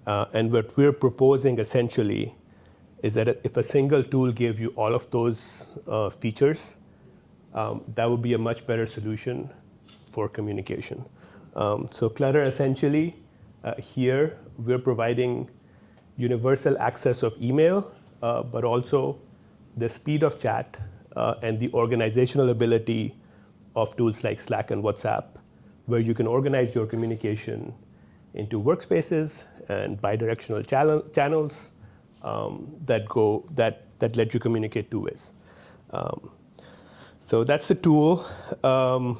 And what we're proposing essentially is that if a single tool gave you all of those features, that would be a much better solution for communication. So Clutter essentially, here we're providing universal access of email, but also the speed of chat and the organizational ability of tools like Slack and WhatsApp, where you can organize your communication into workspaces and bidirectional channels that let you communicate two ways. So that's the tool. I'll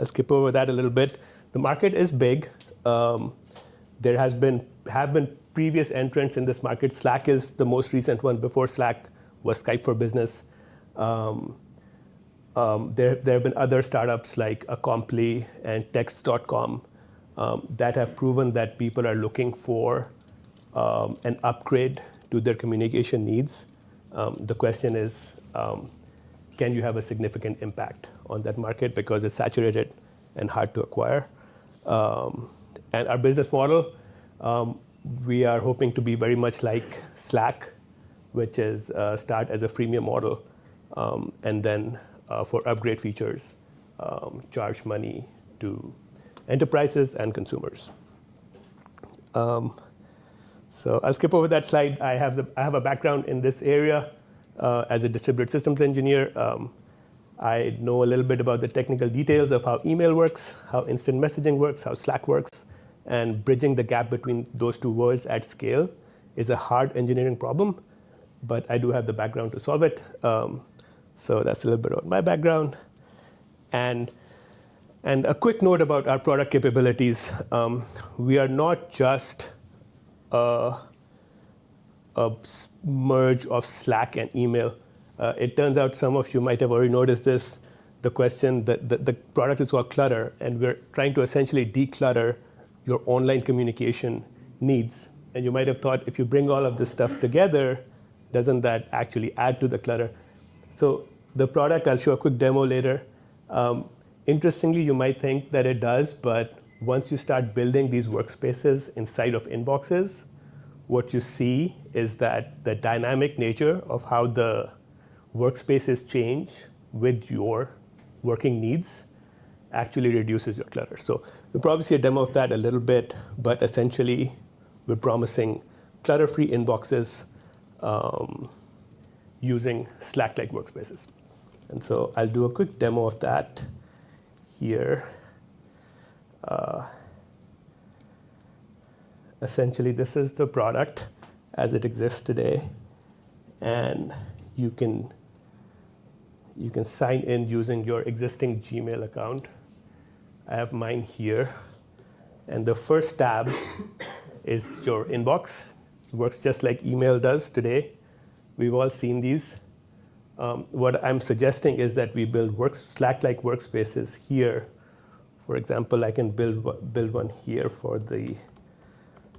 skip over that a little bit. The market is big. There have been previous entrants in this market. Slack is the most recent one. Before Slack was Skype for Business. There have been other startups like Acompli and Text.com that have proven that people are looking for an upgrade to their communication needs. The question is, can you have a significant impact on that market because it's saturated and hard to acquire? And our business model, we are hoping to be very much like Slack, which is start as a freemium model, and then for upgrade features, charge money to enterprises and consumers. So I'll skip over that slide. I have a background in this area as a distributed systems engineer. I know a little bit about the technical details of how email works, how instant messaging works, how Slack works, and bridging the gap between those two worlds at scale is a hard engineering problem, but I do have the background to solve it. So that's a little bit about my background. And a quick note about our product capabilities. We are not just a merge of Slack and email. It turns out some of you might have already noticed this. The question, the product is called Clutter, and we're trying to essentially declutter your online communication needs. And you might have thought, if you bring all of this stuff together, doesn't that actually add to the clutter? So the product, I'll show a quick demo later. Interestingly, you might think that it does, but once you start building these workspaces inside of inboxes, what you see is that the dynamic nature of how the workspaces change with your working needs actually reduces your clutter. So you'll probably see a demo of that a little bit, but essentially we're promising clutter-free inboxes using Slack-like workspaces. And so I'll do a quick demo of that here. Essentially, this is the product as it exists today. And you can sign in using your existing Gmail account. I have mine here. And the first tab is your inbox. It works just like email does today. We've all seen these. What I'm suggesting is that we build Slack-like workspaces here. For example, I can build one here for the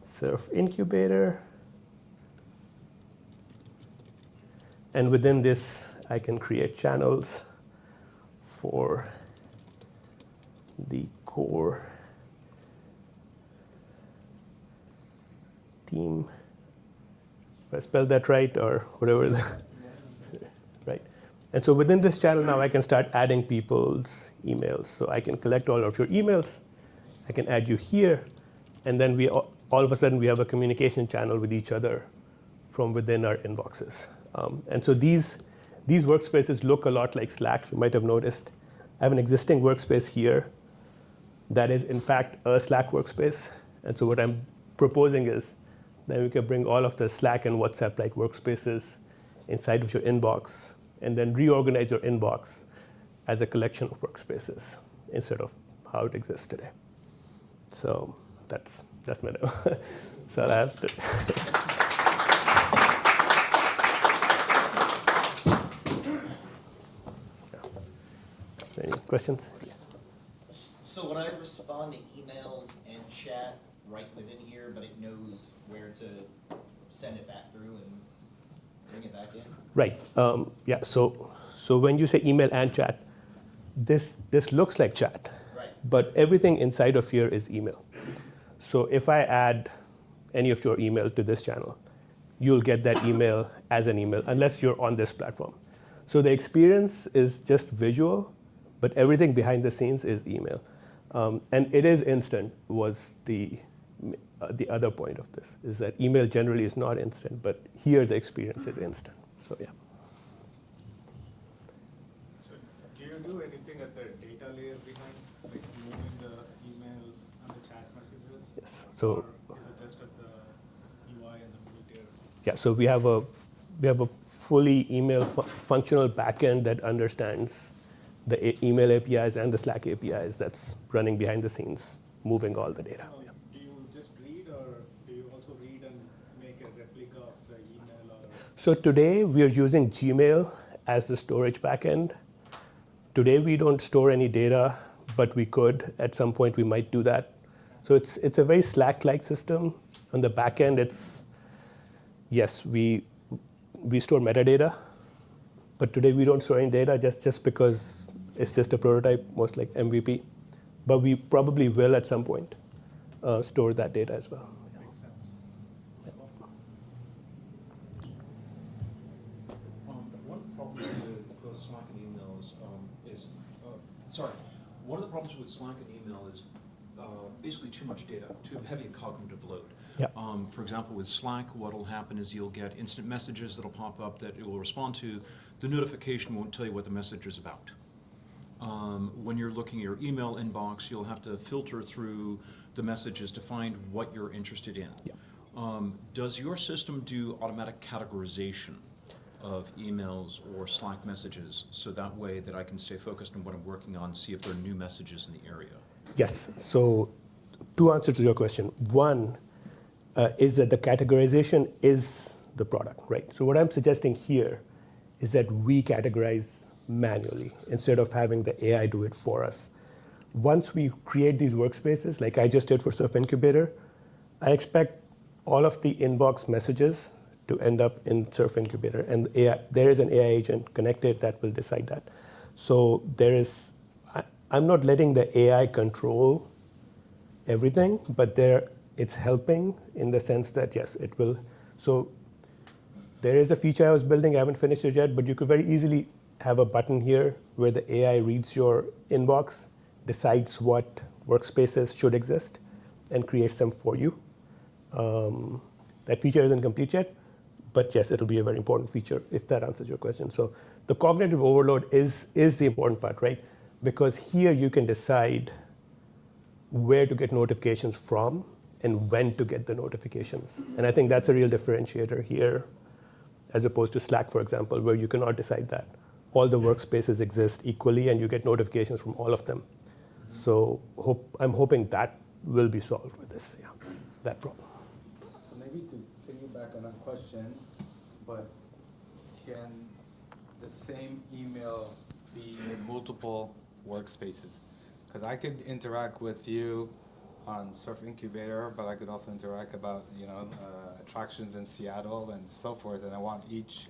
Surf incubator. And within this, I can create channels for the core team. If I spelled that right, or whatever. Right. And so within this channel now, I can start adding people's emails. So I can collect all of your emails. I can add you here. And then all of a sudden, we have a communication channel with each other from within our inboxes. And so these workspaces look a lot like Slack. You might have noticed. I have an existing workspace here that is, in fact, a Slack workspace. And so what I'm proposing is that we can bring all of the Slack and WhatsApp-like workspaces inside of your inbox, and then reorganize your inbox as a collection of workspaces instead of how it exists today. So that's my demo. So I'll have to. Any questions? So would I respond to emails and chat right within here, but it knows where to send it back through and bring it back in? Right. Yeah. So when you say email and chat, this looks like chat, right, but everything inside of here is email. So if I add any of your email to this channel, you'll get that email as an email unless you're on this platform. So the experience is just visual, but everything behind the scenes is email. And it is instant was the other point of this, is that email generally is not instant, but here the experience is instant. So yeah. So do you do anything at the data layer behind, like moving the emails and the chat messages? Yes. So Or is it just at the UI and the middle tier? yeah, so we have a fully email functional backend that understands the email APIs and the Slack APIs that's running behind the scenes, moving all the data. Do you just read, or do you also read and make a replica of the email? Or So today we are using Gmail as the storage backend. Today we don't store any data, but we could. At some point we might do that. So it's a very Slack-like system. On the backend, yes, we store metadata, but today we don't store any data just because it's just a prototype, most like MVP. But we probably will at some point store that data as well. makes sense. One of the problems with both Slack and emails one of the problems with Slack and email is basically too much data, too heavy a cognitive load. Yep. For example, with Slack, what will happen is you'll get instant messages that'll pop up that it will respond to. The notification won't tell you what the message is about. When you're looking at your email inbox, you'll have to filter through the messages to find what you're interested in. Yep. Does your system do automatic categorization of emails or Slack messages, so that way that I can stay focused on what I'm working on, see if there are new messages in the area? Yes. So two answers to your question. One is that the categorization is the product, right? So what I'm suggesting here is that we categorize manually instead of having the AI do it for us. Once we create these workspaces, like I just did for Surf Incubator, I expect all of the inbox messages to end up in Surf Incubator, and there is an AI agent connected that will decide that. So I'm not letting the AI control everything, but it's helping in the sense that yes, it will. So there is a feature I was building, I haven't finished it yet, but you could very easily have a button here where the AI reads your inbox, decides what workspaces should exist, and creates them for you. That feature isn't complete yet, but yes, it'll be a very important feature if that answers your question. So the cognitive overload is the important part, right? Because here you can decide where to get notifications from and when to get the notifications. And I think that's a real differentiator here, as opposed to Slack, for example, where you cannot decide that. All the workspaces exist equally and you get notifications from all of them. So I'm hoping that will be solved with this, that problem. So maybe to piggyback on that question, but can the same email be in multiple workspaces? Because I could interact with you on Surf Incubator, but I could also interact about attractions in Seattle and so forth, and I want each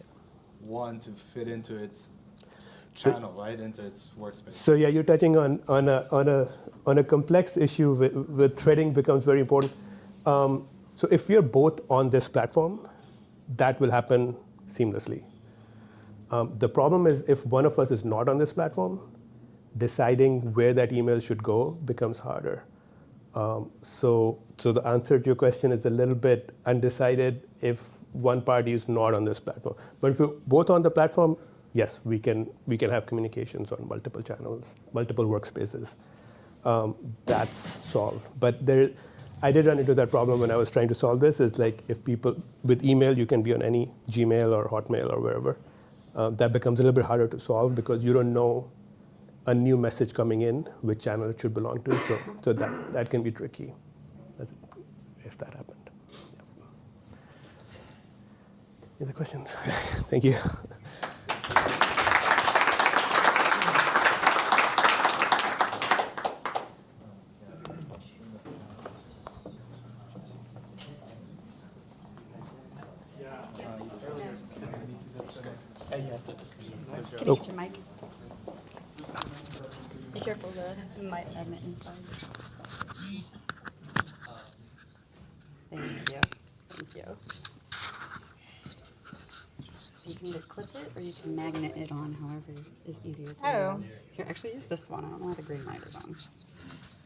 one to fit into its channel, right, into its workspace. So yeah, you're touching on a complex issue with threading becomes very important. So if we are both on this platform, that will happen seamlessly. The problem is if one of us is not on this platform, deciding where that email should go becomes harder. So the answer to your question is a little bit undecided if one party is not on this platform. But if we're both on the platform, yes, we can have communications on multiple channels, multiple workspaces. That's solved. But I did run into that problem when I was trying to solve this. Is like if people with email, you can be on any Gmail or Hotmail or wherever. That becomes a little bit harder to solve because you don't know a new message coming in, which channel it should belong to. So that can be tricky if that happened. Yeah. Any other questions? Thank you. Can you get your mic? Be careful, the mic inside. Thank you. Thank you. So you can either clip it or you can magnet it on, however is easier for Oh. you. Here, actually use this one. I don't know how the green light is on.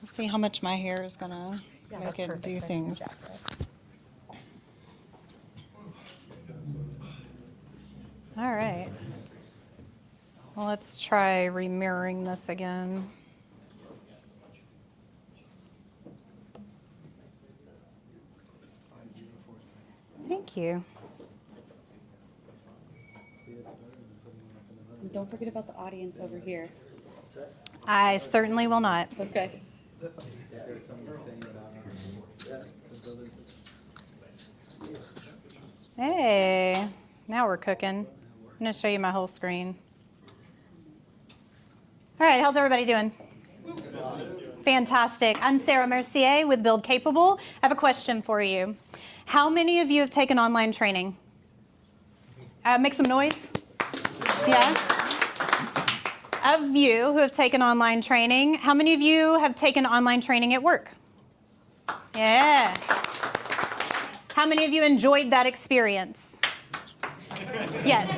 Let's see how much my hair is gonna Yeah, make that's it perfect. do That's things. exactly. All right. Well, let's try remirroring this again. Thank you. And don't forget about the audience over here. I certainly will not. Okay. There's someone saying about the building system. Hey, now we're cooking. I'm gonna show you my whole screen. All right, how's everybody doing? Fantastic. I'm Sarah Mercier with Build Capable. I have a question for you. How many of you have taken online training? Make some noise. Yeah? Of you who have taken online training, how many of you have taken online training at work? Yeah. How many of you enjoyed that experience? Yes.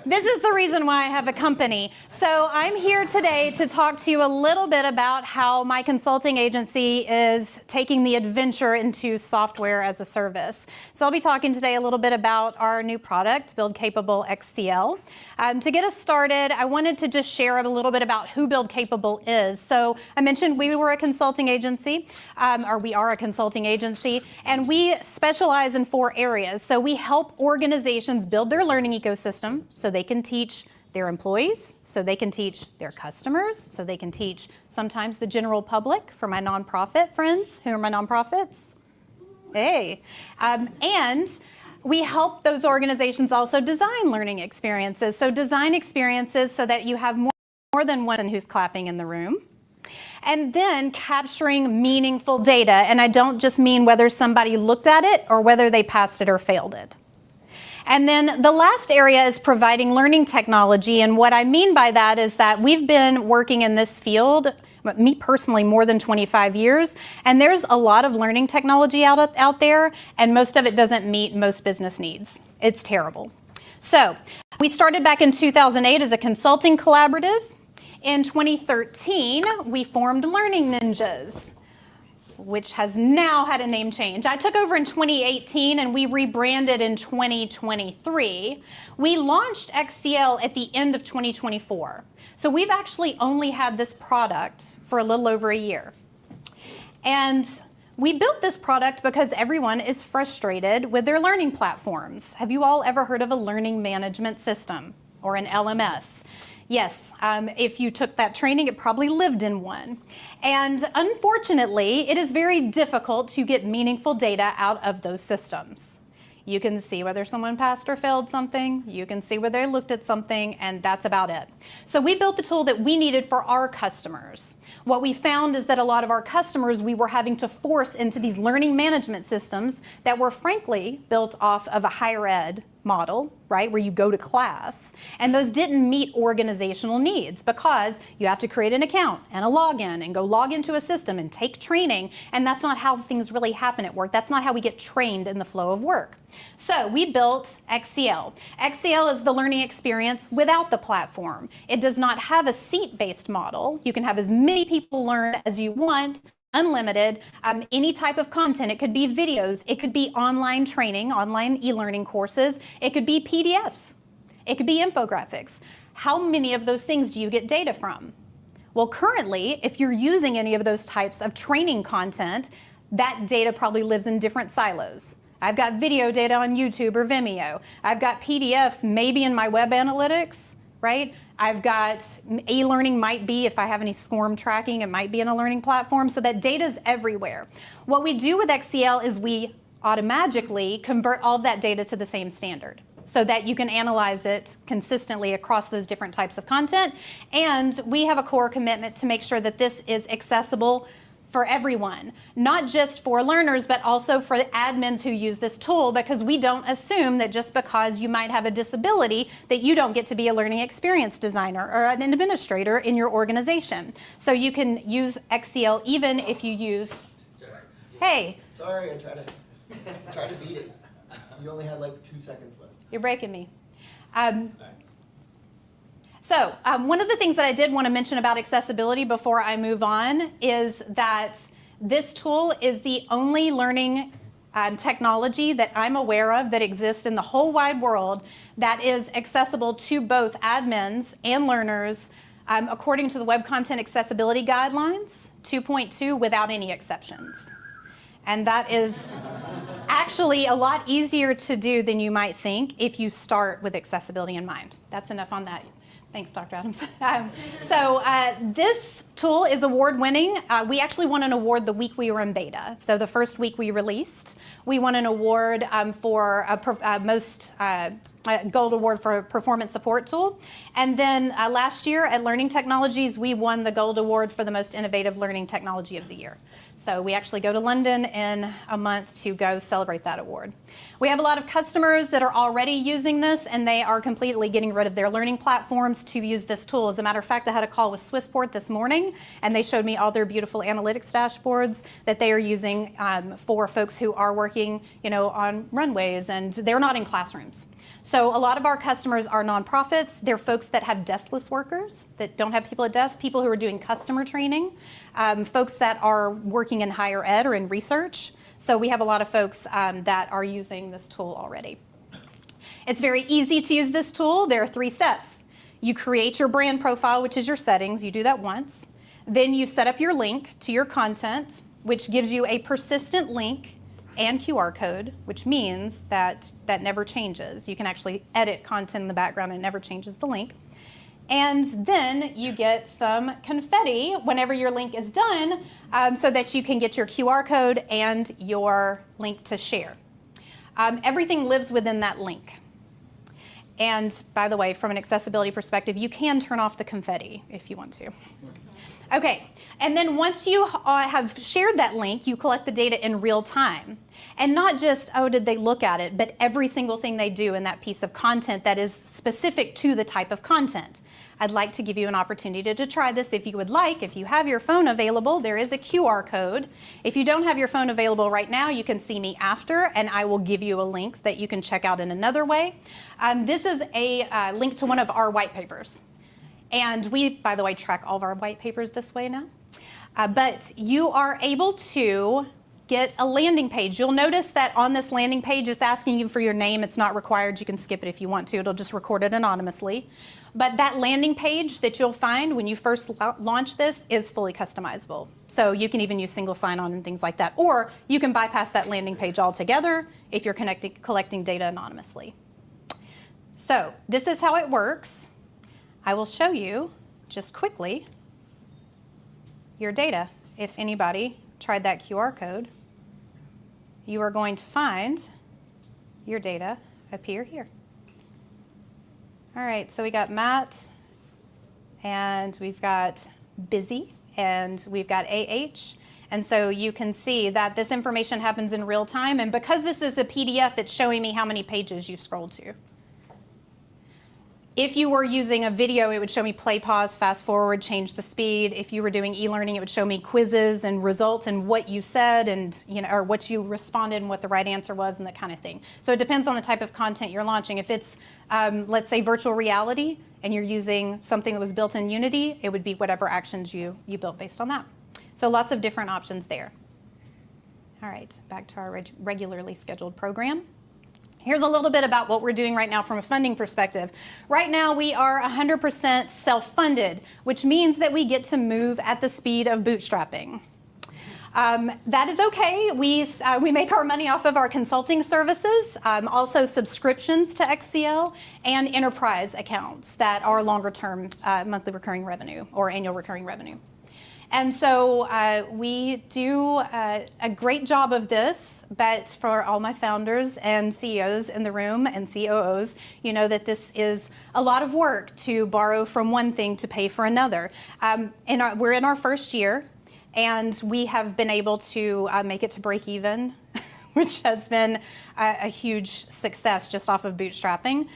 This is the reason why I have a company. So I'm here today to talk to you a little bit about how my consulting agency is taking the adventure into software as a service. So I'll be talking today a little bit about our new product, Build Capable XCL. To get us started, I wanted to just share a little bit about who Build Capable is. So I mentioned we were a consulting agency, or we are a consulting agency, and we specialize in 4 areas. So we help organizations build their learning ecosystem so they can teach their employees, so they can teach their customers, so they can teach sometimes the general public for my nonprofit friends. Who are my nonprofits? Hey. And we help those organizations also design learning experiences. So design experiences so that you have more than one person who's clapping in the room. And then capturing meaningful data. And I don't just mean whether somebody looked at it or whether they passed it or failed it. And then the last area is providing learning technology. And what I mean by that is that we've been working in this field, me personally, more than 25 years. And there's a lot of learning technology out there, and most of it doesn't meet most business needs. It's terrible. So we started back in 2008 as a consulting collaborative. In 2013, we formed Learning Ninjas, which has now had a name change. I took over in 2018 and we rebranded in 2023. We launched XCL at the end of 2024. So we've actually only had this product for a little over a year. And we built this product because everyone is frustrated with their learning platforms. Have you all ever heard of a learning management system or an LMS? Yes, if you took that training, it probably lived in one. And unfortunately, it is very difficult to get meaningful data out of those systems. You can see whether someone passed or failed something, you can see whether they looked at something, and that's about it. So we built the tool that we needed for our customers. What we found is that a lot of our customers we were having to force into these learning management systems that were frankly built off of a higher ed model, right, where you go to class, and those didn't meet organizational needs because you have to create an account and a login and go log into a system and take training, and that's not how things really happen at work. That's not how we get trained in the flow of work. So we built XCL. XCL is the learning experience without the platform. It does not have a seat-based model. You can have as many people learn as you want, unlimited, any type of content. It could be videos, it could be online training, online e-learning courses, it could be PDFs, it could be infographics. How many of those things do you get data from? Well, currently, if you're using any of those types of training content, that data probably lives in different silos. I've got video data on YouTube or Vimeo. I've got PDFs maybe in my web analytics, right? I've got e-learning might be, if I have any SCORM tracking, it might be in a learning platform, so that data's everywhere. What we do with XCL is we automatically convert all of that data to the same standard so that you can analyze it consistently across those different types of content. And we have a core commitment to make sure that this is accessible for everyone, not just for learners, but also for admins who use this tool, because we don't assume that just because you might have a disability that you don't get to be a learning experience designer or an administrator in your organization. So you can use XCL even if you use, hey. Sorry, I tried to Try to beat it. You only had like 2 seconds left. You're breaking me. One of the things that I did want to mention about accessibility before I move on is that this tool is the only learning technology that I'm aware of that exists in the whole wide world that is accessible to both admins and learners according to the Web Content Accessibility Guidelines 2.2 without any exceptions. And that is actually a lot easier to do than you might think if you start with accessibility in mind. That's enough on that. Thanks, Dr. Adams. This tool is award-winning. We actually won an award the week we were in beta. So the first week we released, we won an award for most gold award for performance support tool. And then last year at Learning Technologies, we won the gold award for the most innovative learning technology of the year. So we actually go to London in a month to go celebrate that award. We have a lot of customers that are already using this, and they are completely getting rid of their learning platforms to use this tool. As a matter of fact, I had a call with Swissport this morning, and they showed me all their beautiful analytics dashboards that they are using for folks who are working, on runways, and they're not in classrooms. So a lot of our customers are nonprofits. They're folks that have deskless workers, that don't have people at desks, people who are doing customer training, folks that are working in higher ed or in research. So we have a lot of folks that are using this tool already. It's very easy to use this tool. There are 3 steps. You create your brand profile, which is your settings. You do that once. Then you set up your link to your content, which gives you a persistent link and QR code, which means that never changes. You can actually edit content in the background and it never changes the link. And then you get some confetti whenever your link is done so that you can get your QR code and your link to share. Everything lives within that link. And by the way, from an accessibility perspective, you can turn off the confetti if you want to. Okay, and then once you have shared that link, you collect the data in real time. And not just, did they look at it, but every single thing they do in that piece of content that is specific to the type of content. I'd like to give you an opportunity to try this if you would like. If you have your phone available, there is a QR code. If you don't have your phone available right now, you can see me after, and I will give you a link that you can check out in another way. This is a link to one of our white papers. And we, by the way, track all of our white papers this way now. But you are able to get a landing page. You'll notice that on this landing page, it's asking you for your name. It's not required. You can skip it if you want to. It'll just record it anonymously. But that landing page that you'll find when you first launch this is fully customizable. So you can even use single sign-on and things like that. Or you can bypass that landing page altogether if you're collecting data anonymously. So this is how it works. I will show you just quickly your data. If anybody tried that QR code, you are going to find your data appear here. All right, so we got Matt, and we've got Busy, and we've got AH. And so you can see that this information happens in real time, and because this is a PDF, it's showing me how many pages you scrolled to. If you were using a video, it would show me play, pause, fast forward, change the speed. If you were doing e-learning, it would show me quizzes and results and what you said and or what you responded and what the right answer was and that kind of thing. So it depends on the type of content you're launching. If it's, let's say, virtual reality and you're using something that was built in Unity, it would be whatever actions you built based on that. So lots of different options there. All right, back to our regularly scheduled program. Here's a little bit about what we're doing right now from a funding perspective. Right now, we are 100% self-funded, which means that we get to move at the speed of bootstrapping. That is okay. We make our money off of our consulting services, also subscriptions to XCL, and enterprise accounts that are longer-term monthly recurring revenue or annual recurring revenue. And so we do a great job of this, but for all my founders and CEOs in the room and COOs, you know that this is a lot of work to borrow from one thing to pay for another. We're in our first year, and we have been able to make it to break even which has been a huge success just off of bootstrapping.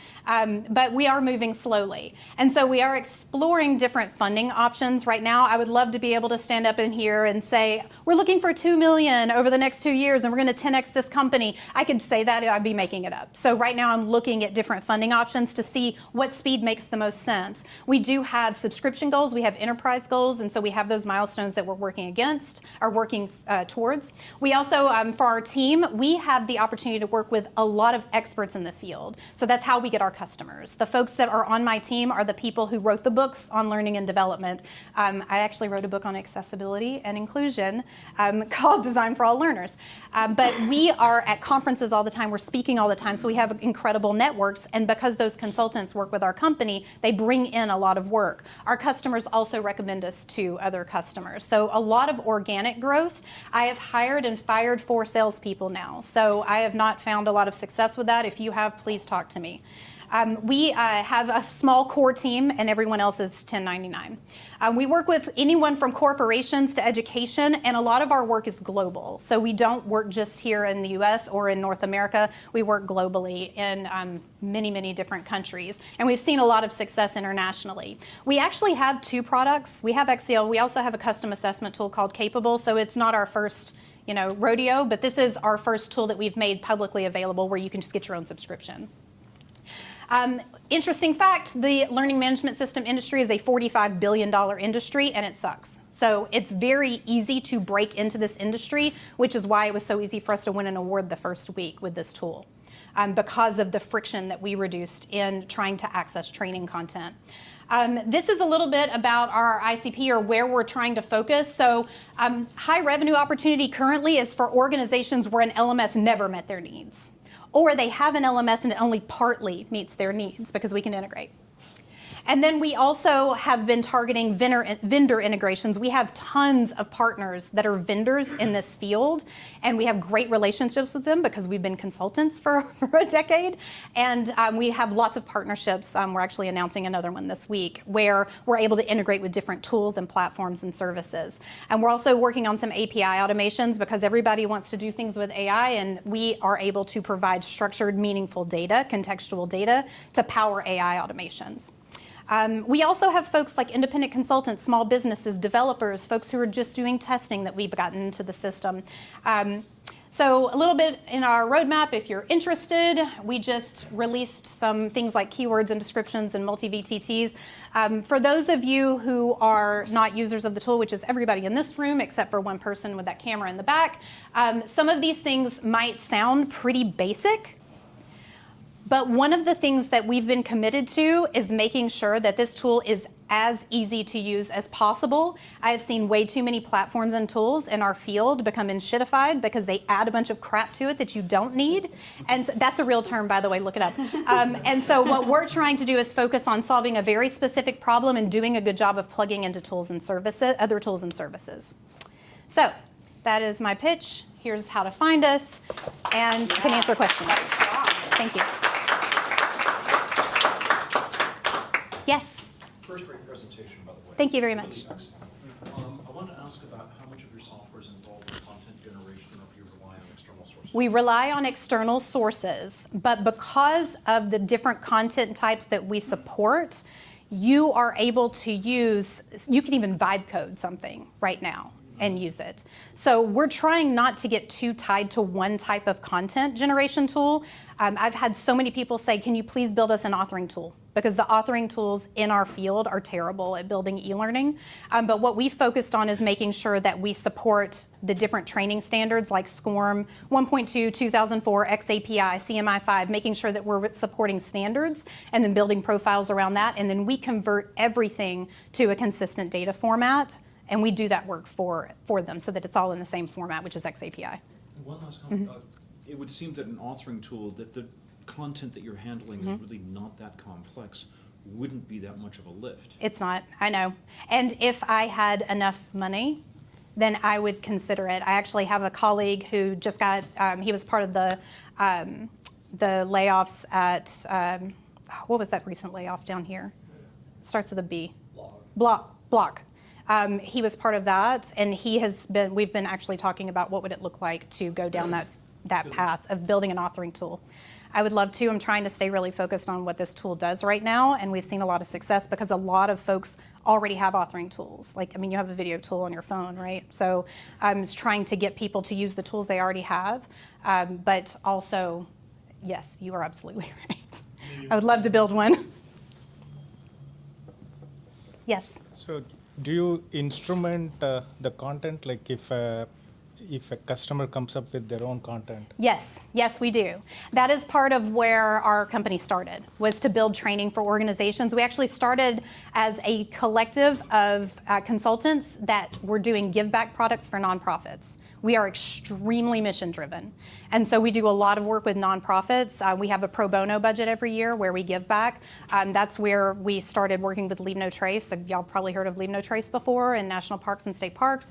But we are moving slowly. And so we are exploring different funding options right now. I would love to be able to stand up in here and say, we're looking for $2 million over the next 2 years, and we're going to 10x this company. I could say that, I'd be making it up. So right now I'm looking at different funding options to see what speed makes the most sense. We do have subscription goals, we have enterprise goals, and so we have those milestones that we're working towards. We also, for our team, we have the opportunity to work with a lot of experts in the field. So that's how we get our customers. The folks that are on my team are the people who wrote the books on learning and development. I actually wrote a book on accessibility and inclusion called Design for All Learners. But we are at conferences all the time, we're speaking all the time, so we have incredible networks, and because those consultants work with our company, they bring in a lot of work. Our customers also recommend us to other customers. So a lot of organic growth. I have hired and fired 4 salespeople now, so I have not found a lot of success with that. If you have, please talk to me. We have a small core team, and everyone else is 1099. We work with anyone from corporations to education, and a lot of our work is global. So we don't work just here in the US or in North America. We work globally in many, many different countries, and we've seen a lot of success internationally. We actually have 2 products. We have XCL. We also have a custom assessment tool called Capable, so it's not our first rodeo, but this is our first tool that we've made publicly available where you can just get your own subscription. Interesting fact, the learning management system industry is a $45 billion industry, and it sucks. So it's very easy to break into this industry, which is why it was so easy for us to win an award the first week with this tool, because of the friction that we reduced in trying to access training content. This is a little bit about our ICP, or where we're trying to focus. So high revenue opportunity currently is for organizations where an LMS never met their needs, or they have an LMS and it only partly meets their needs, because we can integrate. And then we also have been targeting vendor integrations. We have tons of partners that are vendors in this field, and we have great relationships with them because we've been consultants for a decade. And we have lots of partnerships. We're actually announcing another one this week, where we're able to integrate with different tools and platforms and services. And we're also working on some API automations, because everybody wants to do things with AI, and we are able to provide structured, meaningful data, contextual data, to power AI automations. We also have folks like independent consultants, small businesses, developers, folks who are just doing testing that we've gotten into the system. So a little bit in our roadmap, if you're interested, we just released some things like keywords and descriptions and multi-VTTs. For those of you who are not users of the tool, which is everybody in this room except for one person with that camera in the back, some of these things might sound pretty basic. But one of the things that we've been committed to is making sure that this tool is as easy to use as possible. I have seen way too many platforms and tools in our field become enshittified because they add a bunch of crap to it that you don't need. And so, that's a real term, by the way, look it up. And so what we're trying to do is focus on solving a very specific problem and doing a good job of plugging into tools and services, other tools and services. So that is my pitch. Here's how to find us, and I can answer questions. Thank you. Yes? First rate presentation, by the way. Thank you very much. Really excellent. I wanted to ask about how much of your software is involved in content generation, or if you rely on external sources. We rely on external sources, but because of the different content types that we support, you are able to use, you can even vibe code something right now and use it. So we're trying not to get too tied to one type of content generation tool. I've had so many people say, can you please build us an authoring tool? Because the authoring tools in our field are terrible at building e-learning. But what we focused on is making sure that we support the different training standards like SCORM 1.2, 2004, XAPI, CMI5, making sure that we're supporting standards and then building profiles around that. And then we convert everything to a consistent data format. And we do that work for them so that it's all in the same format, which is XAPI. And one last comment. It would seem that an authoring tool, that the content that you're handling is really not that complex, wouldn't be that much of a lift. It's not, I know. And if I had enough money, then I would consider it. I actually have a colleague who just got, he was part of the layoffs at, what was that recent layoff down here? Starts with a B. Block. He was part of that, and we've been actually talking about what would it look like to go down that that path of building an authoring tool. I would love to. I'm trying to stay really focused on what this tool does right now, and we've seen a lot of success because a lot of folks already have authoring tools. Like, I mean, you have a video tool on your phone, right? So I'm just trying to get people to use the tools they already have, but also, yes, you are absolutely right. I would love to build one. Yes. So do you instrument the content, like if a customer comes up with their own content? Yes, yes, we do. That is part of where our company started, was to build training for organizations. We actually started as a collective of consultants that were doing give back products for nonprofits. We are extremely mission driven. And so we do a lot of work with nonprofits. We have a pro bono budget every year where we give back. That's where we started working with Leave No Trace. Y'all probably heard of Leave No Trace before in national parks and state parks.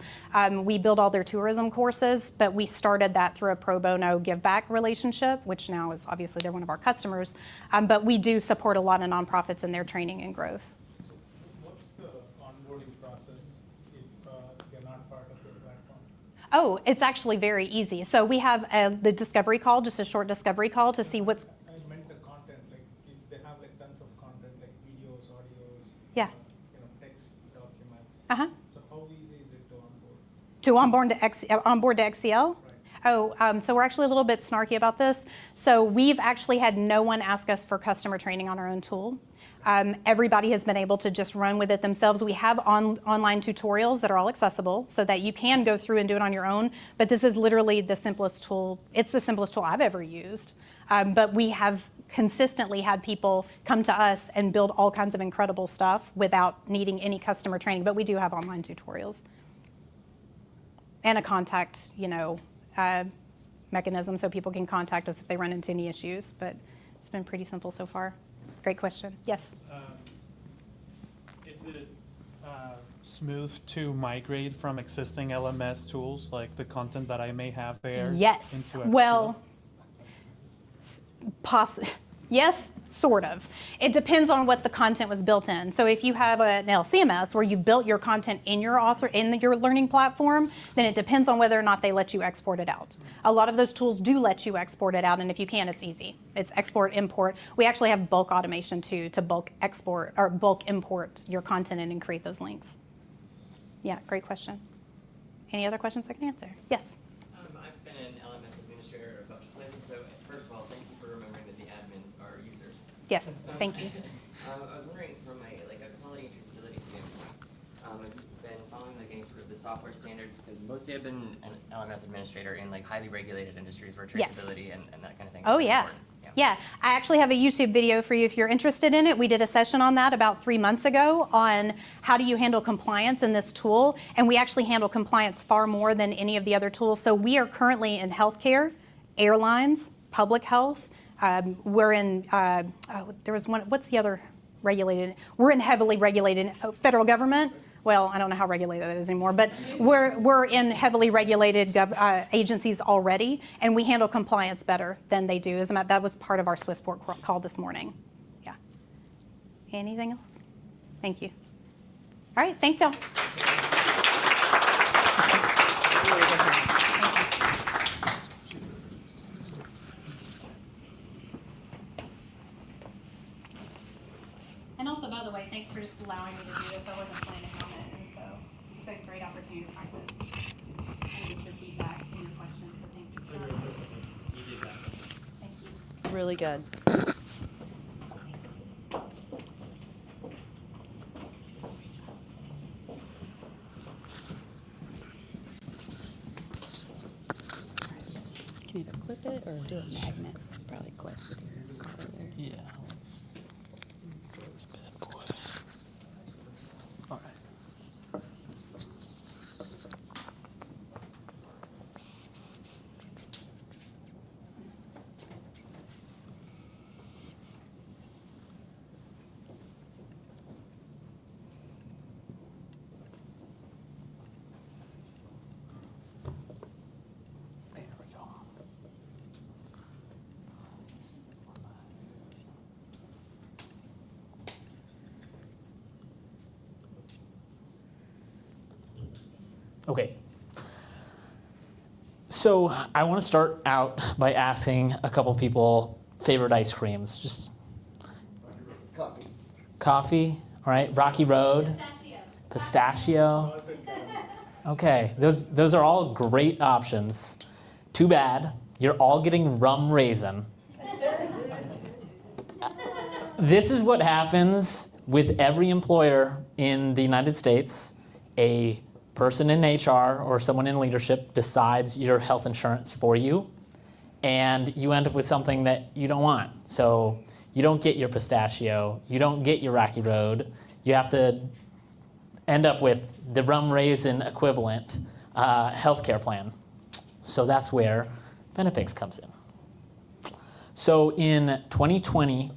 We build all their tourism courses, but we started that through a pro bono give back relationship, which now is obviously they're one of our customers. But we do support a lot of nonprofits in their training and growth. What's the onboarding process if you're not part of the platform? Oh, it's actually very easy. So we have the discovery call, just a short discovery call to see what's. I meant the content, like if they have like tons of content, like videos, audios, Yeah. Text documents. Uh-huh. So how easy is it to onboard? To onboard to XCL? Oh, so we're actually a little bit snarky about this. So we've actually had no one ask us for customer training on our own tool. Everybody has been able to just run with it themselves. We have online tutorials that are all accessible so that you can go through and do it on your own, but this is literally the simplest tool. It's the simplest tool I've ever used. But we have consistently had people come to us and build all kinds of incredible stuff without needing any customer training, but we do have online tutorials. And a contact, mechanism so people can contact us if they run into any issues, but it's been pretty simple so far. Great question. Yes? Is it smooth to migrate from existing LMS tools, like the content that I may have there? Yes. Into XCL? Well, yes, sort of. It depends on what the content was built in. So if you have an LCMS where you've built your content in your your learning platform, then it depends on whether or not they let you export it out. A lot of those tools do let you export it out, and if you can, it's easy. It's export, import. We actually have bulk automation too to bulk export or bulk import your content in and create those links. Yeah, great question. Any other questions I can answer? Yes. I've been an LMS administrator at a bunch of places, so first of all, thank you for remembering that the admins are users. Yes, thank you. I was wondering from a quality and traceability standpoint, have you been following any sort of the software standards? Because mostly I've been an LMS administrator in highly regulated industries where traceability and that kind of thing is really important. Yeah, I actually have a YouTube video for you if you're interested in it. We did a session on that about 3 months ago on how do you handle compliance in this tool, and we actually handle compliance far more than any of the other tools. So we are currently in healthcare, airlines, public health. We're in, there was one, what's the other regulated? We're in heavily regulated federal government. Well, I don't know how regulated that is anymore, but we're in heavily regulated agencies already, and we handle compliance better than they do. As a matter, that was part of our Swissport call this morning. Yeah. Anything else? Thank you. All right, thanks, y'all. And also, by the way, thanks for just allowing me to do this. I wasn't planning on it, and so it's a great opportunity to practice and get your feedback and your questions. So thank you. You did that. Thank you. Really good. Can you either clip it or do a magnet? Probably clip with your collar there. Yeah, let's throw this bad boy. All right. There we go. Okay. So I want to start out by asking a couple people favorite ice creams. Just Coffee. coffee, all right. Rocky Road, pistachio. Okay, those are all great options. Too bad you're all getting rum raisin. This is what happens with every employer in the United States. A person in HR or someone in leadership decides your health insurance for you, and you end up with something that you don't want. So you don't get your pistachio, you don't get your Rocky Road, you have to end up with the rum raisin equivalent healthcare plan. So that's where Benefix comes in. So in 2020,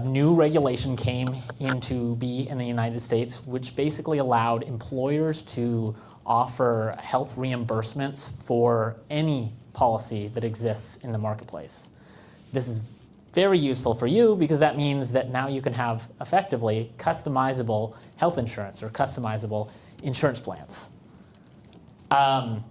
new regulation came into be in the United States, which basically allowed employers to offer health reimbursements for any policy that exists in the marketplace. This is very useful for you because that means that now you can have effectively customizable health insurance or customizable insurance plans. I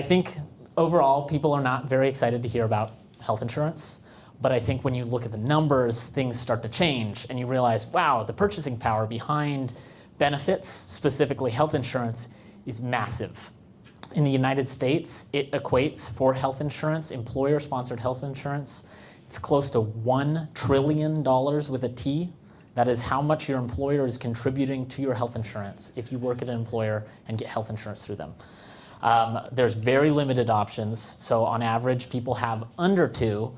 think overall people are not very excited to hear about health insurance. But I think when you look at the numbers, things start to change and you realize, wow, the purchasing power behind benefits, specifically health insurance, is massive. In the United States, it equates for health insurance, employer-sponsored health insurance, it's close to $1 trillion with a T. That is how much your employer is contributing to your health insurance if you work at an employer and get health insurance through them. There's very limited options. So on average, people have under 2.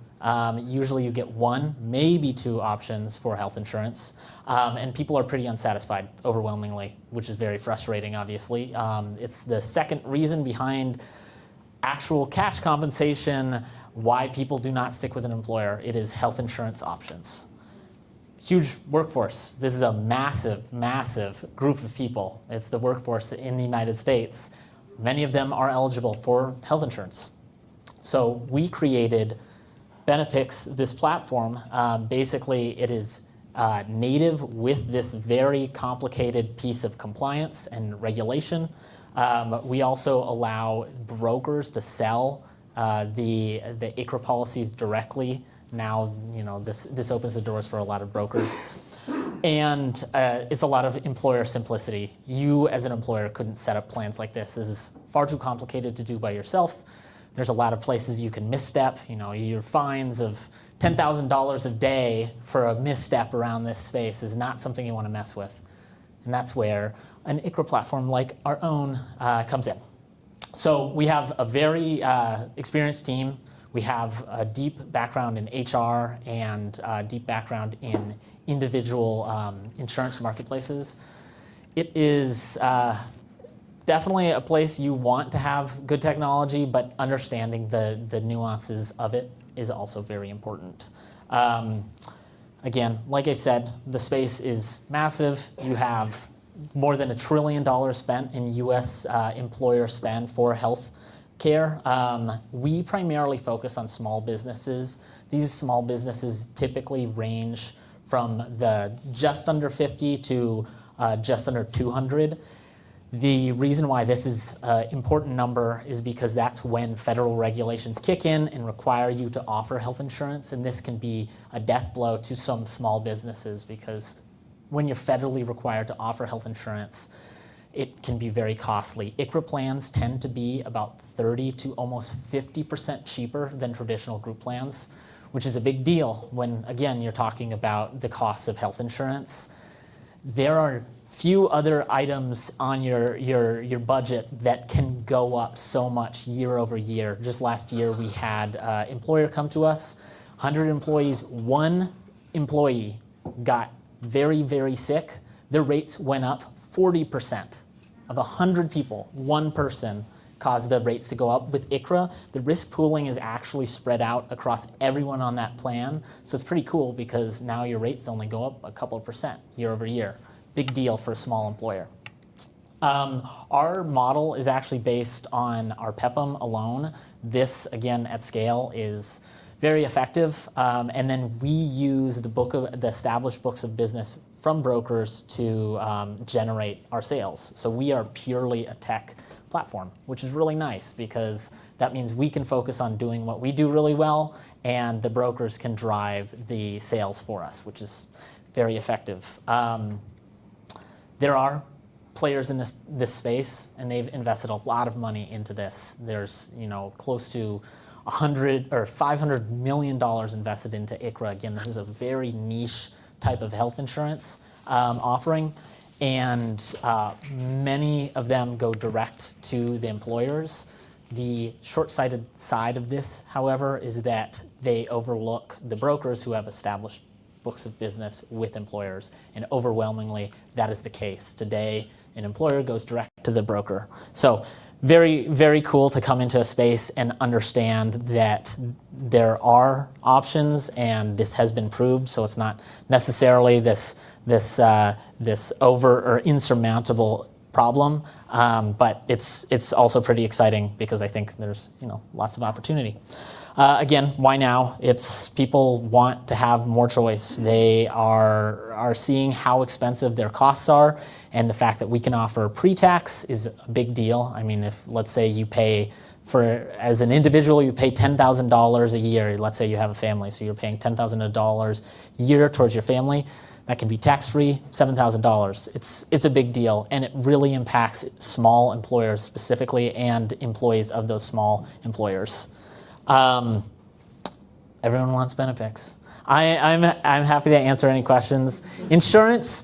Usually you get 1, maybe 2 options for health insurance. And people are pretty unsatisfied, overwhelmingly, which is very frustrating, obviously. It's the second reason behind actual cash compensation why people do not stick with an employer. It is health insurance options. Huge workforce. This is a massive, massive group of people. It's the workforce in the United States. Many of them are eligible for health insurance. So we created Benefix, this platform. Basically, it is native with this very complicated piece of compliance and regulation. We also allow brokers to sell the ICHRA policies directly. Now, this opens the doors for a lot of brokers. And it's a lot of employer simplicity. You, as an employer, couldn't set up plans like this. This is far too complicated to do by yourself. There's a lot of places you can misstep. Your fines of $10,000 a day for a misstep around this space is not something you want to mess with. And that's where an ICHRA platform like our own comes in. So we have a very experienced team. We have a deep background in HR and a deep background in individual insurance marketplaces. It is definitely a place you want to have good technology, but understanding the nuances of it is also very important. Again, like I said, the space is massive. You have more than $1 trillion spent in U.S. employer spend for health care. We primarily focus on small businesses. These small businesses typically range from the just under 50 to just under 200. The reason why this is an important number is because that's when federal regulations kick in and require you to offer health insurance, and this can be a death blow to some small businesses because when you're federally required to offer health insurance, it can be very costly. ICHRA plans tend to be about 30 to almost 50% cheaper than traditional group plans, which is a big deal when, again, you're talking about the costs of health insurance. There are few other items on your budget that can go up so much year over year. Just last year, we had an employer come to us, 100 employees, 1 employee got very, very sick. Their rates went up 40%. Of 100 people, 1 person caused the rates to go up. With ICHRA, the risk pooling is actually spread out across everyone on that plan. So it's pretty cool because now your rates only go up a couple of percent year over year. Big deal for a small employer. Our model is actually based on our PEPM alone. This, again, at scale is very effective. And then we use the established books of business from brokers to generate our sales. So we are purely a tech platform, which is really nice because that means we can focus on doing what we do really well, and the brokers can drive the sales for us, which is very effective. There are players in this space, and they've invested a lot of money into this. There's close to $100 or $500 million invested into ICHRA. Again, this is a very niche type of health insurance offering, and many of them go direct to the employers. The short-sighted side of this, however, is that they overlook the brokers who have established books of business with employers, and overwhelmingly that is the case. Today, an employer goes direct to the broker. So very, very cool to come into a space and understand that there are options, and this has been proved, so it's not necessarily this over or insurmountable problem, but it's also pretty exciting because I think there's lots of opportunity. Again, why now? It's people want to have more choice. They are seeing how expensive their costs are, and the fact that we can offer pre-tax is a big deal. I mean, if let's say you pay as an individual, you pay $10,000 a year. Let's say you have a family, so you're paying $10,000 a year towards your family. That can be tax-free, $7,000. It's a big deal, and it really impacts small employers specifically and employees of those small employers. Everyone wants benefits. I'm happy to answer any questions. Insurance,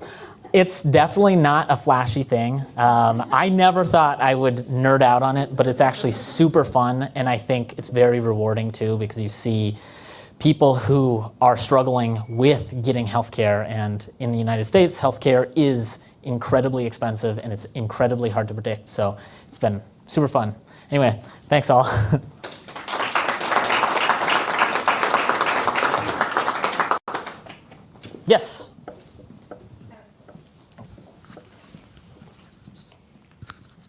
it's definitely not a flashy thing. I never thought I would nerd out on it, but it's actually super fun, and I think it's very rewarding too, because you see people who are struggling with getting healthcare, and in the United States, healthcare is incredibly expensive and it's incredibly hard to predict. So it's been super fun. Anyway, thanks all. Yes.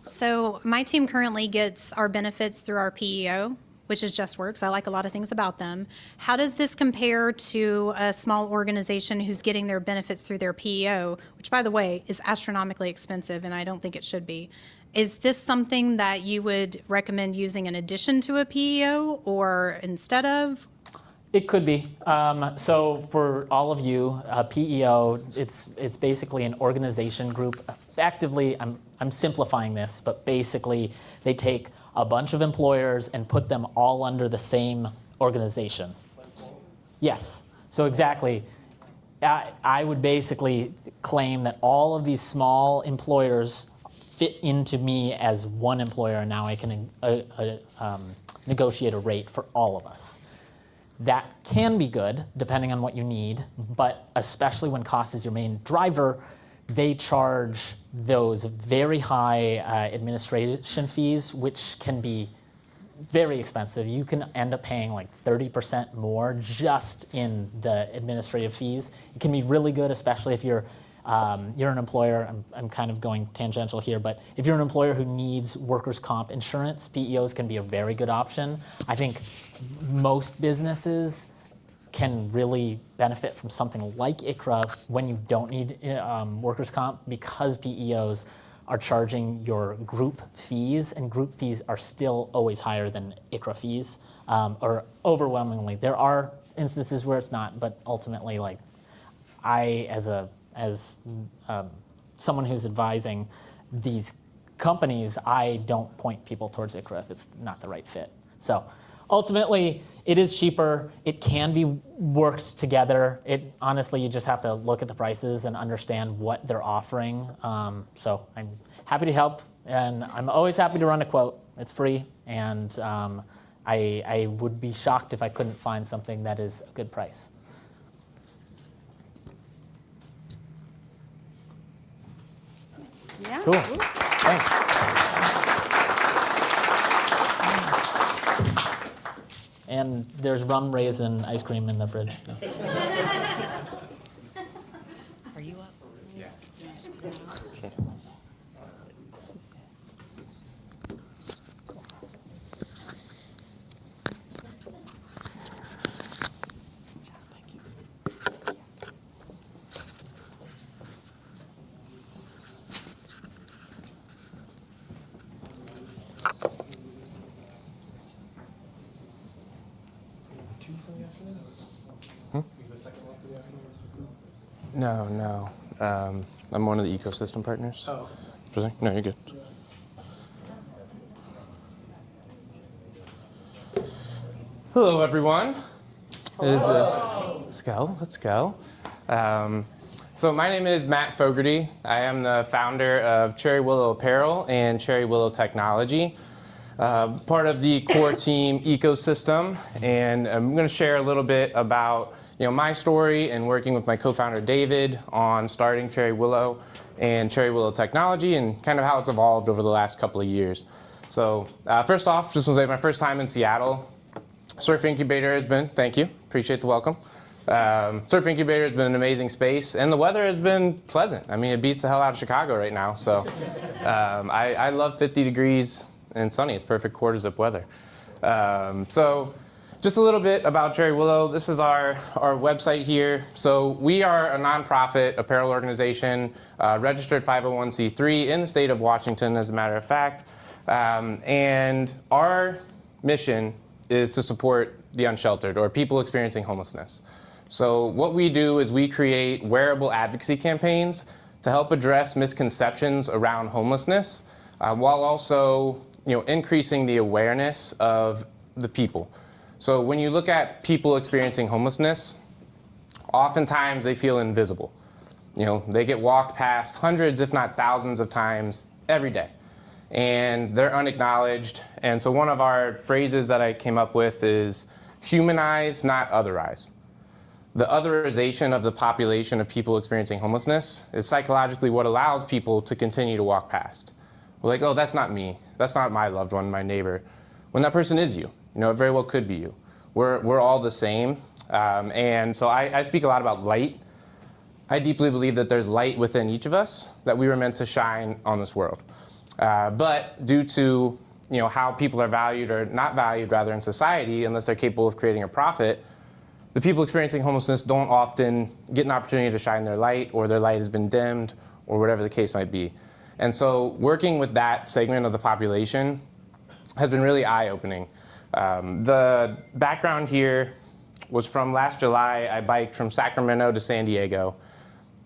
So my team currently gets our benefits through our PEO, which is JustWorks. I like a lot of things about them. How does this compare to a small organization who's getting their benefits through their PEO, which, by the way, is astronomically expensive, and I don't think it should be? Is this something that you would recommend using in addition to a PEO or instead of? It could be. So for all of you, PEO, it's basically an organization group. Effectively, I'm simplifying this, but basically they take a bunch of employers and put them all under the same organization. Yes. So exactly. I would basically claim that all of these small employers fit into me as one employer, and now I can negotiate a rate for all of us. That can be good, depending on what you need, but especially when cost is your main driver, they charge those very high administration fees, which can be very expensive. You can end up paying like 30% more just in the administrative fees. It can be really good, especially if you're an employer. I'm kind of going tangential here, but if you're an employer who needs workers' comp insurance, PEOs can be a very good option. I think most businesses can really benefit from something like ICHRA when you don't need workers' comp, because PEOs are charging your group fees, and group fees are still always higher than ICHRA fees, or overwhelmingly. There are instances where it's not, but ultimately, like, I, as someone who's advising these companies, I don't point people towards ICHRA if it's not the right fit. So ultimately, it is cheaper. It can be worked together. Honestly, you just have to look at the prices and understand what they're offering. So I'm happy to help, and I'm always happy to run a quote. It's free, and I would be shocked if I couldn't find something that is a good price. Yeah. Cool. Thanks. And there's rum raisin ice cream in the fridge. Are you up? Yeah. Okay. No. I'm one of the ecosystem partners. Oh. No, you're good. Hello, everyone. Let's go. So my name is Matt Fogarty. I am the founder of Cherry Willow Apparel and Cherry Willow Technology, part of the core team ecosystem. And I'm going to share a little bit about my story and working with my co-founder David on starting Cherry Willow and Cherry Willow Technology and kind of how it's evolved over the last couple of years. So first off, just was my first time in Seattle. Surf Incubator has been, thank you, appreciate the welcome. Surf Incubator has been an amazing space, and the weather has been pleasant. I mean, it beats the hell out of Chicago right now, so I love 50 degrees and sunny. It's perfect quarter zip weather. So just a little bit about Cherry Willow. This is our website here. So we are a nonprofit apparel organization, registered 501c3 in the state of Washington, as a matter of fact. And our mission is to support the unsheltered or people experiencing homelessness. So what we do is we create wearable advocacy campaigns to help address misconceptions around homelessness, while also increasing the awareness of the people. So when you look at people experiencing homelessness, oftentimes they feel invisible. They get walked past hundreds, if not thousands of times every day. And they're unacknowledged. And so one of our phrases that I came up with is humanize, not otherize. The otherization of the population of people experiencing homelessness is psychologically what allows people to continue to walk past. We're like, oh, that's not me. That's not my loved one, my neighbor. When that person is you. It very well could be you. We're all the same. And so I speak a lot about light. I deeply believe that there's light within each of us that we were meant to shine on this world. But due to how people are valued or not valued rather in society, unless they're capable of creating a profit, the people experiencing homelessness don't often get an opportunity to shine their light, or their light has been dimmed, or whatever the case might be. And so working with that segment of the population has been really eye-opening. The background here was from last July. I biked from Sacramento to San Diego.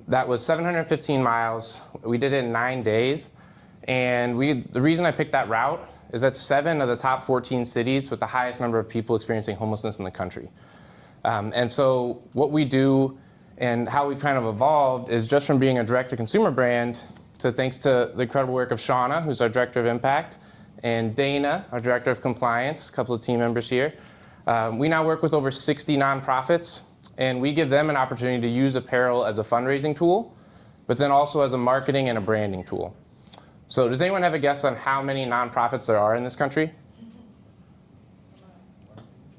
That was 715 miles. We did it in 9 days. And the reason I picked that route is that 7 of the top 14 cities with the highest number of people experiencing homelessness in the country. And so what we do and how we've kind of evolved is just from being a direct-to-consumer brand, so thanks to the incredible work of Shauna, who's our Director of Impact, and Dana, our Director of Compliance, a couple of team members here. We now work with over 60 nonprofits, and we give them an opportunity to use apparel as a fundraising tool, but then also as a marketing and a branding tool. So does anyone have a guess on how many nonprofits there are in this country?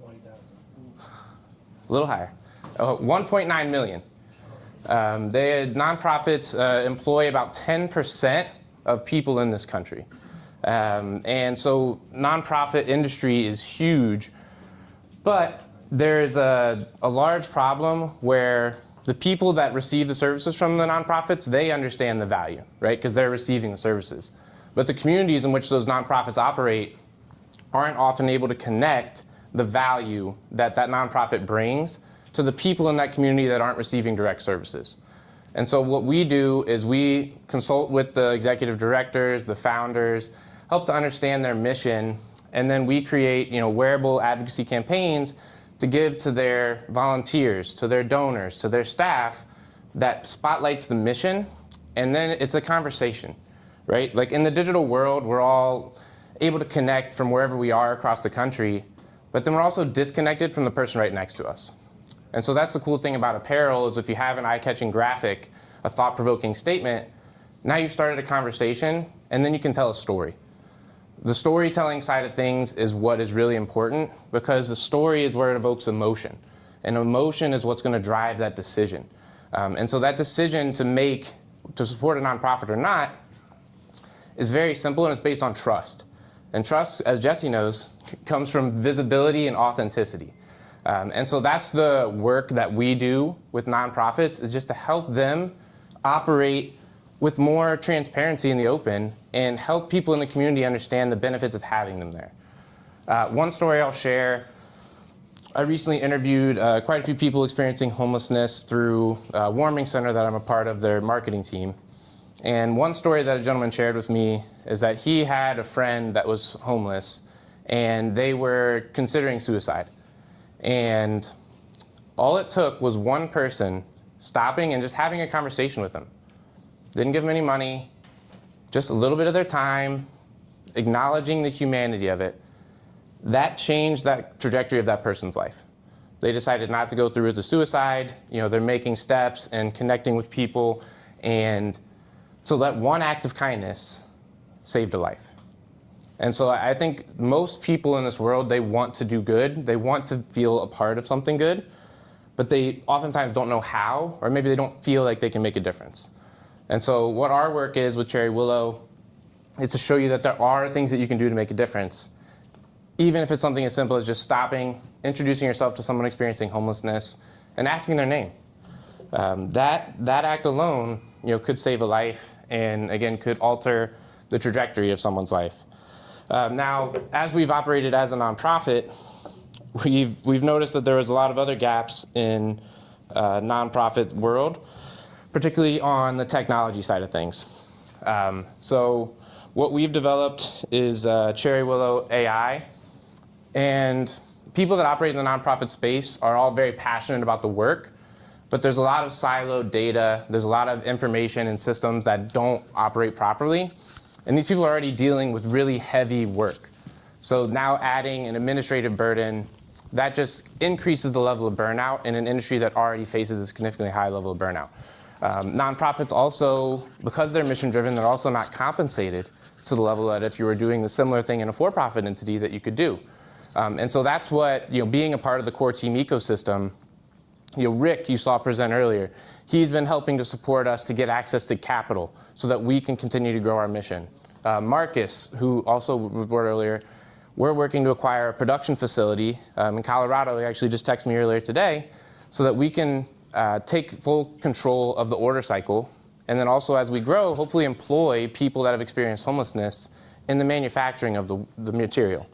20,000. A little higher. 1.9 million. Nonprofits employ about 10% of people in this country. And so nonprofit industry is huge, but there's a large problem where the people that receive the services from the nonprofits, they understand the value, right? Because they're receiving the services. But the communities in which those nonprofits operate aren't often able to connect the value that nonprofit brings to the people in that community that aren't receiving direct services. And so what we do is we consult with the executive directors, the founders, help to understand their mission, and then we create wearable advocacy campaigns to give to their volunteers, to their donors, to their staff that spotlights the mission, and then it's a conversation, right? Like in the digital world, we're all able to connect from wherever we are across the country, but then we're also disconnected from the person right next to us. And so that's the cool thing about apparel is if you have an eye-catching graphic, a thought-provoking statement, now you've started a conversation, and then you can tell a story. The storytelling side of things is what is really important because the story is where it evokes emotion. And emotion is what's going to drive that decision. And so that decision to support a nonprofit or not is very simple, and it's based on trust. And trust, as Jesse knows, comes from visibility and authenticity. And so that's the work that we do with nonprofits, is just to help them operate with more transparency in the open and help people in the community understand the benefits of having them there. One story I'll share, I recently interviewed quite a few people experiencing homelessness through a warming center that I'm a part of their marketing team. And one story that a gentleman shared with me is that he had a friend that was homeless and they were considering suicide. And all it took was one person stopping and just having a conversation with him. Didn't give him any money, just a little bit of their time, acknowledging the humanity of it. That changed that trajectory of that person's life. They decided not to go through with the suicide. They're making steps and connecting with people, and so that one act of kindness saved a life. And so I think most people in this world, they want to do good. They want to feel a part of something good, but they oftentimes don't know how, or maybe they don't feel like they can make a difference. And so what our work is with Cherry Willow is to show you that there are things that you can do to make a difference, even if it's something as simple as just stopping, introducing yourself to someone experiencing homelessness, and asking their name. That act alone, could save a life, and again, could alter the trajectory of someone's life. Now, as we've operated as a nonprofit, we've noticed that there was a lot of other gaps in nonprofit world, particularly on the technology side of things. So what we've developed is Cherry Willow AI. And people that operate in the nonprofit space are all very passionate about the work, but there's a lot of siloed data, there's a lot of information and systems that don't operate properly, and these people are already dealing with really heavy work. So now adding an administrative burden, that just increases the level of burnout in an industry that already faces a significantly high level of burnout. Nonprofits also, because they're mission-driven, they're also not compensated to the level that if you were doing the similar thing in a for-profit entity that you could do. And so that's what, being a part of the core team ecosystem, Rick, you saw present earlier, he's been helping to support us to get access to capital so that we can continue to grow our mission. Marcus, who also reported earlier, we're working to acquire a production facility in Colorado. He actually just texted me earlier today so that we can take full control of the order cycle, and then also as we grow, hopefully employ people that have experienced homelessness in the manufacturing of the material.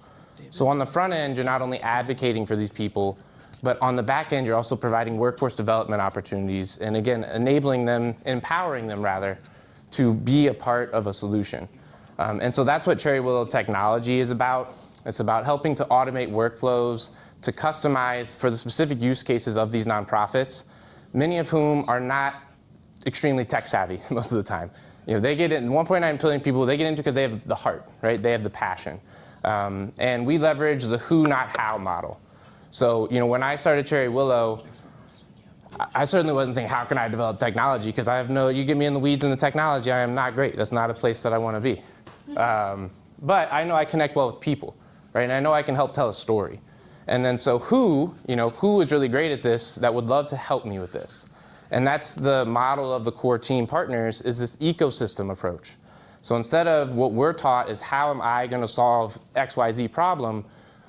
So on the front end, you're not only advocating for these people, but on the back end, you're also providing workforce development opportunities, and again, enabling them, empowering them rather, to be a part of a solution. And so that's what Cherry Willow technology is about. It's about helping to automate workflows, to customize for the specific use cases of these nonprofits, many of whom are not extremely tech savvy most of the time. They get in, 1.9 billion people, they get into because they have the heart, right? They have the passion. And we leverage the who, not how model. So, when I started Cherry Willow, I certainly wasn't thinking, how can I develop technology? Because you get me in the weeds in the technology, I am not great. That's not a place that I want to be. But I know I connect well with people, right? And I know I can help tell a story. And then so who is really great at this that would love to help me with this? And that's the model of the core team partners, is this ecosystem approach. So instead of what we're taught is how am I going to solve XYZ problem,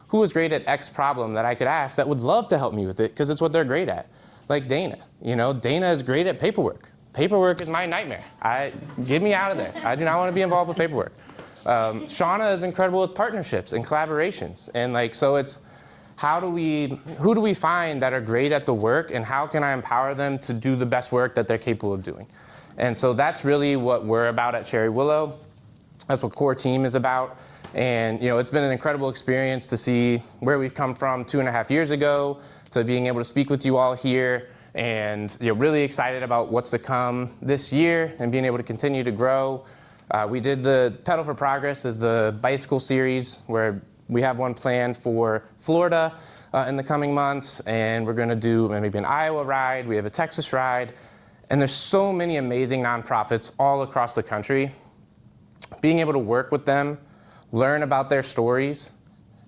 who is great at X problem that I could ask that would love to help me with it because it's what they're great at. Like Dana. Dana is great at paperwork. Paperwork is my nightmare. Get me out of there. I do not want to be involved with paperwork. Shauna is incredible with partnerships and collaborations. And so it's who do we find that are great at the work, and how can I empower them to do the best work that they're capable of doing? And so that's really what we're about at Cherry Willow. That's what core team is about. And it's been an incredible experience to see where we've come from 2.5 years ago to being able to speak with you all here, and really excited about what's to come this year and being able to continue to grow. We did the Pedal for Progress as the bicycle series, where we have one planned for Florida in the coming months, and we're going to do maybe an Iowa ride. We have a Texas ride, and there's so many amazing nonprofits all across the country. Being able to work with them, learn about their stories,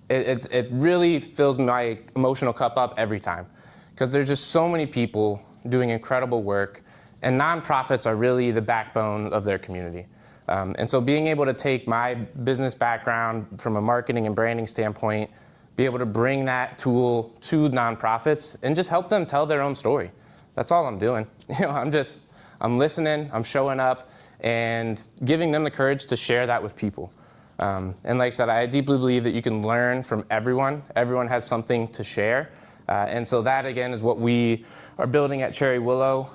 it really fills my emotional cup up every time, because there's just so many people doing incredible work, and nonprofits are really the backbone of their community. And so being able to take my business background from a marketing and branding standpoint, be able to bring that tool to nonprofits and just help them tell their own story. That's all I'm doing. I'm listening, I'm showing up, and giving them the courage to share that with people. And like I said, I deeply believe that you can learn from everyone. Everyone has something to share. And so that, again, is what we are building at Cherry Willow.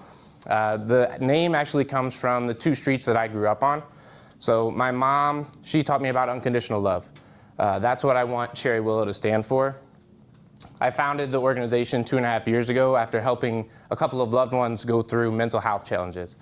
The name actually comes from the 2 streets that I grew up on. So my mom, she taught me about unconditional love. That's what I want Cherry Willow to stand for. I founded the organization 2.5 years ago after helping a couple of loved ones go through mental health challenges.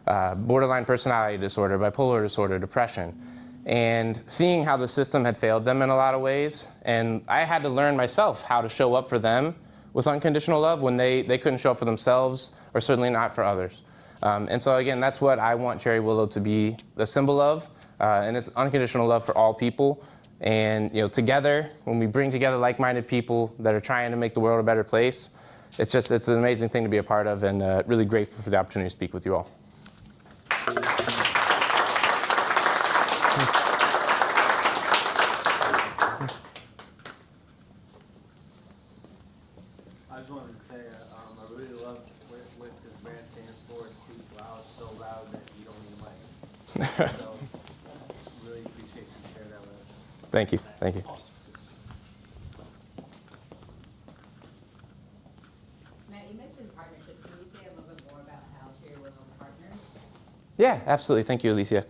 Borderline personality disorder, bipolar disorder, depression, and seeing how the system had failed them in a lot of ways. And I had to learn myself how to show up for them with unconditional love when they couldn't show up for themselves, or certainly not for others. And so again, that's what I want Cherry Willow to be the symbol of, and it's unconditional love for all people. And together, when we bring together like-minded people that are trying to make the world a better place, it's an amazing thing to be a part of, and really grateful for the opportunity to speak with you all. I just wanted to say, I really love what this brand stands for. It speaks loud, so loud that you don't need a mic. So, really appreciate you sharing that with us. Thank you. Thank you. Awesome. Matt, you mentioned partnerships. Can you say a little bit more about how Cherry Willow partners? Yeah, absolutely. Thank you, Alicia.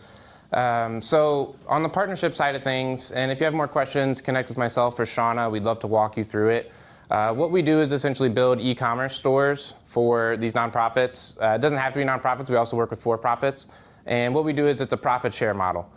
So on the partnership side of things, and if you have more questions, connect with myself or Shauna. We'd love to walk you through it. What we do is essentially build e-commerce stores for these nonprofits. It doesn't have to be nonprofits. We also work with for-profits. And what we do is it's a profit share model.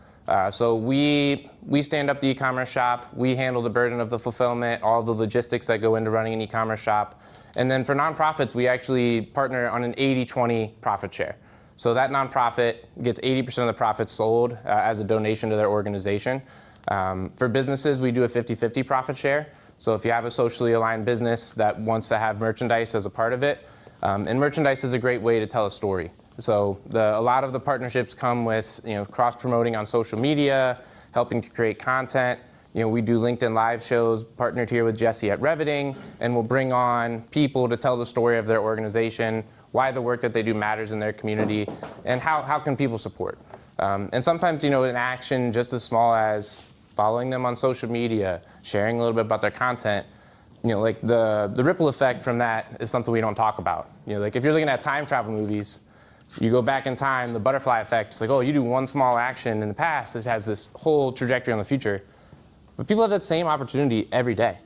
So we stand up the e-commerce shop. We handle the burden of the fulfillment, all the logistics that go into running an e-commerce shop. And then for nonprofits, we actually partner on an 80-20 profit share. So that nonprofit gets 80% of the profits sold as a donation to their organization. For businesses, we do a 50-50 profit share. So if you have a socially aligned business that wants to have merchandise as a part of it, and merchandise is a great way to tell a story. So a lot of the partnerships come with cross-promoting on social media, helping to create content. We do LinkedIn Live shows, partnered here with Jesse at Reviting, and we'll bring on people to tell the story of their organization, why the work that they do matters in their community, and how can people support. And sometimes, an action just as small as following them on social media, sharing a little bit about their content, like the ripple effect from that is something we don't talk about. Like if you're looking at time travel movies, you go back in time, the butterfly effect, it's like, oh, you do one small action in the past, it has this whole trajectory on the future. But people have that same opportunity every day.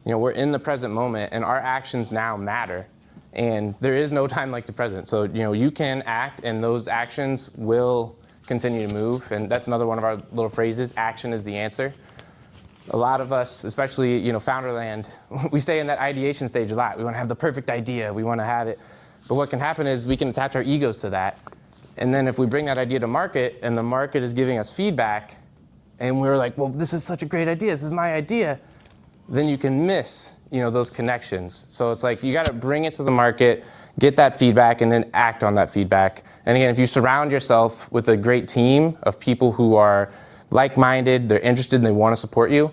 We're in the present moment, and our actions now matter. And there is no time like the present. So, you can act, and those actions will continue to move. And that's another one of our little phrases, action is the answer. A lot of us, especially, Founderland, we stay in that ideation stage a lot. We want to have the perfect idea. We want to have it. But what can happen is we can attach our egos to that. And then if we bring that idea to market, and the market is giving us feedback, and we're like, well, this is such a great idea. This is my idea. Then you can miss, those connections. So it's like you got to bring it to the market, get that feedback, and then act on that feedback. And again, if you surround yourself with a great team of people who are like-minded, they're interested, and they want to support you,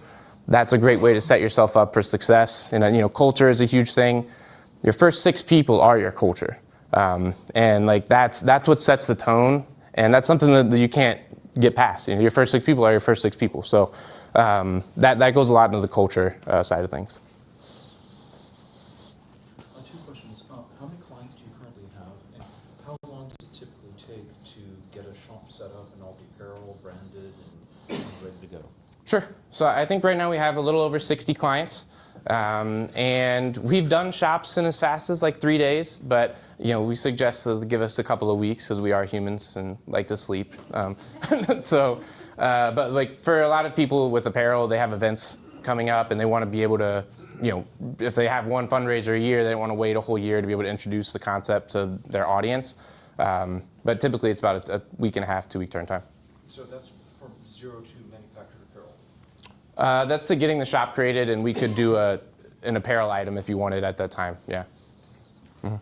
that's a great way to set yourself up for success. And culture is a huge thing. Your first 6 people are your culture, and that's what sets the tone. And that's something that you can't get past. Your first 6 people are your first 6 people. So that goes a lot into the culture side of things. 2 questions. How many clients do you currently have, and how long does it typically take to get a shop set up and all the apparel branded and ready to go? Sure. So I think right now we have a little over 60 clients. And we've done shops in as fast as like 3 days, but we suggest to give us a couple of weeks because we are humans and like to sleep. But like for a lot of people with apparel, they have events coming up and they want to be able to, if they have one fundraiser a year, they don't want to wait a whole year to be able to introduce the concept to their audience. But typically it's about a week and a half, 2 week turn time. So that's from zero to manufactured apparel? That's to getting the shop created, and we could do an apparel item if you wanted at that time, yeah. Mm-hmm.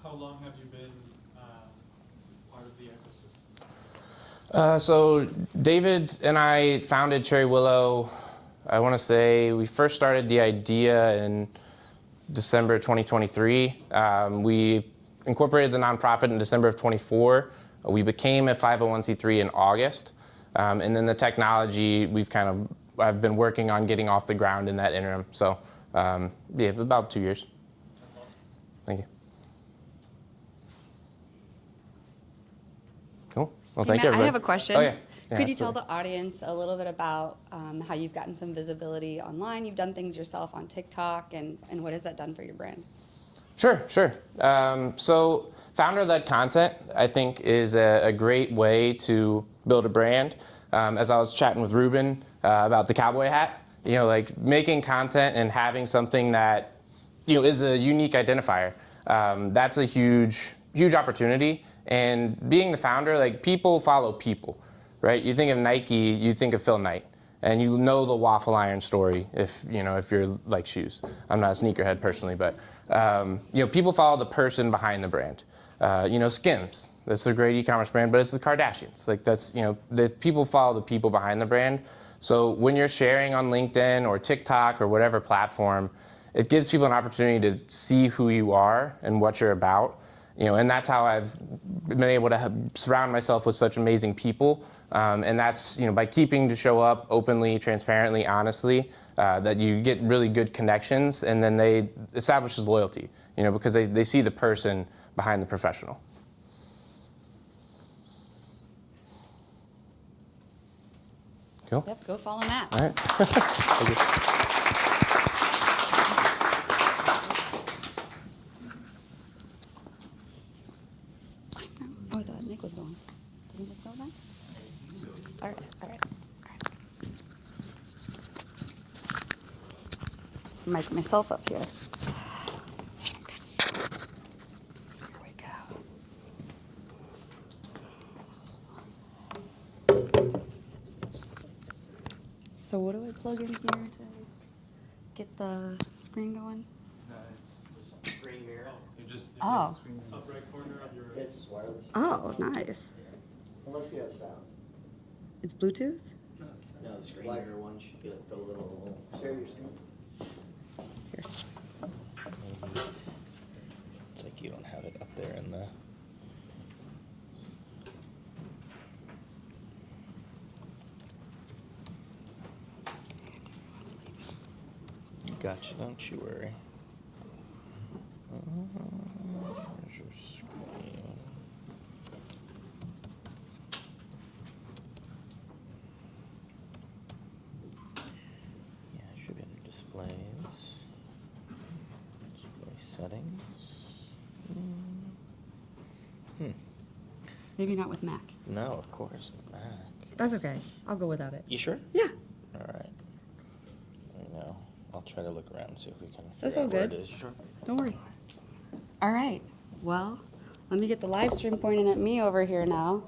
How long have you been part of the ecosystem? So David and I founded Cherry Willow, I want to say we first started the idea in December 2023. We incorporated the nonprofit in December of 24. We became a 501c3 in August. And then the technology, I've been working on getting off the ground in that interim. So Yeah, about 2 years. That's awesome. Thank you. Cool. Well, Hey, thank Matt, you, I everybody. have a question. Oh, yeah. Yeah, Could you tell absolutely. the audience a little bit about how you've gotten some visibility online? You've done things yourself on TikTok, and what has that done for your brand? Sure. So founder-led content, I think, is a great way to build a brand. As I was chatting with Ruben about the cowboy hat, like making content and having something that, is a unique identifier. That's a huge opportunity. And being the founder, like people follow people, right? You think of Nike, you think of Phil Knight. And you know the waffle iron story if you're like shoes. I'm not a sneakerhead personally, but people follow the person behind the brand. Skims, that's a great e-commerce brand, but it's the Kardashians. Like that's the people follow the people behind the brand. So when you're sharing on LinkedIn or TikTok or whatever platform, it gives people an opportunity to see who you are and what you're about. And that's how I've been able to surround myself with such amazing people. And that's by keeping to show up openly, transparently, honestly, that you get really good connections, and then they establishes loyalty, because they see the person behind the professional. Cool. Yep, go follow Matt. All right. Thank you. Oh, I thought Nick was going. Doesn't Nick know that? All right. Mic myself up here. Here we go. So what do I plug in here to get the screen going? It's right here. Oh. Top right corner of your. It's wireless. Oh, nice. Unless you have sound. It's Bluetooth? No, the screen mirror one should be like the little. Share your screen. Here. It's like you don't have it up there in the. Gotcha, don't you worry. There's your screen. Yeah, it should be under displays. Display settings. Maybe not with Mac. No, of course, Mac. That's okay. I'll go without it. You sure? Yeah. All right. I know. I'll try to look around and see if we can That's figure all out where good. it is. Sure. Don't worry. All right. Well, let me get the live stream pointing at me over here now.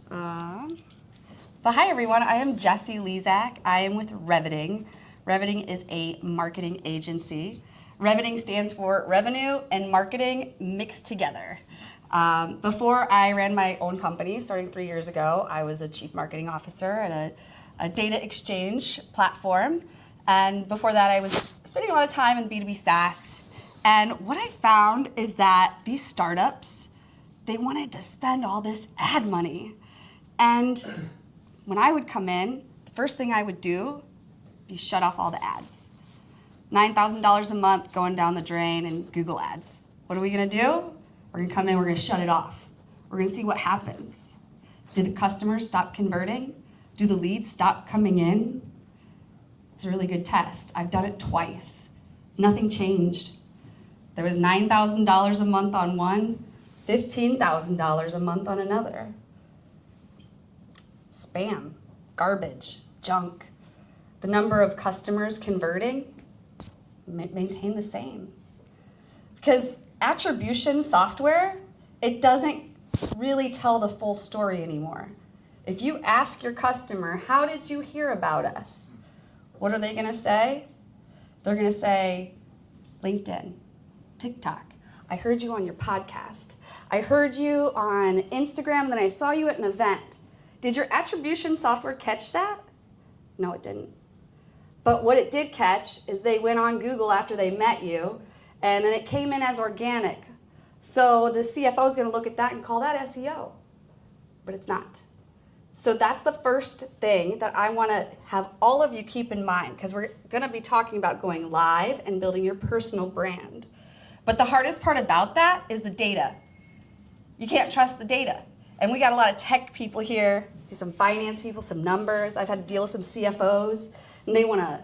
But hi, everyone. I am Jessie Lezak. I am with Reviting. Reviting is a marketing agency. Reviting stands for Revenue and Marketing Mixed Together. Before I ran my own company, starting 3 years ago, I was a chief marketing officer at a data exchange platform. And before that, I was spending a lot of time in B2B SaaS. And what I found is that these startups, they wanted to spend all this ad money. And when I would come in, the first thing I would do be shut off all the ads. $9,000 a month going down the drain in Google ads. What are we gonna do? We're gonna come in, we're gonna shut it off. We're gonna see what happens. Do the customers stop converting? Do the leads stop coming in? It's a really good test. I've done it twice. Nothing changed. There was $9,000 a month on one, $15,000 a month on another. Spam, garbage, junk. The number of customers converting maintain the same. Because attribution software, it doesn't really tell the full story anymore. If you ask your customer, how did you hear about us? What are they gonna say? They're gonna say, LinkedIn, TikTok. I heard you on your podcast. I heard you on Instagram, and then I saw you at an event. Did your attribution software catch that? No, it didn't. But what it did catch is they went on Google after they met you, and then it came in as organic. So the CFO is gonna look at that and call that SEO, but it's not. So that's the first thing that I want to have all of you keep in mind, because we're going to be talking about going live and building your personal brand. But the hardest part about that is the data. You can't trust the data. And we got a lot of tech people here, see some finance people, some numbers. I've had to deal with some CFOs, and they want to,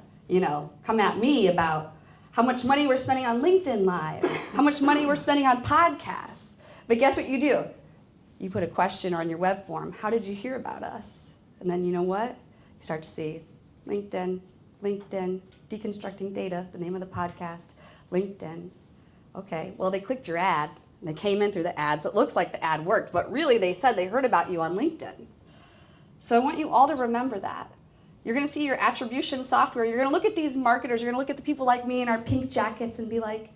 come at me about how much money we're spending on LinkedIn Live, how much money we're spending on podcasts. But guess what you do? You put a question on your web form. How did you hear about us? And then you know what? You start to see LinkedIn, deconstructing data, the name of the podcast, LinkedIn. Okay, well, they clicked your ad, and they came in through the ad, so it looks like the ad worked, but really they said they heard about you on LinkedIn. So I want you all to remember that. You're going to see your attribution software. You're going to look at these marketers. You're going to look at the people like me in our pink jackets and be like,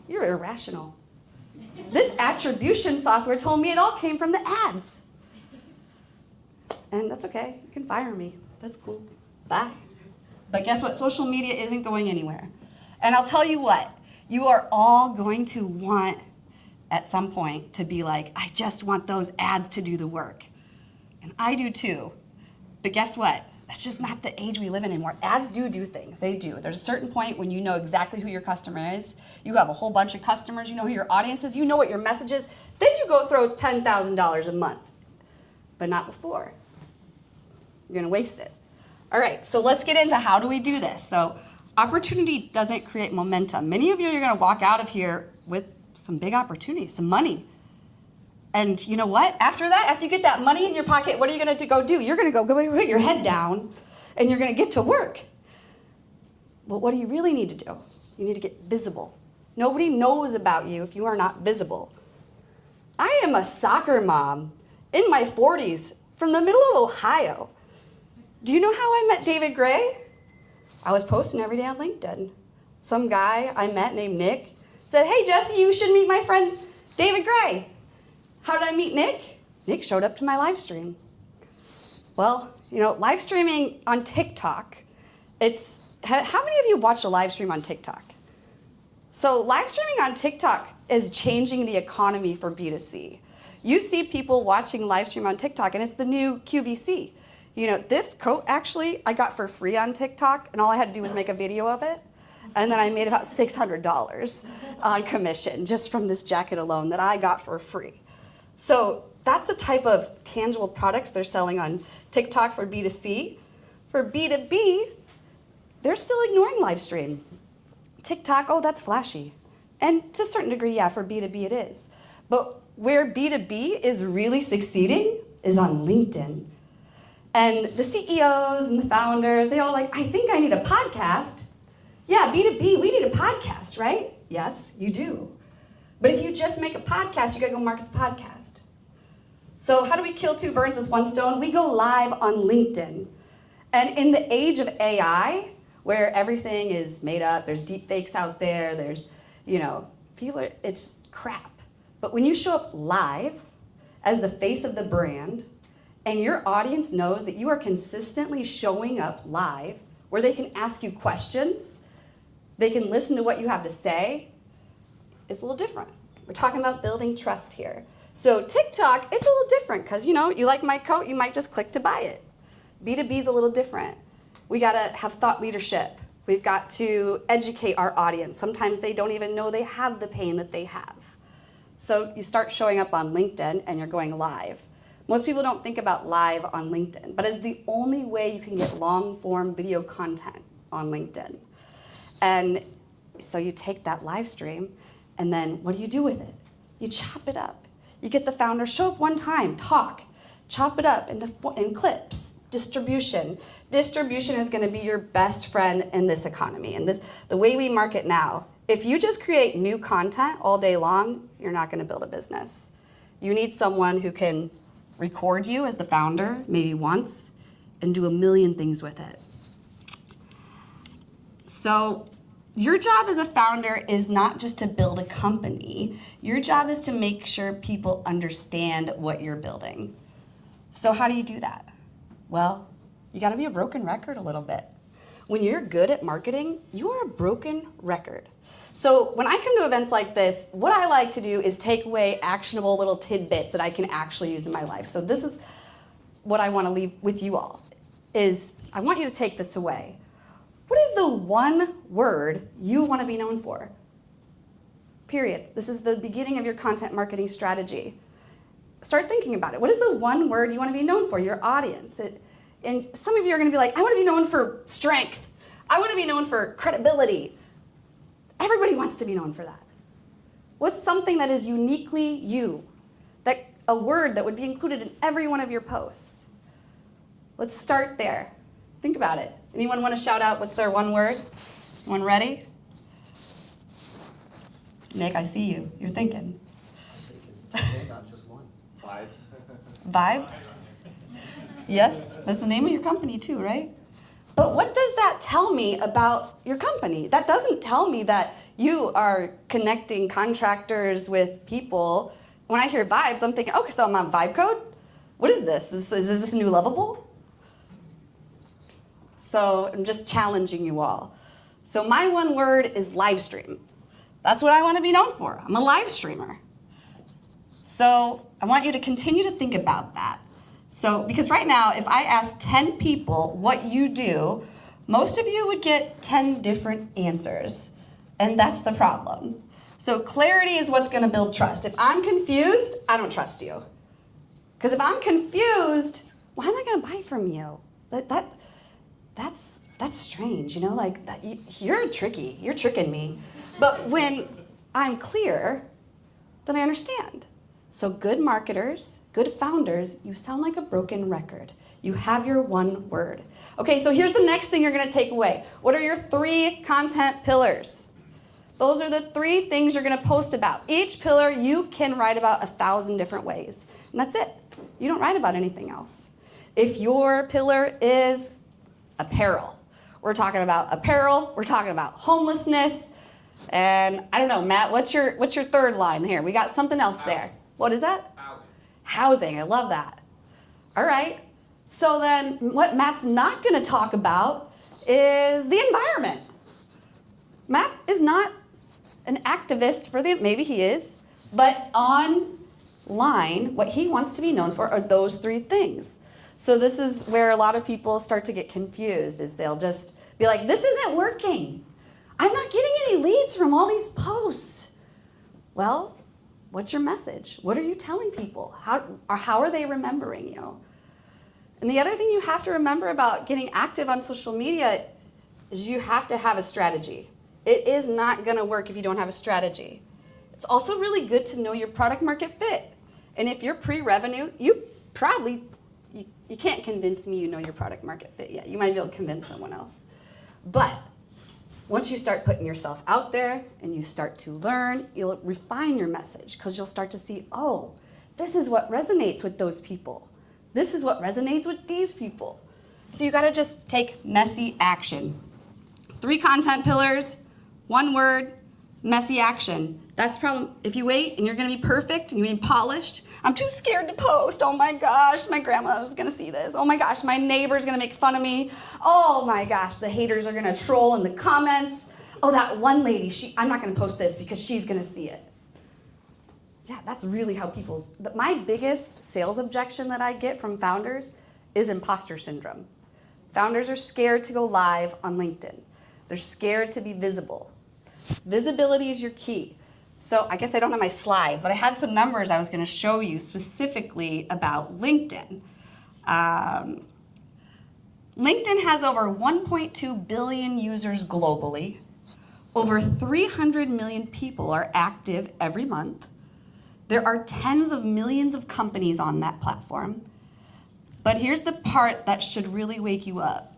you're irrational. This attribution software told me it all came from the ads. And that's okay. You can fire me. That's cool. Bye. But guess what? Social media isn't going anywhere. And I'll tell you what. You are all going to want, at some point, to be like, I just want those ads to do the work. And I do too. But guess what? That's just not the age we live in anymore. Ads do things. They do. There's a certain point when you know exactly who your customer is. You have a whole bunch of customers. You know who your audience is. You know what your message is. Then you go throw $10,000 a month. But not before. You're going to waste it. All right, so let's get into how do we do this. So opportunity doesn't create momentum. Many of you are going to walk out of here with some big opportunities, some money. And you know what? After that, after you get that money in your pocket, what are you going to go do? You're going to go put your head down, and you're going to get to work. But what do you really need to do? You need to get visible. Nobody knows about you if you are not visible. I am a soccer mom in my 40s from the middle of Ohio. Do you know how I met David Gray? I was posting every day on LinkedIn. Some guy I met named Nick said, hey, Jesse, you should meet my friend David Gray. How did I meet Nick? Nick showed up to my live stream. Well, live streaming on TikTok, how many of you watch a live stream on TikTok? So live streaming on TikTok is changing the economy for B2C. You see people watching live stream on TikTok, and it's the new QVC. This coat actually I got for free on TikTok, and all I had to do was make a video of it. And then I made about $600 on commission just from this jacket alone that I got for free. So that's the type of tangible products they're selling on TikTok for B2C. For B2B, they're still ignoring live stream. TikTok, oh, that's flashy. And to a certain degree, yeah, for B2B it is. But where B2B is really succeeding is on LinkedIn. And the CEOs and the founders, they all I think I need a podcast. Yeah, B2B, we need a podcast, right? Yes, you do. But if you just make a podcast, you gotta go market the podcast. So how do we kill two birds with one stone? We go live on LinkedIn. And in the age of AI, where everything is made up, there's deep fakes out there, there's, it's crap. But when you show up live as the face of the brand, and your audience knows that you are consistently showing up live, where they can ask you questions, they can listen to what you have to say, it's a little different. We're talking about building trust here. So TikTok, it's a little different because, you like my coat, you might just click to buy it. B2B is a little different. We gotta have thought leadership. We've got to educate our audience. Sometimes they don't even know they have the pain that they have. So you start showing up on LinkedIn and you're going live. Most people don't think about live on LinkedIn, but it's the only way you can get long-form video content on LinkedIn. And so you take that live stream, and then what do you do with it? You chop it up. You get the founder, show up one time, talk, chop it up in clips, distribution. Distribution is gonna be your best friend in this economy. And the way we market now, if you just create new content all day long, you're not gonna build a business. You need someone who can record you as the founder, maybe once, and do a million things with it. So your job as a founder is not just to build a company. Your job is to make sure people understand what you're building. So how do you do that? Well, you gotta be a broken record a little bit. When you're good at marketing, you are a broken record. So when I come to events like this, what I like to do is take away actionable little tidbits that I can actually use in my life. So this is what I want to leave with you all is I want you to take this away. What is the one word you want to be known for? Period. This is the beginning of your content marketing strategy. Start thinking about it. What is the one word you want to be known for, your audience? And some of you are going to be like, I want to be known for strength. I want to be known for credibility. Everybody wants to be known for that. What's something that is uniquely you? That a word that would be included in every one of your posts? Let's start there. Think about it. Anyone want to shout out what's their one word? Anyone ready? Nick, I see you. You're thinking. Okay, not just one. Vibes. Vibes? Yes, that's the name of your company too, right? But what does that tell me about your company? That doesn't tell me that you are connecting contractors with people. When I hear vibes, I'm thinking, okay, so I'm on Vibe Code? What is this? Is this new Lovable? So I'm just challenging you all. So my one word is live stream. That's what I want to be known for. I'm a live streamer. So I want you to continue to think about that. So, because right now, if I ask 10 people what you do, most of you would get 10 different answers. And that's the problem. So clarity is what's going to build trust. If I'm confused, I don't trust you. Because if I'm confused, why am I going to buy from you? That's strange, you know, like that, you're tricky. You're tricking me. But when I'm clear, then I understand. So good marketers, good founders, you sound like a broken record. You have your one word. Okay, so here's the next thing you're going to take away. What are your 3 content pillars? Those are the 3 things you're going to post about. Each pillar you can write about 1,000 different ways. And that's it. You don't write about anything else. If your pillar is apparel, we're talking about apparel, we're talking about homelessness, and I don't know, Matt, what's your 3rd line here? We got something else there. What is that? Housing, I love that. All right, so then what Matt's not gonna talk about is the environment. Matt is not an activist for maybe he is, but online, what he wants to be known for are those 3 things. So this is where a lot of people start to get confused, is they'll just be like, this isn't working. I'm not getting any leads from all these posts. Well, what's your message? What are you telling people? How are they remembering you? And the other thing you have to remember about getting active on social media is you have to have a strategy. It is not going to work if you don't have a strategy. It's also really good to know your product market fit. And if you're pre-revenue, you can't convince me you know your product market fit yet. You might be able to convince someone else. But once you start putting yourself out there and you start to learn, you'll refine your message because you'll start to see, oh, this is what resonates with those people. This is what resonates with these people. So you gotta just take messy action. 3 content pillars, 1 word, messy action. That's the problem. If you wait and you're gonna be perfect and you're gonna be polished, I'm too scared to post. Oh my gosh, my grandma's gonna see this. Oh my gosh, my neighbor's gonna make fun of me. Oh my gosh, the haters are gonna troll in the comments. Oh, that one lady, I'm not gonna post this because she's gonna see it. Yeah, that's really how my biggest sales objection that I get from founders is imposter syndrome. Founders are scared to go live on LinkedIn. They're scared to be visible. Visibility is your key. So I guess I don't have my slides, but I had some numbers I was going to show you specifically about LinkedIn. LinkedIn has over 1.2 billion users globally. Over 300 million people are active every month. There are tens of millions of companies on that platform. But here's the part that should really wake you up.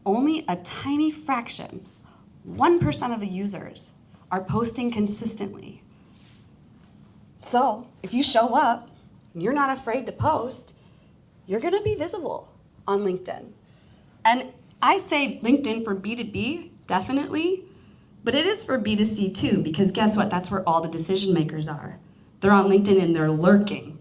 Only a tiny fraction, 1% of the users, are posting consistently. So if you show up and you're not afraid to post, you're gonna be visible on LinkedIn. And I say LinkedIn for B2B, definitely, but it is for B2C too, because guess what? That's where all the decision makers are. They're on LinkedIn and they're lurking.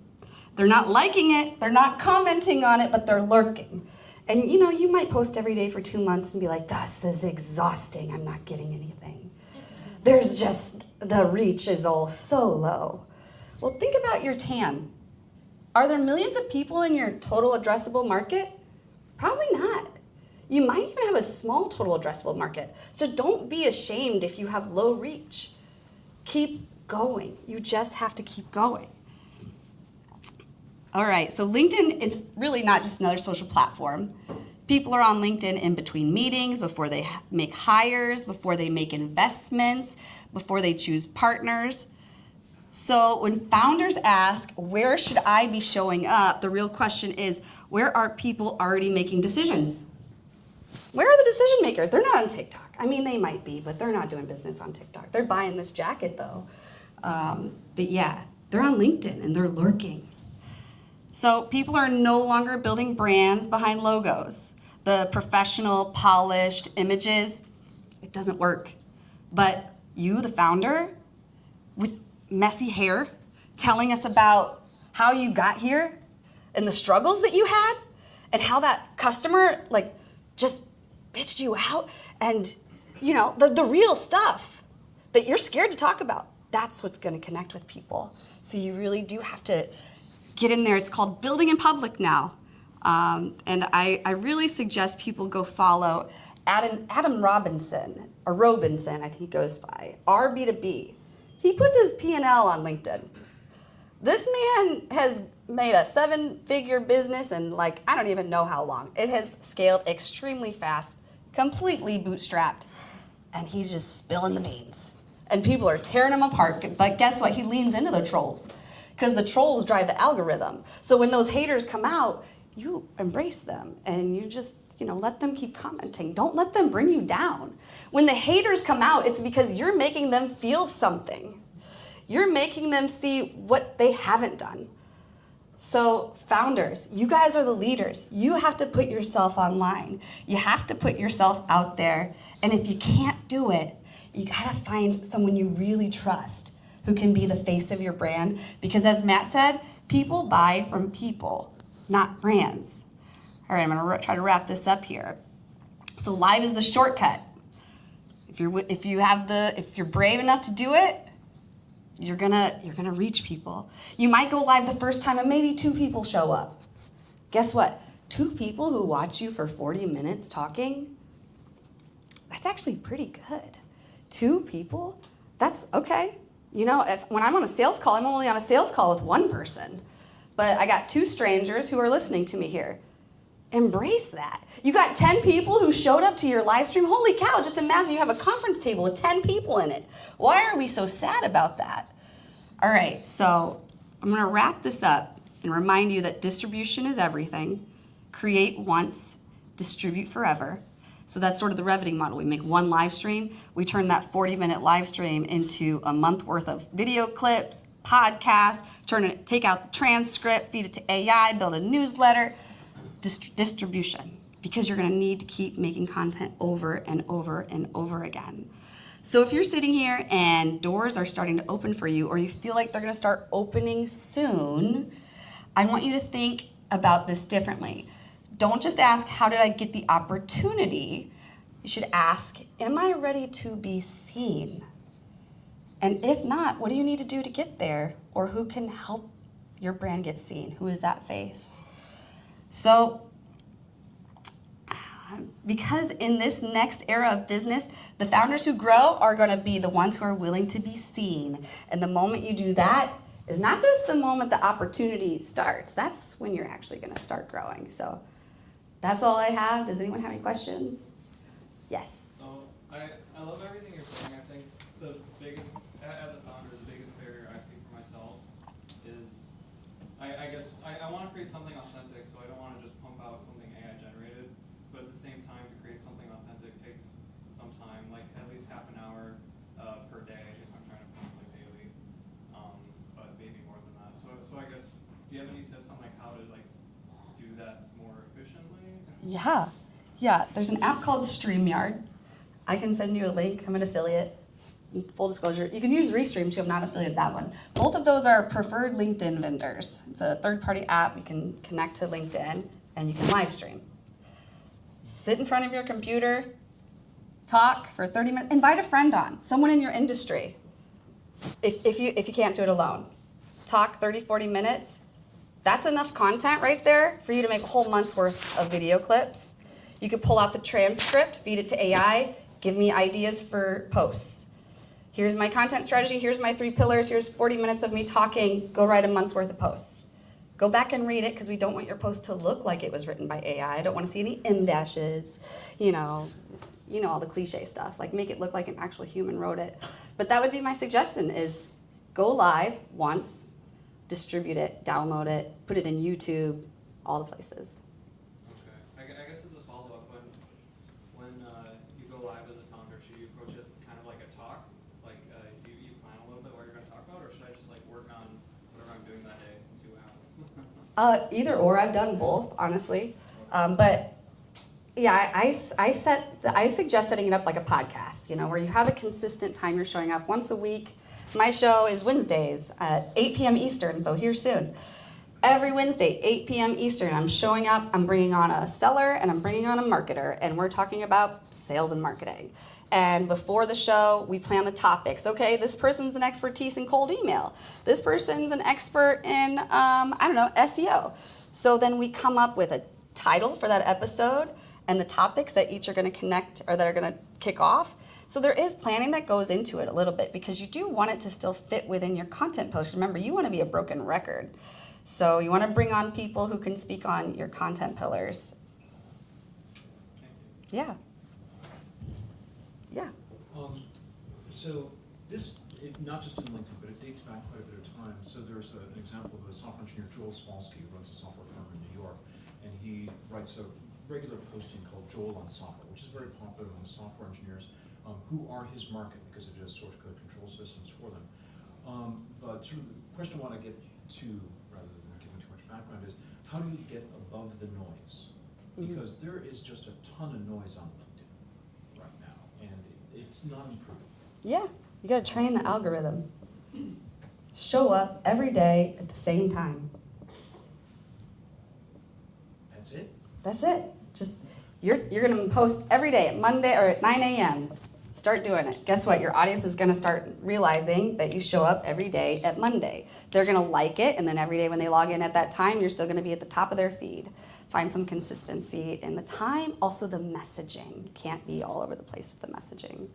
They're not liking it, they're not commenting on it, but they're lurking. And you know, you might post every day for 2 months and be like, this is exhausting, I'm not getting anything. There's just, the reach is all so low. Well, think about your TAM. Are there millions of people in your total addressable market? Probably not. You might even have a small total addressable market. So don't be ashamed if you have low reach. Keep going. You just have to keep going. All right, so LinkedIn, it's really not just another social platform. People are on LinkedIn in between meetings, before they make hires, before they make investments, before they choose partners. So when founders ask, where should I be showing up? The real question is, where are people already making decisions? Where are the decision makers? They're not on TikTok. I mean, they might be, but they're not doing business on TikTok. They're buying this jacket though. But yeah, they're on LinkedIn and they're lurking. So people are no longer building brands behind logos. The professional, polished images, it doesn't work. But you, the founder, with messy hair, telling us about how you got here and the struggles that you had and how that customer just bitched you out and the real stuff that you're scared to talk about, that's what's going to connect with people. So you really do have to get in there. It's called building in public now. And I really suggest people go follow Adam Robinson, or Robinson, I think he goes by, RB2B. He puts his P&L on LinkedIn. This man has made a 7-figure business in I don't even know how long. It has scaled extremely fast, completely bootstrapped, and he's just spilling the beans. And people are tearing him apart, but guess what? He leans into the trolls, because the trolls drive the algorithm. So when those haters come out, you embrace them, and you just let them keep commenting. Don't let them bring you down. When the haters come out, it's because you're making them feel something. You're making them see what they haven't done. So founders, you guys are the leaders. You have to put yourself online. You have to put yourself out there. And if you can't do it, you gotta find someone you really trust who can be the face of your brand. Because as Matt said, people buy from people, not brands. All right, I'm gonna try to wrap this up here. So live is the shortcut. If you're brave enough to do it, you're gonna reach people. You might go live the first time and maybe 2 people show up. Guess what? 2 people who watch you for 40 minutes talking, that's actually pretty good. 2 people, that's okay. When I'm on a sales call, I'm only on a sales call with 1 person. But I got 2 strangers who are listening to me here. Embrace that. You got 10 people who showed up to your live stream. Holy cow, just imagine you have a conference table with 10 people in it. Why are we so sad about that? All right, so I'm gonna wrap this up and remind you that distribution is everything. Create once, distribute forever. So that's sort of the revenue model. We make 1 live stream. We turn that 40-minute live stream into a month worth of video clips, podcasts, take out the transcript, feed it to AI, build a newsletter. Distribution, because you're going to need to keep making content over and over and over again. So if you're sitting here and doors are starting to open for you, or you feel like they're going to start opening soon, I want you to think about this differently. Don't just ask, how did I get the opportunity? You should ask, am I ready to be seen? And if not, what do you need to do to get there? Or who can help your brand get seen? Who is that face? So, because in this next era of business, the founders who grow are going to be the ones who are willing to be seen. And the moment you do that is not just the moment the opportunity starts. That's when you're actually going to start growing. So that's all I have. Does anyone have any questions? Yes. So I love everything you're saying. I think the biggest, as a founder, the biggest barrier I see for myself is I guess I want to create something authentic, so I don't want to just pump out something AI generated, but at the same time, to create something authentic takes some time, like at least half an hour per day if I'm trying to post daily, but maybe more than that. So I guess, do you have any tips on how to do that more efficiently? Yeah. There's an app called StreamYard. I can send you a link. I'm an affiliate. Full disclosure, you can use Restream too. I'm not affiliated with that one. Both of those are preferred LinkedIn vendors. It's a third-party app. You can connect to LinkedIn and you can live stream. Sit in front of your computer, talk for 30 minutes. Invite a friend on, someone in your industry. If you can't do it alone, talk 30, 40 minutes. That's enough content right there for you to make a whole month's worth of video clips. You could pull out the transcript, feed it to AI, give me ideas for posts. Here's my content strategy, here's my 3 pillars, here's 40 minutes of me talking, go write a month's worth of posts. Go back and read it because we don't want your post to look like it was written by AI. I don't want to see any em dashes, you know all the cliche stuff. Like make it look like an actual human wrote it. But that would be my suggestion is go live once, distribute it, download it, put it in YouTube, all the places. Okay. I guess as a follow-up, when you go live as a founder, should you approach it kind of like a talk? Like you plan a little bit what you're going to talk about, or should I just like work on whatever I'm doing that day and see what happens? Either or, I've done both, honestly. But yeah, I suggest setting it up like a podcast, where you have a consistent time you're showing up once a week. My show is Wednesdays at 8 p.m. Eastern, so here soon. Every Wednesday, 8 p.m. Eastern, I'm showing up, I'm bringing on a seller, and I'm bringing on a marketer, and we're talking about sales and marketing. And before the show, we plan the topics. Okay, this person's an expertise in cold email. This person's an expert in, SEO. So then we come up with a title for that episode and the topics that each are going to connect or that are going to kick off. So there is planning that goes into it a little bit because you do want it to still fit within your content post. Remember, you want to be a broken record. So you want to bring on people who can speak on your content pillars. Yeah. Yeah. So this, not just in LinkedIn, but it dates back quite a bit of time. So there's an example of a software engineer, Joel Spolsky, who runs a software firm in New York, and he writes a regular posting called Joel on Software, which is very popular among software engineers who are his market because it does source code control systems for them. But sort of the question I want to get to, rather than giving too much background, is how do you get above the noise? Because there is just a ton of noise on LinkedIn right now, and it's not improving. Yeah, you got to train the algorithm. Show up every day at the same time. That's it? That's it. Just you're going to post every day at Monday or at 9 a.m. Start doing it. Guess what? Your audience is going to start realizing that you show up every day at Monday. They're going to like it, and then every day when they log in at that time, you're still going to be at the top of their feed. Find some consistency in the time. Also, the messaging. You can't be all over the place with the messaging.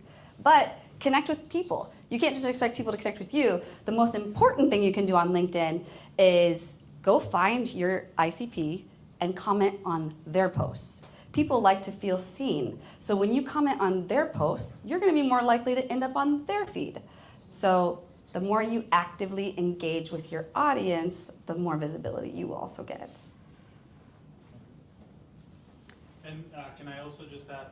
But connect with people. You can't just expect people to connect with you. The most important thing you can do on LinkedIn is go find your ICP and comment on their posts. People like to feel seen. So when you comment on their posts, you're going to be more likely to end up on their feed. So the more you actively engage with your audience, the more visibility you will also get. And can I also just add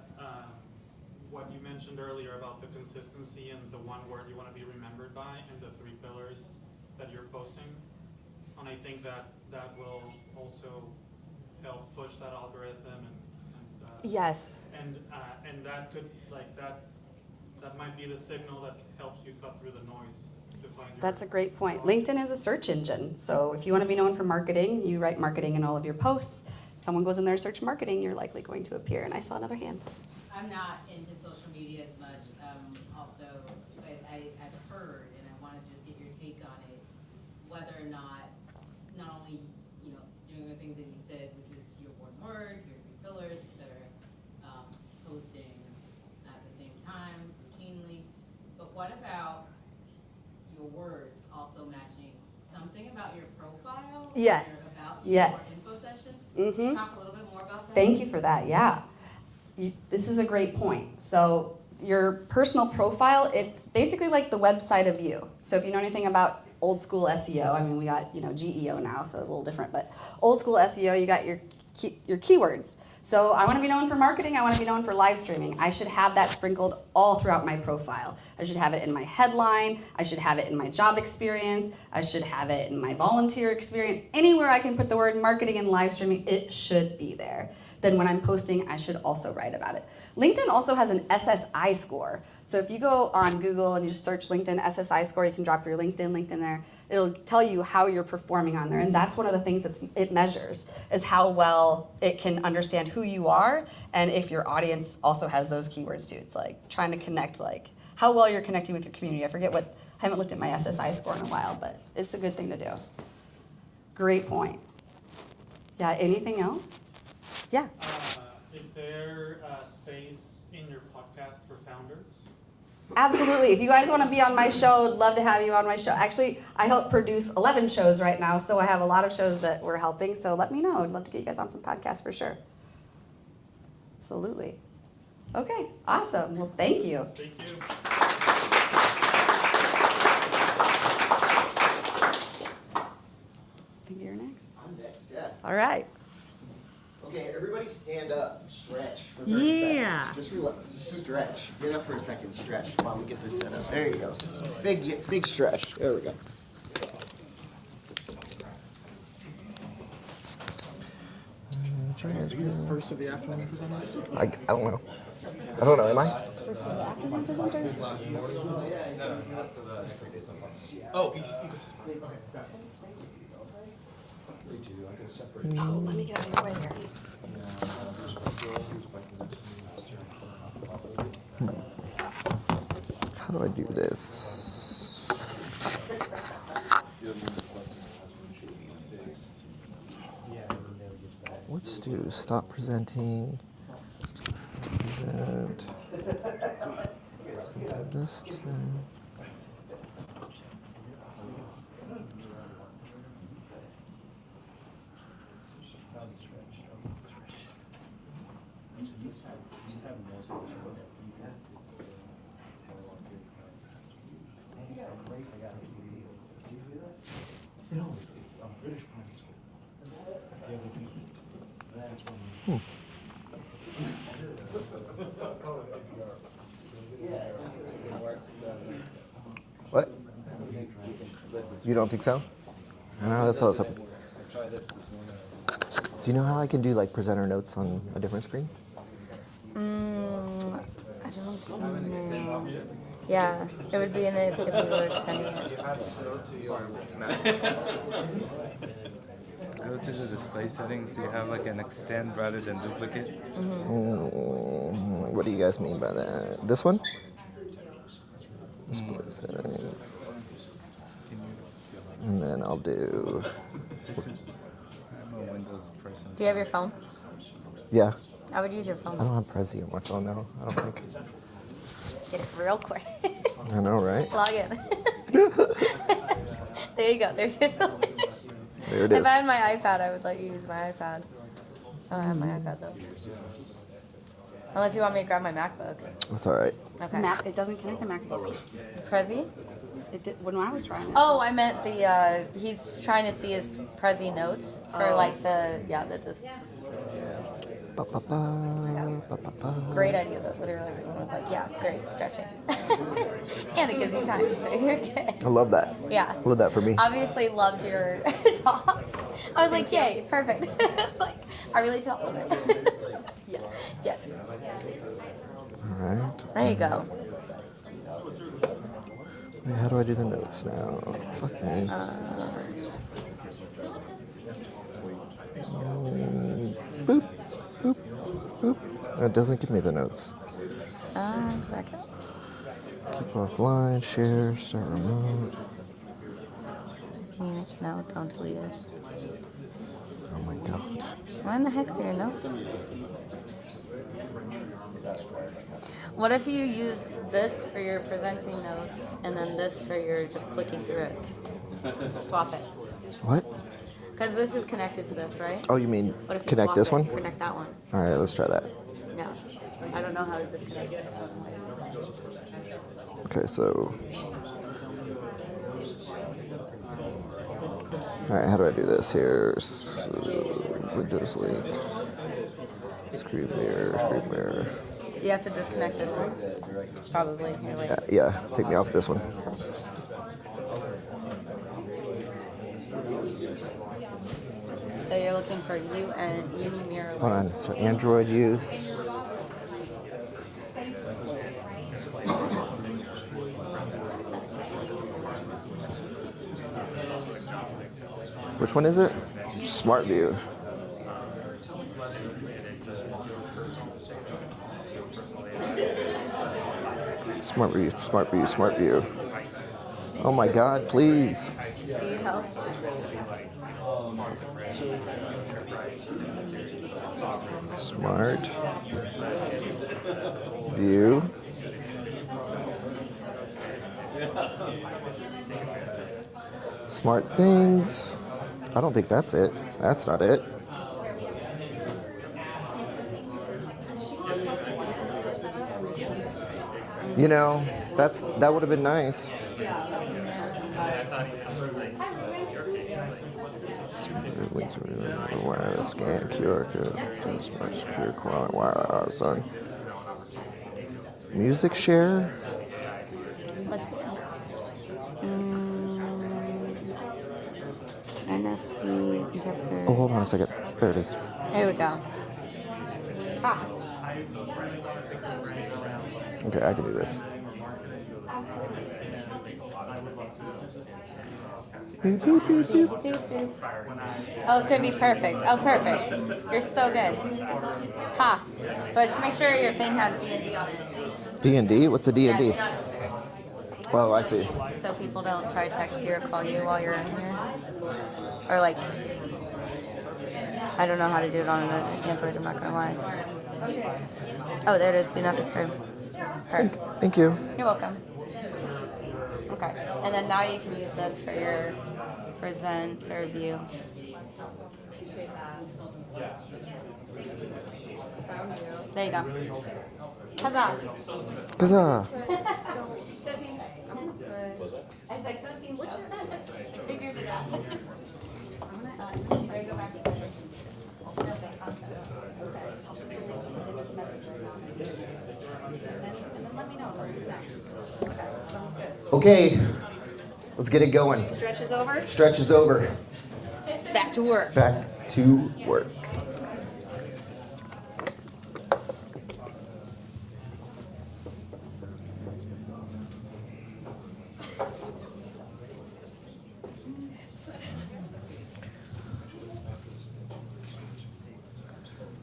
what you mentioned earlier about the consistency and the one word you want to be remembered by and the 3 pillars that you're posting? And I think that will also help push that algorithm yes. And that could that might be the signal that helps you cut through the noise to find your That's a great point. LinkedIn is a search engine. So if you want to be known for marketing, you write marketing in all of your posts. If someone goes in there and search marketing, you're likely going to appear. And I saw another hand. I'm not into social media as much, also, but I've heard, and I want to just get your take on it, whether or not only, doing the things that you said, which is your one word, your 3 pillars, et cetera, posting at the same time, routinely, but what about your words also matching something about your profile? Yes. Or about Yes. your info session? Mm-hmm. Talk a little bit more about that. Thank you for that. Yeah. This is a great point. So your personal profile, it's basically like the website of you. So if you know anything about old school SEO, I mean, we got, GEO now, so it's a little different, but old school SEO, you got your keywords. So I want to be known for marketing. I want to be known for live streaming. I should have that sprinkled all throughout my profile. I should have it in my headline. I should have it in my job experience. I should have it in my volunteer experience. Anywhere I can put the word marketing and live streaming, it should be there. Then when I'm posting, I should also write about it. LinkedIn also has an SSI score. So if you go on Google and you just search LinkedIn SSI score, you can drop your LinkedIn there. It'll tell you how you're performing on there. And that's one of the things that it measures, is how well it can understand who you are and if your audience also has those keywords too. It's like trying to connect, like how well you're connecting with your community. I haven't looked at my SSI score in a while, but it's a good thing to do. Great point. Yeah, anything else? Yeah. Is there space in your podcast for founders? Absolutely. If you guys want to be on my show, I'd love to have you on my show. Actually, I help produce 11 shows right now, so I have a lot of shows that we're helping. So let me know. I'd love to get you guys on some podcasts for sure. Absolutely. Okay, awesome. Well, thank you. Thank you. I think you're next. I'm next, yeah. All right. Okay, everybody stand up, stretch for 30 Yeah. seconds. Just stretch. Get up for a second, stretch while we get this set up. There you go. Big stretch. There we go. Are you the first of the afternoon presenters? I don't know. I don't know, am I? Oh, Let me get out of your way here. How do I do this? Let's do stop presenting. Present. Present this time. What? You don't think so? I know, that's all. Do you know how I can do like presenter notes on a different screen? I don't know. Yeah, it would be in it if we were extending it. Go to the display settings. Do you have like an extend rather than duplicate? What do you guys mean by that? This one? Display settings. And then I'll do. I'm a Windows person. Do you have your phone? Yeah. I would use your phone. I don't have Prezi on my phone though. I don't think. Get it real quick. I know, right? Log in. There you go. There's your phone. There it If is. I had my iPad, I would let you use my iPad. I don't have my iPad though. Unless you want me to grab my MacBook. That's all right. Okay. It doesn't connect to MacBook. Prezi? It did, when I was trying it. Oh, I meant the, he's trying to see his Prezi notes for like the just. Great idea though, literally everyone was like, yeah, great, stretching. And it gives you time, so you're good. I love that. Yeah. Love that for me. Obviously loved your talk. I was like, yay, perfect. It's like, I really told them it. Yeah, yes. All right. There you go. Wait, how do I do the notes now? Fuck me. Boop, boop, boop. It doesn't give me the notes. Back up. Keep offline, share, start remote. No, don't delete it. Oh my god. Why in the heck are your notes? What if you use this for your presenting notes and then this for your just clicking through it? Swap it. What? Because this is connected to this, right? Oh, you mean What if you connect swap this it? one? Connect that one. All right, let's try that. No. I don't know how to disconnect it. Okay, so. All right, how do I do this here? Windows link. Screen mirror. Do you have to disconnect this one? Probably. Here, wait. Yeah, take me off this one. So you're looking for U and Uni Mirror. Hold on, so Android use. Which one is it? Smart View. Smart View. Oh my God, please. Need help? Smart. View. Smart things. I don't think that's it. That's not it. You know, that would have been nice. Wireless scan QR code. Smart secure quality wireless on. Music share. Let's see. NFC interpreter. Oh, hold on a second. There it is. Here we go. Ah. Okay, I can do this. Beep, beep, beep, beep. Oh, it's gonna be perfect. Oh, perfect. You're so good. Ha. But just make sure your thing has D&D on it. D&D? What's a D&D? Yeah, not just- Oh, I see. So people don't try to text you or call you while you're in here. Or like, I don't know how to do it on an Android, I'm not gonna lie. Oh, there it is, do not disturb. Perfect. Thank you. You're welcome. Okay, and then now you can use this for your present or view. There you go. Huzzah! Huzzah! I said coaching. I figured it out. Ready to go back? Okay, let's get it going. Stretch is over. Stretch is over. Back to work. Back to work.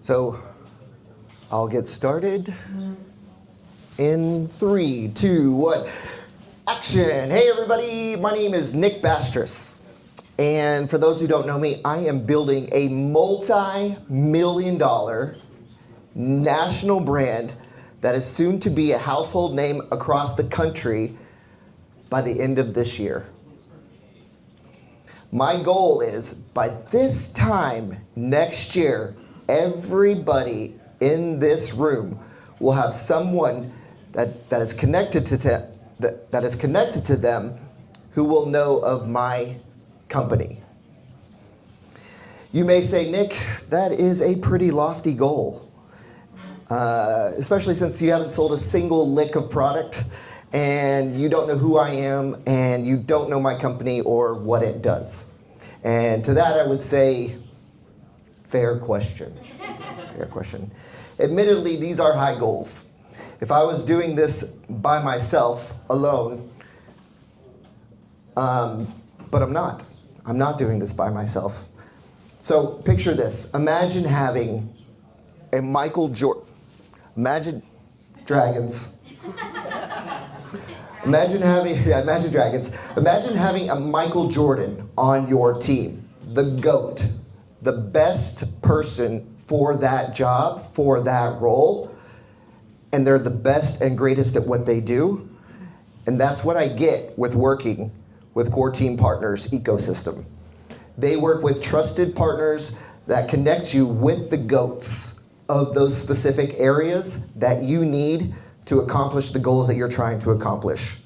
So I'll get started in 3, 2, 1. Action! Hey everybody, my name is Nick Bastris. And for those who don't know me, I am building a multi-million-dollar national brand that is soon to be a household name across the country by the end of this year. My goal is, by this time next year, everybody in this room will have someone that is connected to them who will know of my company. You may say, Nick, that is a pretty lofty goal, especially since you haven't sold a single lick of product and you don't know who I am and you don't know my company or what it does. And to that I would say, fair question. Fair question. Admittedly, these are high goals. If I was doing this by myself, alone, but I'm not. I'm not doing this by myself. So picture this. Imagine having a Michael Jordan. Imagine dragons. Imagine having a Michael Jordan on your team. The GOAT. The best person for that job, for that role. And they're the best and greatest at what they do. And that's what I get with working with Core Team Partners ecosystem. They work with trusted partners that connect you with the GOATs of those specific areas that you need to accomplish the goals that you're trying to accomplish.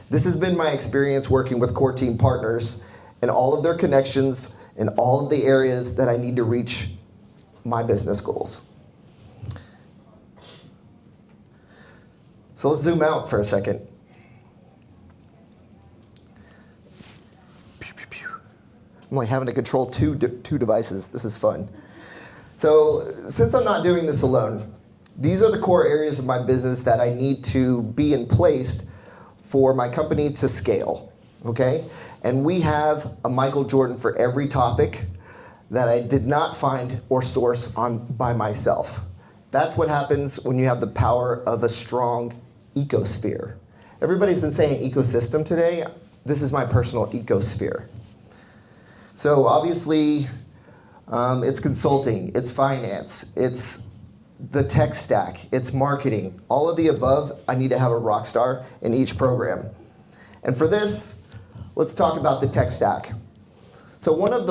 This has been my experience working with Core Team Partners and all of their connections in all of the areas that I need to reach my business goals. So let's zoom out for a second. I'm like having to control two devices. This is fun. So since I'm not doing this alone, these are the core areas of my business that I need to be in place for my company to scale, okay? And we have a Michael Jordan for every topic that I did not find or source on by myself. That's what happens when you have the power of a strong ecosphere. Everybody's been saying ecosystem today. this is my personal ecosphere. So obviously, it's consulting, it's finance, it's the tech stack, it's marketing. All of the above, I need to have a rock star in each program. And for this, let's talk about the tech stack. So one of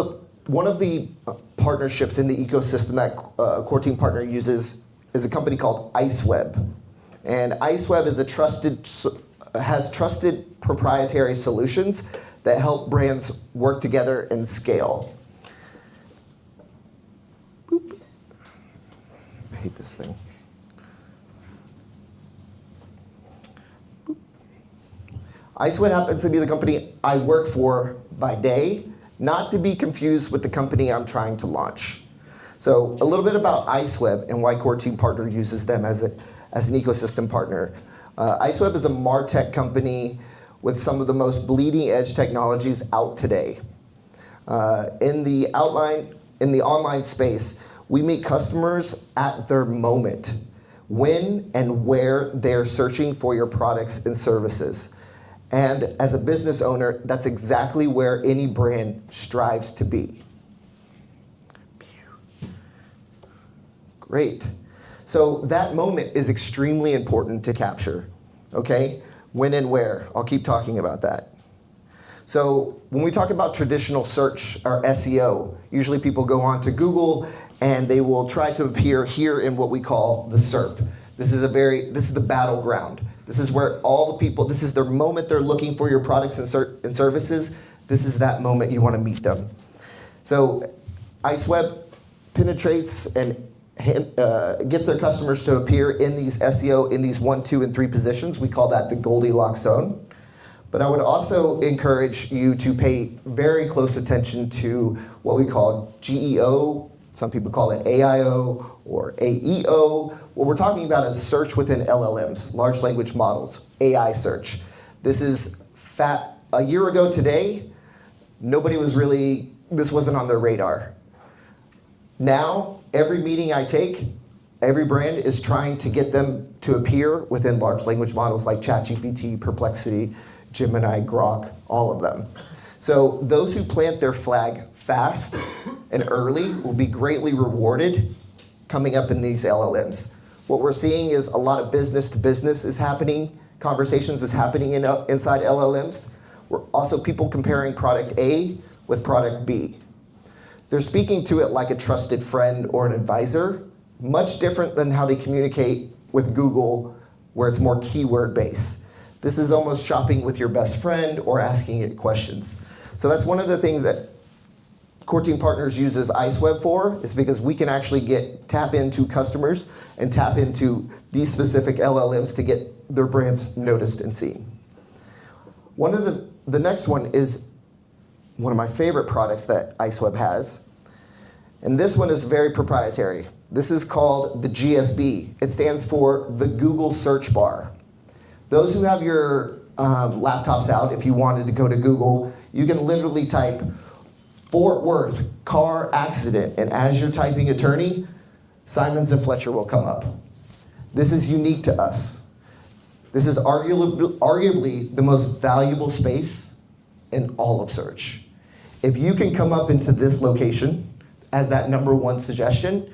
the partnerships in the ecosystem that Core Team Partner uses is a company called IceWeb. And IceWeb is has trusted proprietary solutions that help brands work together and scale. Boop. I hate this thing. Boop. IceWeb happens to be the company I work for by day, not to be confused with the company I'm trying to launch. So a little bit about IceWeb and why Core Team Partner uses them as an ecosystem partner. IceWeb is a MarTech company with some of the most bleeding edge technologies out today. In the online space, we meet customers at their moment, when and where they're searching for your products and services. And as a business owner, that's exactly where any brand strives to be. Great. So that moment is extremely important to capture, okay? When and where, I'll keep talking about that. So when we talk about traditional search or SEO, usually people go on to Google and they will try to appear here in what we call the SERP. This is the battleground. This is where all the people, this is their moment they're looking for your products and services. This is that moment you want to meet them. So IceWeb penetrates and gets their customers to appear in these SEO in these 1, 2, and 3 positions. We call that the Goldilocks zone. But I would also encourage you to pay very close attention to what we call GEO. Some people call it AIO or AEO. What we're talking about is search within LLMs, large language models, AI search. This is fat. A year ago today, this wasn't on their radar. Now, every meeting I take, every brand is trying to get them to appear within large language models like ChatGPT, Perplexity, Gemini, Grok, all of them. So those who plant their flag fast and early will be greatly rewarded coming up in these LLMs. What we're seeing is a lot of business to business is happening, conversations is happening inside LLMs. We're also people comparing product A with product B. They're speaking to it like a trusted friend or an advisor, much different than how they communicate with Google, where it's more keyword based. This is almost shopping with your best friend or asking it questions. So that's one of the things that Core Team Partners uses IceWeb for, is because we can actually tap into customers and tap into these specific LLMs to get their brands noticed and seen. The next one is one of my favorite products that IceWeb has. And this one is very proprietary. This is called the GSB. It stands for the Google Search Bar. Those who have your laptops out, if you wanted to go to Google, you can literally type Fort Worth car accident, and as you're typing attorney, Simons & Fletcher will come up. This is unique to us. This is arguably the most valuable space in all of search. If you can come up into this location as that #1 suggestion,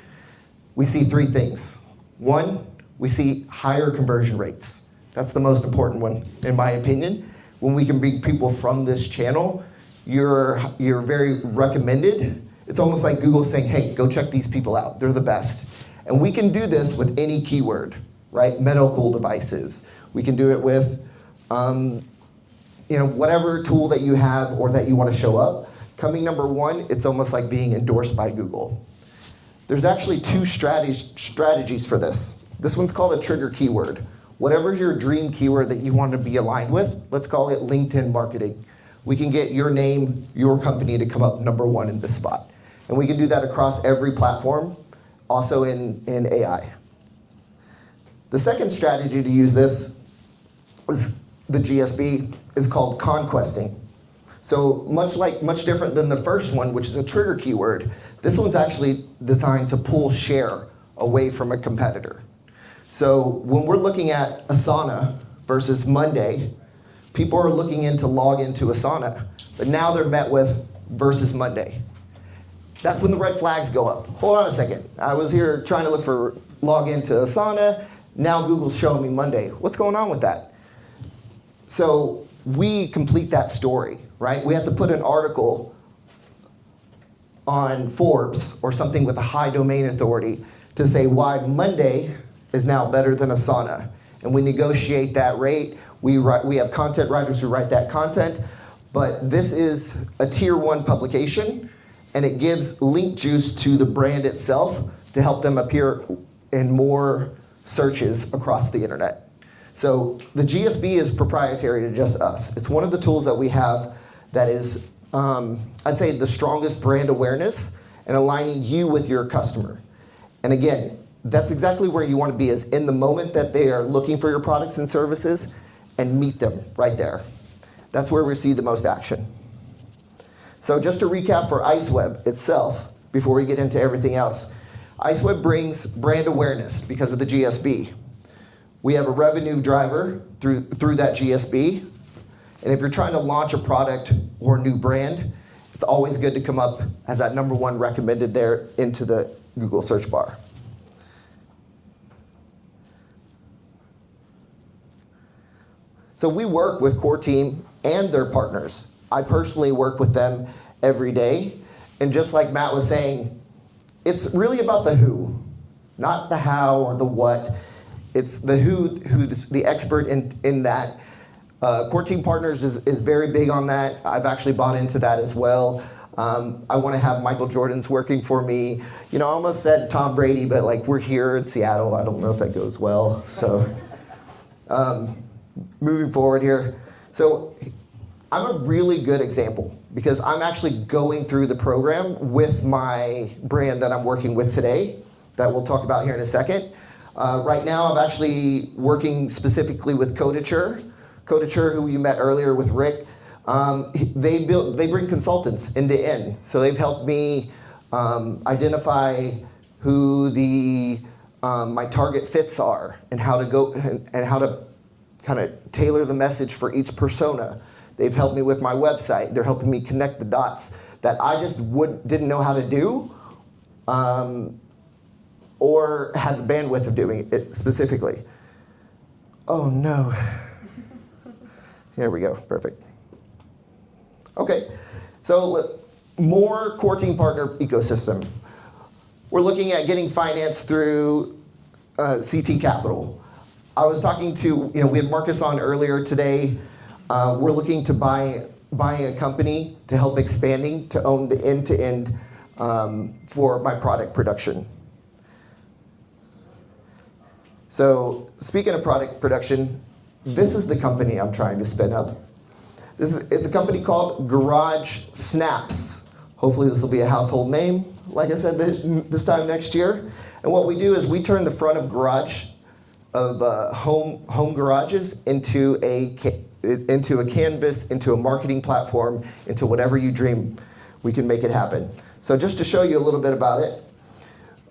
we see 3 things. 1, we see higher conversion rates. That's the most important one, in my opinion. When we can bring people from this channel, you're very recommended. It's almost like Google saying, hey, go check these people out. They're the best. And we can do this with any keyword, right? Medical devices. We can do it with whatever tool that you have or that you want to show up. Coming #1, it's almost like being endorsed by Google. There's actually 2 strategies for this. This one's called a trigger keyword. Whatever's your dream keyword that you want to be aligned with, let's call it LinkedIn marketing. We can get your name, your company to come up #1 in this spot. And we can do that across every platform, also in AI. The second strategy to use this is the GSB is called conquesting. So much different than the first one, which is a trigger keyword, this one's actually designed to pull share away from a competitor. So when we're looking at Asana versus Monday, People are looking in to log into Asana, but now they're met with versus Monday. That's when the red flags go up. Hold on a second. I was here trying to look for log into Asana. Now Google's showing me Monday. What's going on with that? So we complete that story, right? We have to put an article on Forbes or something with a high domain authority to say why Monday is now better than Asana. And we negotiate that rate. We have content writers who write that content. But this is a tier 1 publication, and it gives link juice to the brand itself to help them appear in more searches across the internet. So the GSB is proprietary to just us. It's one of the tools that we have that is, I'd say, the strongest brand awareness and aligning you with your customer. And again, that's exactly where you want to be, is in the moment that they are looking for your products and services, and meet them right there. That's where we see the most action. So just to recap for IceWeb itself, before we get into everything else, IceWeb brings brand awareness because of the GSB. We have a revenue driver through that GSB. And if you're trying to launch a product or a new brand, it's always good to come up as that #1 recommended there into the Google search bar. So we work with Core Team and their partners. I personally work with them every day. And just like Matt was saying, it's really about the who, not the how or the what. It's the who's the expert in that. Core Team Partners is very big on that. I've actually bought into that as well. I want to have Michael Jordan's working for me. You know, I almost said Tom Brady, but like we're here in Seattle. I don't know if that goes well. So moving forward here. So I'm a really good example because I'm actually going through the program with my brand that I'm working with today that we'll talk about here in a second. Right now, I'm actually working specifically with Codature. Codature, who you met earlier with Rick, they bring consultants end to end. So they've helped me identify who my target fits are and how to go and how to kind of tailor the message for each persona. They've helped me with my website. They're helping me connect the dots that I just didn't know how to do or had the bandwidth of doing it specifically. Oh no. Here we go, perfect. Okay, so more Core Team Partner ecosystem. We're looking at getting finance through CT Capital. I was talking to, we had Marcus on earlier today. We're looking to buying a company to help expanding to own the end-to-end for my product production. So speaking of product production, this is the company I'm trying to spin up. It's a company called Garage Snaps. Hopefully this will be a household name, like I said, this time next year. And what we do is we turn the front of home garages into a canvas, into a marketing platform, into whatever you dream. We can make it happen. So just to show you a little bit about it,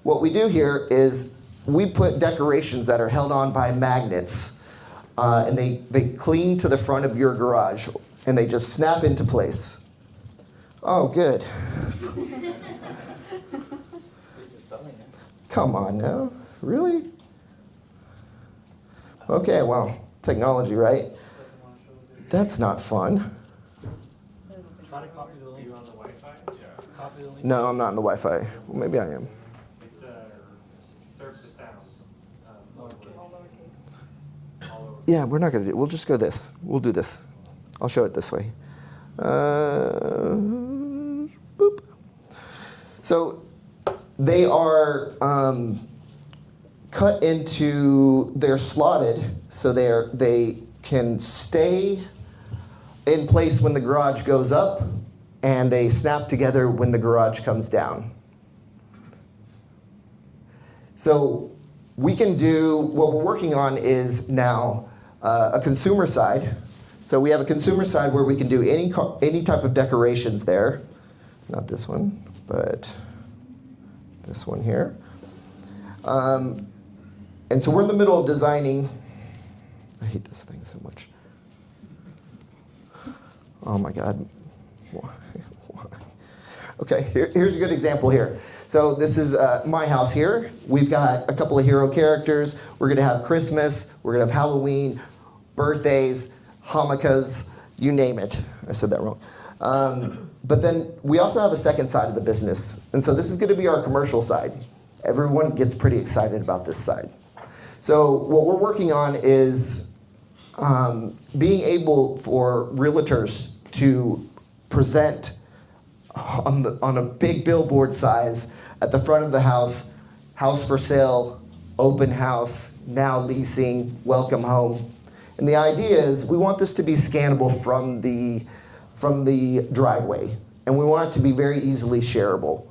what we do here is we put decorations that are held on by magnets, and they cling to the front of your garage, and they just snap into place. Oh, good. Come on now, really? Okay, well, technology, right? That's not fun. Try to copy the link. Are you on the Wi-Fi? Yeah. Copy the link. No, I'm not in the Wi-Fi. Well, maybe I am. It's search the sound. Lowercase. All over. Yeah, we're not gonna do it. We'll just go this. We'll do this. I'll show it this way. Boop. So they are cut into, they're slotted so they can stay in place when the garage goes up, and they snap together when the garage comes down. So we can do, what we're working on is now a consumer side. So we have a consumer side where we can do any type of decorations there. Not this one, but this one here. And so we're in the middle of designing. I hate this thing so much. Oh my God. Why? Okay, here's a good example here. So this is my house here. We've got a couple of hero characters. We're gonna have Christmas, we're gonna have Halloween, birthdays, Hanukkahs, you name it. I said that wrong. But then we also have a second side of the business. And so this is gonna be our commercial side. Everyone gets pretty excited about this side. So what we're working on is being able for realtors to present on a big billboard size at the front of the house, house for sale, open house, now leasing, welcome home. And the idea is we want this to be scannable from the driveway, and we want it to be very easily shareable.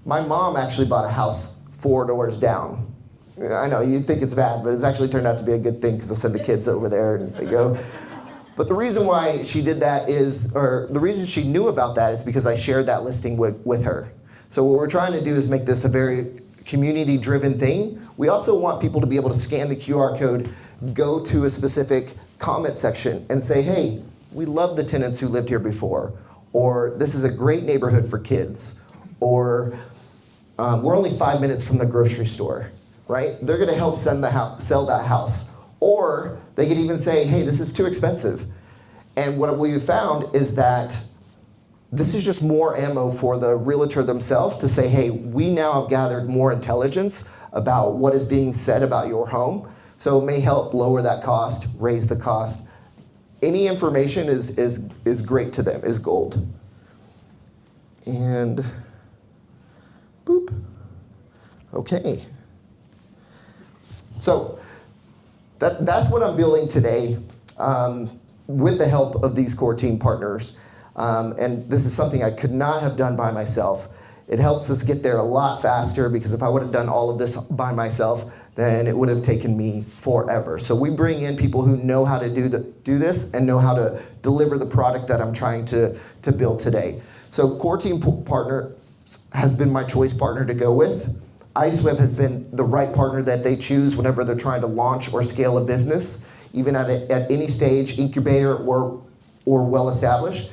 My mom actually bought a house 4 doors down. I know, you'd think it's bad, but it's actually turned out to be a good thing because I send the kids over there and they go. But the reason why she did that is, or the reason she knew about that is because I shared that listing with her. So what we're trying to do is make this a very community-driven thing. We also want people to be able to scan the QR code, go to a specific comment section and say, hey, we love the tenants who lived here before, or this is a great neighborhood for kids, or we're only 5 minutes from the grocery store, right? They're gonna help sell that house. Or they could even say, hey, this is too expensive. And what we've found is that this is just more ammo for the realtor themselves to say, hey, we now have gathered more intelligence about what is being said about your home. So it may help lower that cost, raise the cost. Any information is great to them, is gold. And boop. Okay. So that's what I'm building today with the help of these core team partners. And this is something I could not have done by myself. It helps us get there a lot faster because if I would have done all of this by myself, then it would have taken me forever. So we bring in people who know how to do this and know how to deliver the product that I'm trying to build today. So core team partner has been my choice partner to go with. IceWeb has been the right partner that they choose whenever they're trying to launch or scale a business, even at any stage, incubator or well established.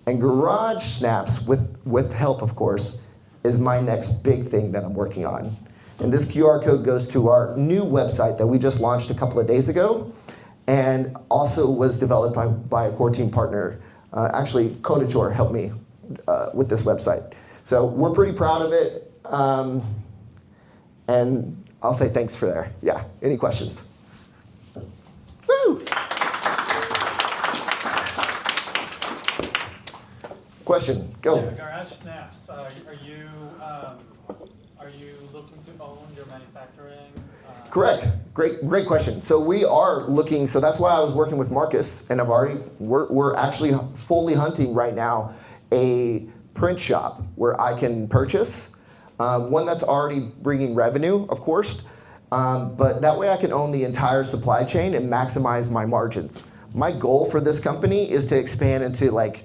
And Garage Snaps, with help of course, is my next big thing that I'm working on. And this QR code goes to our new website that we just launched a couple of days ago, and also was developed by a core team partner. Actually, Kodachor helped me with this website. So we're pretty proud of it. And I'll say thanks for there. Yeah, any questions? Woo! Question, go. Yeah, Garage Snaps, are you looking to own your manufacturing? Correct, great question. So we are looking, so that's why I was working with Marcus, and we're actually fully hunting right now a print shop where I can purchase. One that's already bringing revenue, of course, but that way I can own the entire supply chain and maximize my margins. My goal for this company is to expand into like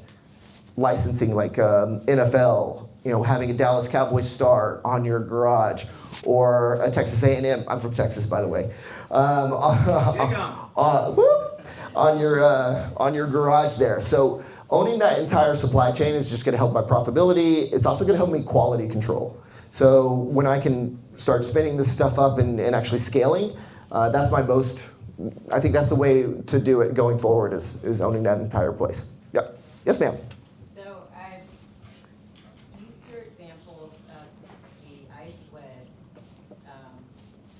licensing, like NFL, having a Dallas Cowboys star on your garage, or a Texas A&M. I'm from Texas, by the way. On your garage there. So owning that entire supply chain is just going to help my profitability. It's also going to help me quality control. So when I can start spinning this stuff up and actually scaling, that's my most, I think that's the way to do it going forward is owning that entire place. Yep. Yes, ma'am. So I used your example of the IceWeb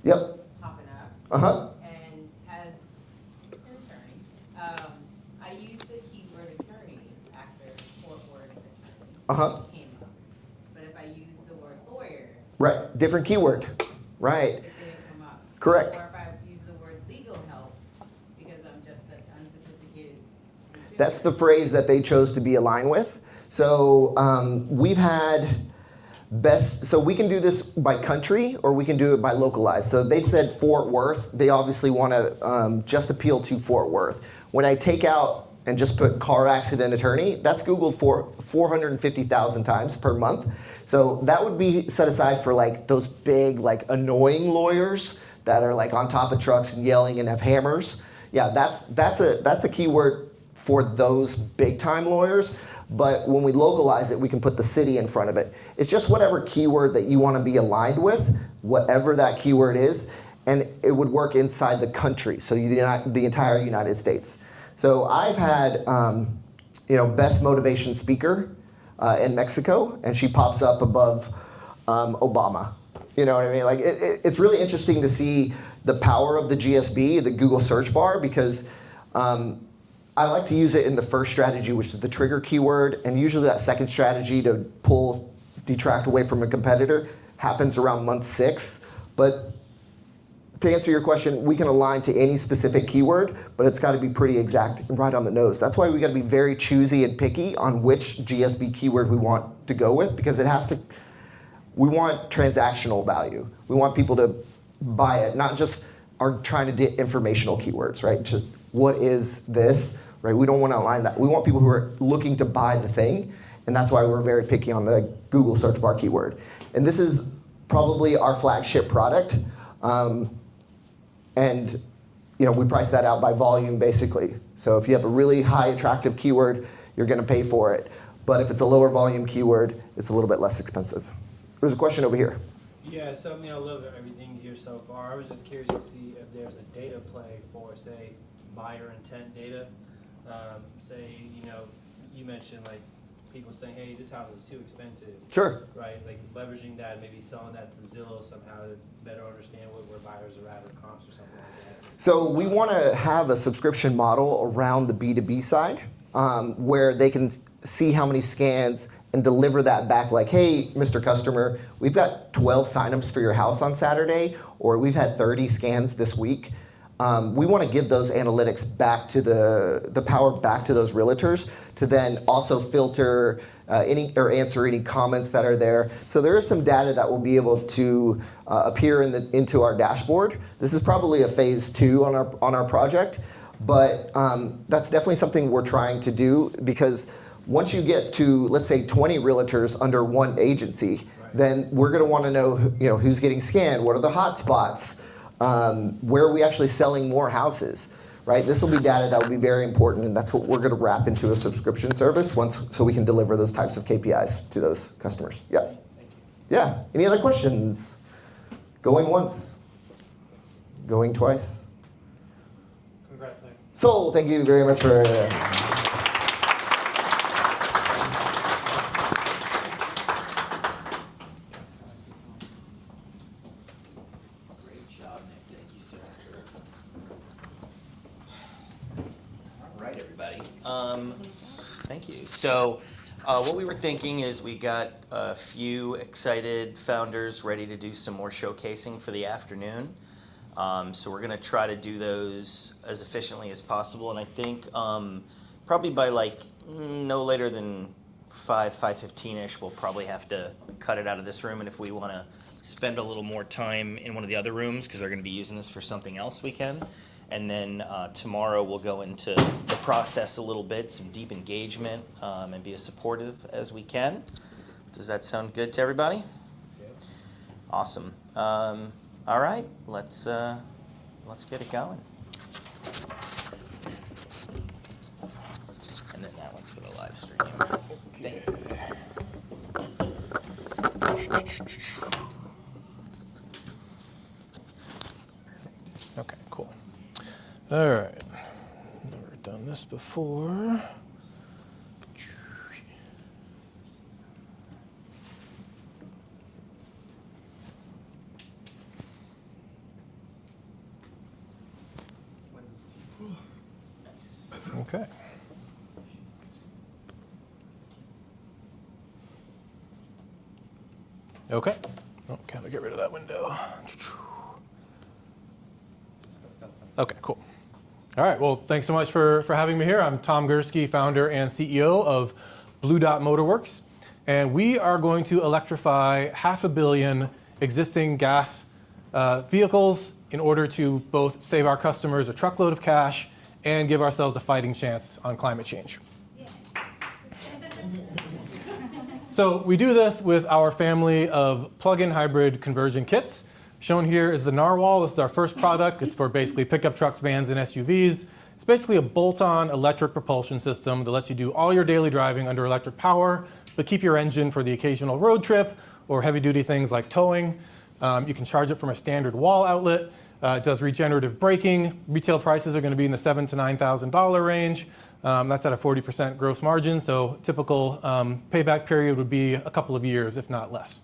Yep. popping up. Uh-huh. And as an attorney, I used the keyword attorney after Fort Worth attorney. Uh-huh. Came up. But if I use the word lawyer, Right, different keyword. Right. it didn't come up. Correct. Or if I use the word legal help, because I'm just an unsophisticated consumer. That's the phrase that they chose to be aligned with. So we've had so we can do this by country or we can do it by localized. So they said Fort Worth. They obviously want to just appeal to Fort Worth. When I take out and just put car accident attorney, that's Googled for 450,000 times per month. So that would be set aside for like those big, like annoying lawyers that are like on top of trucks and yelling and have hammers. Yeah, that's a keyword for those big time lawyers. But when we localize it, we can put the city in front of it. It's just whatever keyword that you want to be aligned with, whatever that keyword is, and it would work inside the country, so the entire United States. So I've had, best motivation speaker in Mexico, and she pops up above Obama. You know what I mean? Like it's really interesting to see the power of the GSB, the Google search bar, because I like to use it in the first strategy, which is the trigger keyword, and usually that second strategy to detract away from a competitor happens around month 6. But to answer your question, we can align to any specific keyword, but it's got to be pretty exact and right on the nose. That's why we got to be very choosy and picky on which GSB keyword we want to go with, because we want transactional value. We want people to buy it, not just are trying to get informational keywords, right? Just what is this, right? We don't want to align that. We want people who are looking to buy the thing, and that's why we're very picky on the Google search bar keyword. And this is probably our flagship product. And we price that out by volume, basically. So if you have a really high attractive keyword, you're going to pay for it. But if it's a lower volume keyword, it's a little bit less expensive. There's a question over here. Yeah, so I love everything here so far. I was just curious to see if there's a data play for, say, buyer intent data. Say, you mentioned like people saying, hey, this house is too expensive. Sure. Right, like leveraging that, maybe selling that to Zillow somehow to better understand where buyers are at or comps or something like that. So we want to have a subscription model around the B2B side where they can see how many scans and deliver that back like, hey, Mr. Customer, we've got 12 signups for your house on Saturday, or we've had 30 scans this week. We want to give those analytics back to the power back to those realtors to then also filter answer any comments that are there. So there is some data that will be able to appear into our dashboard. This is probably a phase 2 on our project, but that's definitely something we're trying to do, because once you get to, let's say, 20 realtors under one agency, then we're going to want to know, who's getting scanned, what are the hot spots, where are we actually selling more houses, right? This will be data that will be very important, and that's what we're going to wrap into a subscription service so we can deliver those types of KPIs to those customers. Yeah. Yeah. Any other questions? Going once. Going twice. Congrats, Nick. So thank you very much for. Thank you. So what we were thinking is we got a few excited founders ready to do some more showcasing for the afternoon. So we're going to try to do those as efficiently as possible. And I think probably by no later than 5:15-ish, we'll probably have to cut it out of this room. And if we want to spend a little more time in one of the other rooms, because they're going to be using this for something else, we can. And then tomorrow we'll go into the process a little bit, some deep engagement, and be as supportive as we can. Does that sound good to everybody? Yeah. Awesome. All right, let's get it going. And then that one's for the live stream. Okay. Okay, cool. All right. Never done this before. Okay. Okay. Oh, gotta get rid of that window. Okay, cool. All right, well, thanks so much for having me here. I'm Tom Gursky, founder and CEO of Blue Dot Motorworks, and we are going to electrify 500 million existing gas vehicles in order to both save our customers a truckload of cash and give ourselves a fighting chance on climate change. So we do this with our family of plug-in hybrid conversion kits. Shown here is the Narwhal. This is our first product. It's for basically pickup trucks, vans, and SUVs. It's basically a bolt-on electric propulsion system that lets you do all your daily driving under electric power, but keep your engine for the occasional road trip or heavy-duty things like towing. You can charge it from a standard wall outlet. It does regenerative braking. Retail prices are going to be in the $7,000 to $9,000 range. That's at a 40% gross margin, so typical payback period would be a couple of years, if not less.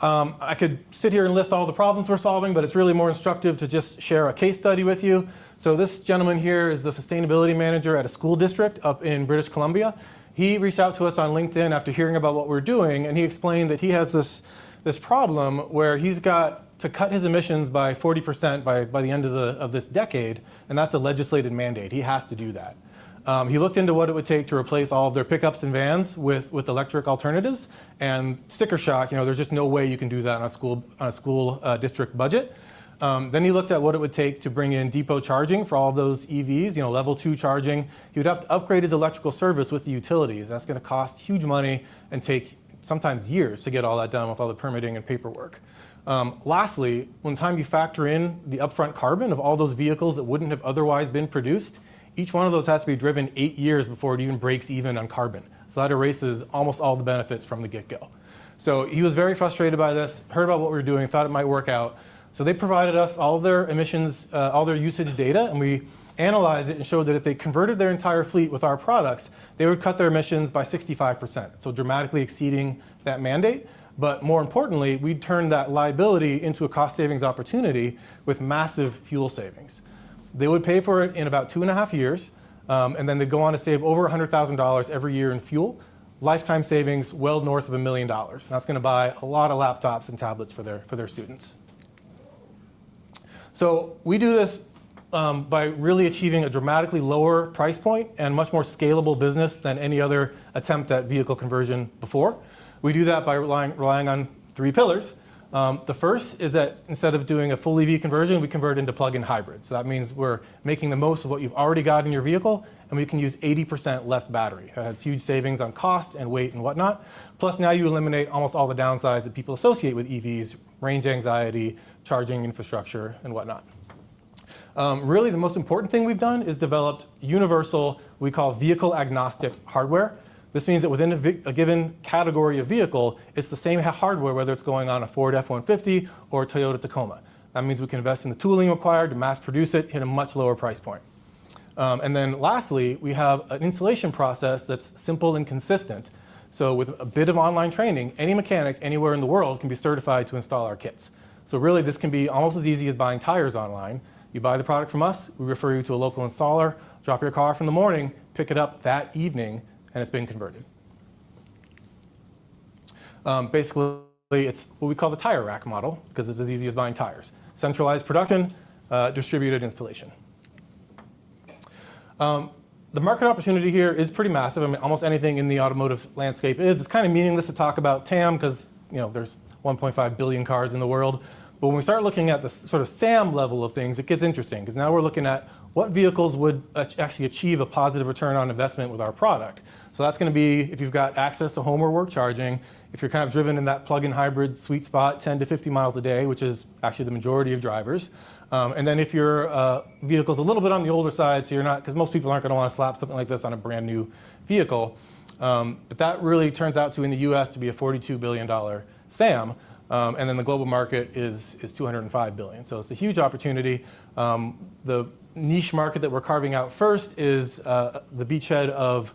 I could sit here and list all the problems we're solving, but it's really more instructive to just share a case study with you. So this gentleman here is the sustainability manager at a school district up in British Columbia. He reached out to us on LinkedIn after hearing about what we're doing, and he explained that he has this problem where he's got to cut his emissions by 40% by the end of this decade, and that's a legislated mandate. He has to do that. He looked into what it would take to replace all of their pickups and vans with electric alternatives, and sticker shock, there's just no way you can do that on a school district budget. Then he looked at what it would take to bring in depot charging for all of those EVs, level 2 charging. He would have to upgrade his electrical service with the utilities. That's going to cost huge money and take sometimes years to get all that done with all the permitting and paperwork. Lastly, when time you factor in the upfront carbon of all those vehicles that wouldn't have otherwise been produced, each one of those has to be driven 8 years before it even breaks even on carbon. So that erases almost all the benefits from the get-go. So he was very frustrated by this, heard about what we were doing, thought it might work out. So they provided us all of their emissions, all their usage data, and we analyzed it and showed that if they converted their entire fleet with our products, they would cut their emissions by 65%, so dramatically exceeding that mandate. But more importantly, we'd turn that liability into a cost savings opportunity with massive fuel savings. They would pay for it in about 2.5 years, and then they'd go on to save over $100,000 every year in fuel. Lifetime savings well north of $1 million. That's going to buy a lot of laptops and tablets for their students. So we do this by really achieving a dramatically lower price point and much more scalable business than any other attempt at vehicle conversion before. We do that by relying on 3 pillars. The first is that instead of doing a full EV conversion, we convert into plug-in hybrid. So that means we're making the most of what you've already got in your vehicle, and we can use 80% less battery. That has huge savings on cost and weight and whatnot. Plus now you eliminate almost all the downsides that people associate with EVs, range anxiety, charging infrastructure, and whatnot. Really the most important thing we've done is developed universal, we call vehicle agnostic hardware. This means that within a given category of vehicle, it's the same hardware whether it's going on a Ford F-150 or a Toyota Tacoma. That means we can invest in the tooling required to mass produce it, hit a much lower price point. And then lastly, we have an installation process that's simple and consistent. So with a bit of online training, any mechanic anywhere in the world can be certified to install our kits. So really this can be almost as easy as buying tires online. You buy the product from us, we refer you to a local installer, drop your car from the morning, pick it up that evening, and it's been converted. Basically, it's what we call the tire rack model, because it's as easy as buying tires. Centralized production, distributed installation. The market opportunity here is pretty massive. I mean, almost anything in the automotive landscape is. It's kind of meaningless to talk about TAM because there's 1.5 billion cars in the world. But when we start looking at the sort of SAM level of things, it gets interesting because now we're looking at what vehicles would actually achieve a positive return on investment with our product. So that's going to be if you've got access to home or work charging, if you're kind of driven in that plug-in hybrid sweet spot, 10 to 50 miles a day, which is actually the majority of drivers. And then if your vehicle's a little bit on the older side, so you're not, because most people aren't going to want to slap something like this on a brand new vehicle. But that really turns out to, in the US, to be a $42 billion SAM. And then the global market is $205 billion. So it's a huge opportunity. The niche market that we're carving out first is the beachhead of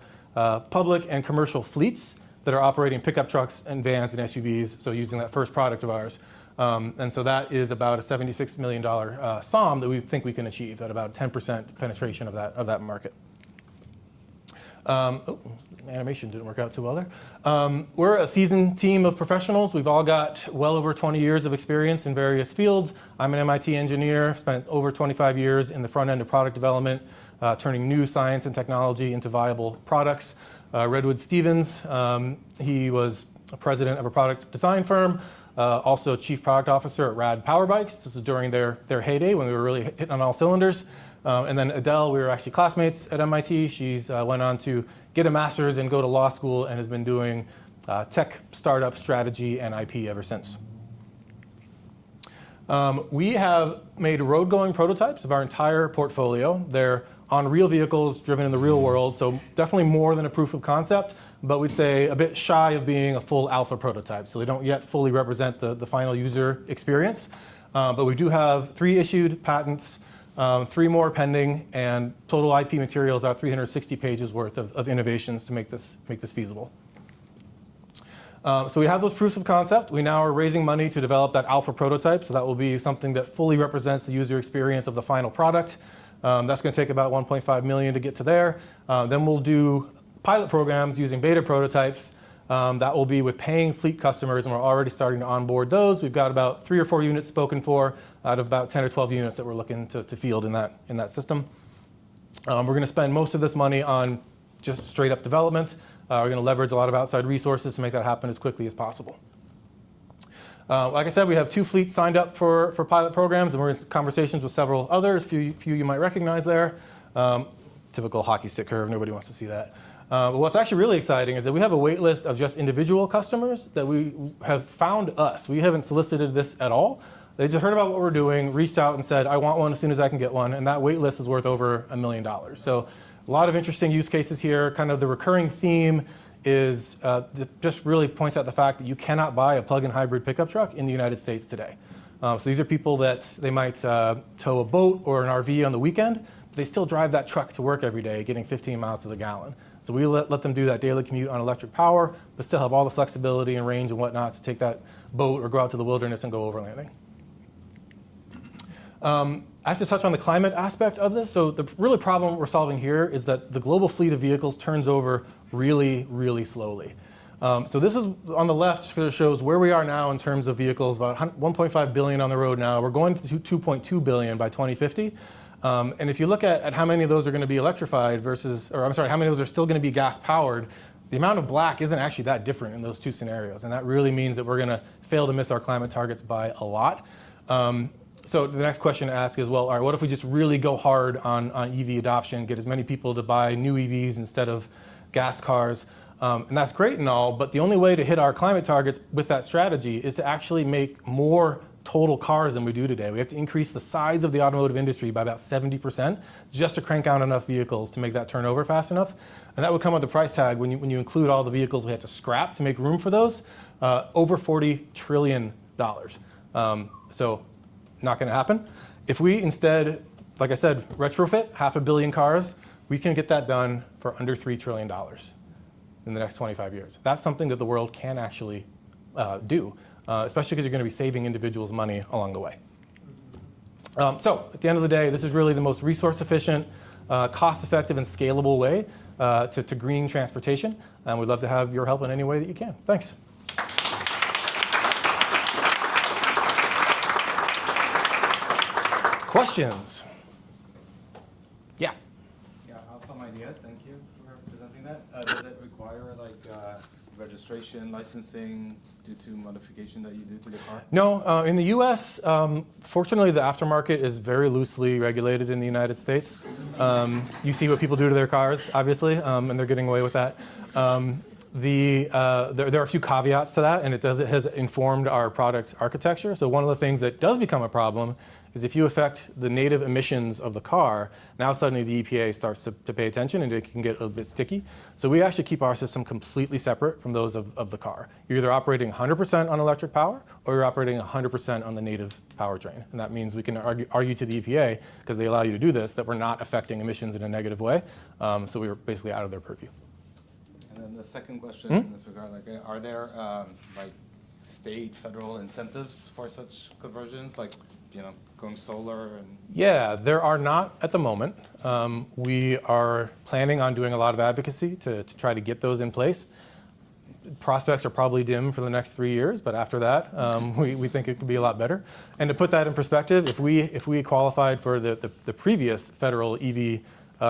public and commercial fleets that are operating pickup trucks and vans and SUVs, so using that first product of ours. And so that is about a $76 million SOM that we think we can achieve at about 10% penetration of that market. Animation didn't work out too well there. We're a seasoned team of professionals. We've all got well over 20 years of experience in various fields. I'm an MIT engineer, spent over 25 years in the front end of product development, turning new science and technology into viable products. Redwood Stevens, he was a president of a product design firm, also chief product officer at Rad Power Bikes. This was during their heyday when we were really hitting on all cylinders. And then Adele, we were actually classmates at MIT. She's went on to get a master's and go to law school and has been doing tech startup strategy and IP ever since. We have made road-going prototypes of our entire portfolio. They're on real vehicles driven in the real world, so definitely more than a proof of concept, but we'd say a bit shy of being a full alpha prototype, so they don't yet fully represent the final user experience. But we do have 3 issued patents, 3 more pending, and total IP material is about 360 pages worth of innovations to make this feasible. So we have those proofs of concept. We now are raising money to develop that alpha prototype, so that will be something that fully represents the user experience of the final product. That's going to take about $1.5 million to get to there. Then we'll do pilot programs using beta prototypes. That will be with paying fleet customers, and we're already starting to onboard those. We've got about 3 or 4 units spoken for out of about 10 or 12 units that we're looking to field in that system. We're going to spend most of this money on just straight up development. We're going to leverage a lot of outside resources to make that happen as quickly as possible. Like I said, we have 2 fleets signed up for pilot programs, and we're in conversations with several others. Few you might recognize there. Typical hockey stick curve, nobody wants to see that. But what's actually really exciting is that we have a wait list of just individual customers that we have found us. We haven't solicited this at all. They just heard about what we're doing, reached out and said, I want one as soon as I can get one, and that wait list is worth over $1 million. So a lot of interesting use cases here. Kind of the recurring theme is just really points out the fact that you cannot buy a plug-in hybrid pickup truck in the United States today. So these are people that they might tow a boat or an RV on the weekend, but they still drive that truck to work every day, getting 15 miles to the gallon. So we let them do that daily commute on electric power, but still have all the flexibility and range and whatnot to take that boat or go out to the wilderness and go overlanding. I have to touch on the climate aspect of this. So the really problem we're solving here is that the global fleet of vehicles turns over really, really slowly. So this is on the left shows where we are now in terms of vehicles, about 1.5 billion on the road now. We're going to 2.2 billion by 2050. And if you look at how many of those are going to be electrified versus, or I'm sorry, how many of those are still going to be gas powered, the amount of black isn't actually that different in those 2 scenarios. And that really means that we're going to fail to miss our climate targets by a lot. So the next question to ask is, well, all right, what if we just really go hard on EV adoption, get as many people to buy new EVs instead of gas cars? And that's great and all, but the only way to hit our climate targets with that strategy is to actually make more total cars than we do today. We have to increase the size of the automotive industry by about 70% just to crank out enough vehicles to make that turnover fast enough. And that would come with the price tag when you include all the vehicles we have to scrap to make room for those, over $40 trillion. So not going to happen. If we instead, like I said, retrofit 500 million cars, we can get that done for under $3 trillion in the next 25 years. That's something that the world can actually do, especially because you're going to be saving individuals money along the way. So at the end of the day, this is really the most resource efficient, cost-effective, and scalable way to green transportation. And we'd love to have your help in any way that you can. Thanks. Questions? Yeah. Yeah, awesome idea. Thank you for presenting that. Does it require like registration, licensing due to modification that you do to the car? No, in the US, fortunately the aftermarket is very loosely regulated in the United States. You see what people do to their cars, obviously, and they're getting away with that. There are a few caveats to that, and it has informed our product architecture. So one of the things that does become a problem is if you affect the native emissions of the car, now suddenly the EPA starts to pay attention and it can get a little bit sticky. So we actually keep our system completely separate from those of the car. You're either operating 100% on electric power or you're operating 100% on the native powertrain. And that means we can argue to the EPA, because they allow you to do this, that we're not affecting emissions in a negative way. So we were basically out of their purview. And then the second question in this regard, like, are there like state, federal incentives for such conversions, like, you know, going solar? And yeah, there are not at the moment. We are planning on doing a lot of advocacy to try to get those in place. Prospects are probably dim for the next 3 years, but after that, we think it could be a lot better. And to put that in perspective, if we qualified for the previous federal EV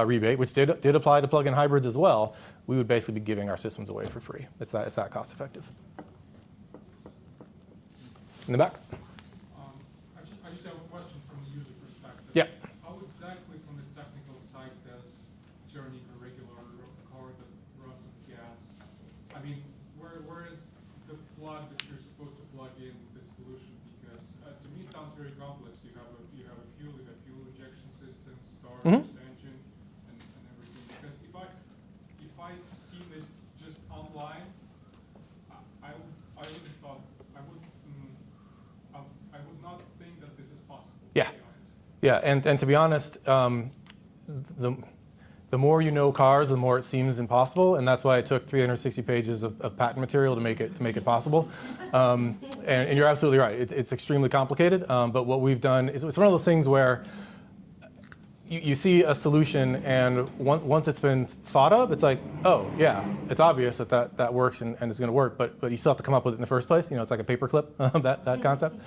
rebate, which did apply to plug-in hybrids as well, we would basically be giving our systems away for free. It's that cost effective. In the back. I just have a question from the user perspective. Yeah. How exactly from the technical side does turning a regular car that runs on gas? I mean, where is the plug that you're supposed to plug in the solution? Because to me it sounds very line, I would thought I would not think that this is possible. Yeah. Yeah, and to be honest, the more you know cars, the more it seems impossible, and that's why it took 360 pages of patent material to make it possible. And you're absolutely right; it's extremely complicated. But what we've done is it's one of those things where you see a solution, and once it's been thought of, it's like, oh yeah, it's obvious that works and it's going to work. But you still have to come up with it in the first place. You know, it's like a paperclip that concept.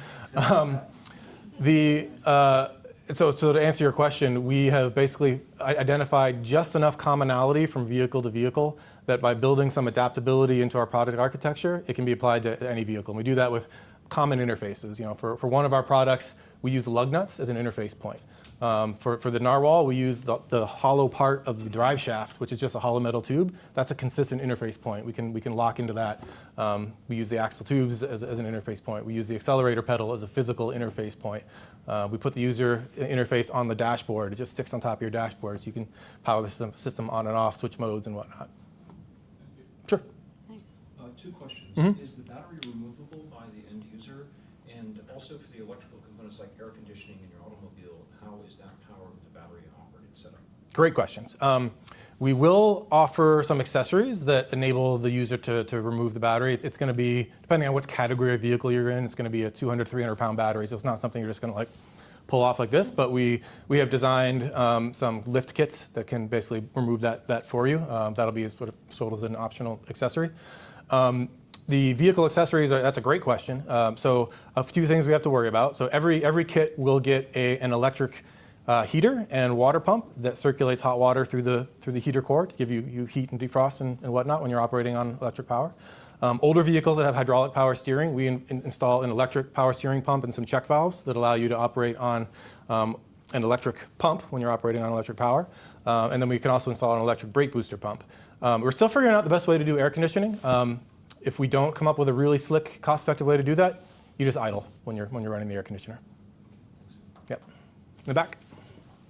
So to answer your question, we have basically identified just enough commonality from vehicle to vehicle that by building some adaptability into our product architecture, it can be applied to any vehicle. And we do that with common interfaces. You know, for one of our products, we use lug nuts as an interface point. For the narwhal, we use the hollow part of the drive shaft, which is just a hollow metal tube. That's a consistent interface point. We can lock into that. We use the axle tubes as an interface point. We use the accelerator pedal as a physical interface point. We put the user interface on the dashboard. It just sticks on top of your dashboard, so you can power the system on and off, switch modes and whatnot. Sure. Thanks. 2 questions. Mm-hmm. Is the battery removable by the end user? And also for the electrical components like air conditioning in your automobile, how is that powered with the battery operated setup? Great questions. We will offer some accessories that enable the user to remove the battery. It's going to be, depending on what category of vehicle you're in, it's going to be a 200, 300 pound battery. So it's not something you're just going to like pull off like this, but we have designed some lift kits that can basically remove that for you. That'll be sort of sold as an optional accessory. The vehicle accessories, that's a great question. So a few things we have to worry about. So every kit will get an electric heater and water pump that circulates hot water through the heater core to give you heat and defrost and whatnot when you're operating on electric power. Older vehicles that have hydraulic power steering, we install an electric power steering pump and some check valves that allow you to operate on an electric pump when you're operating on electric power. And then we can also install an electric brake booster pump. We're still figuring out the best way to do air conditioning. If we don't come up with a really slick, cost-effective way to do that, you just idle when you're running the air conditioner. Yep. In the back.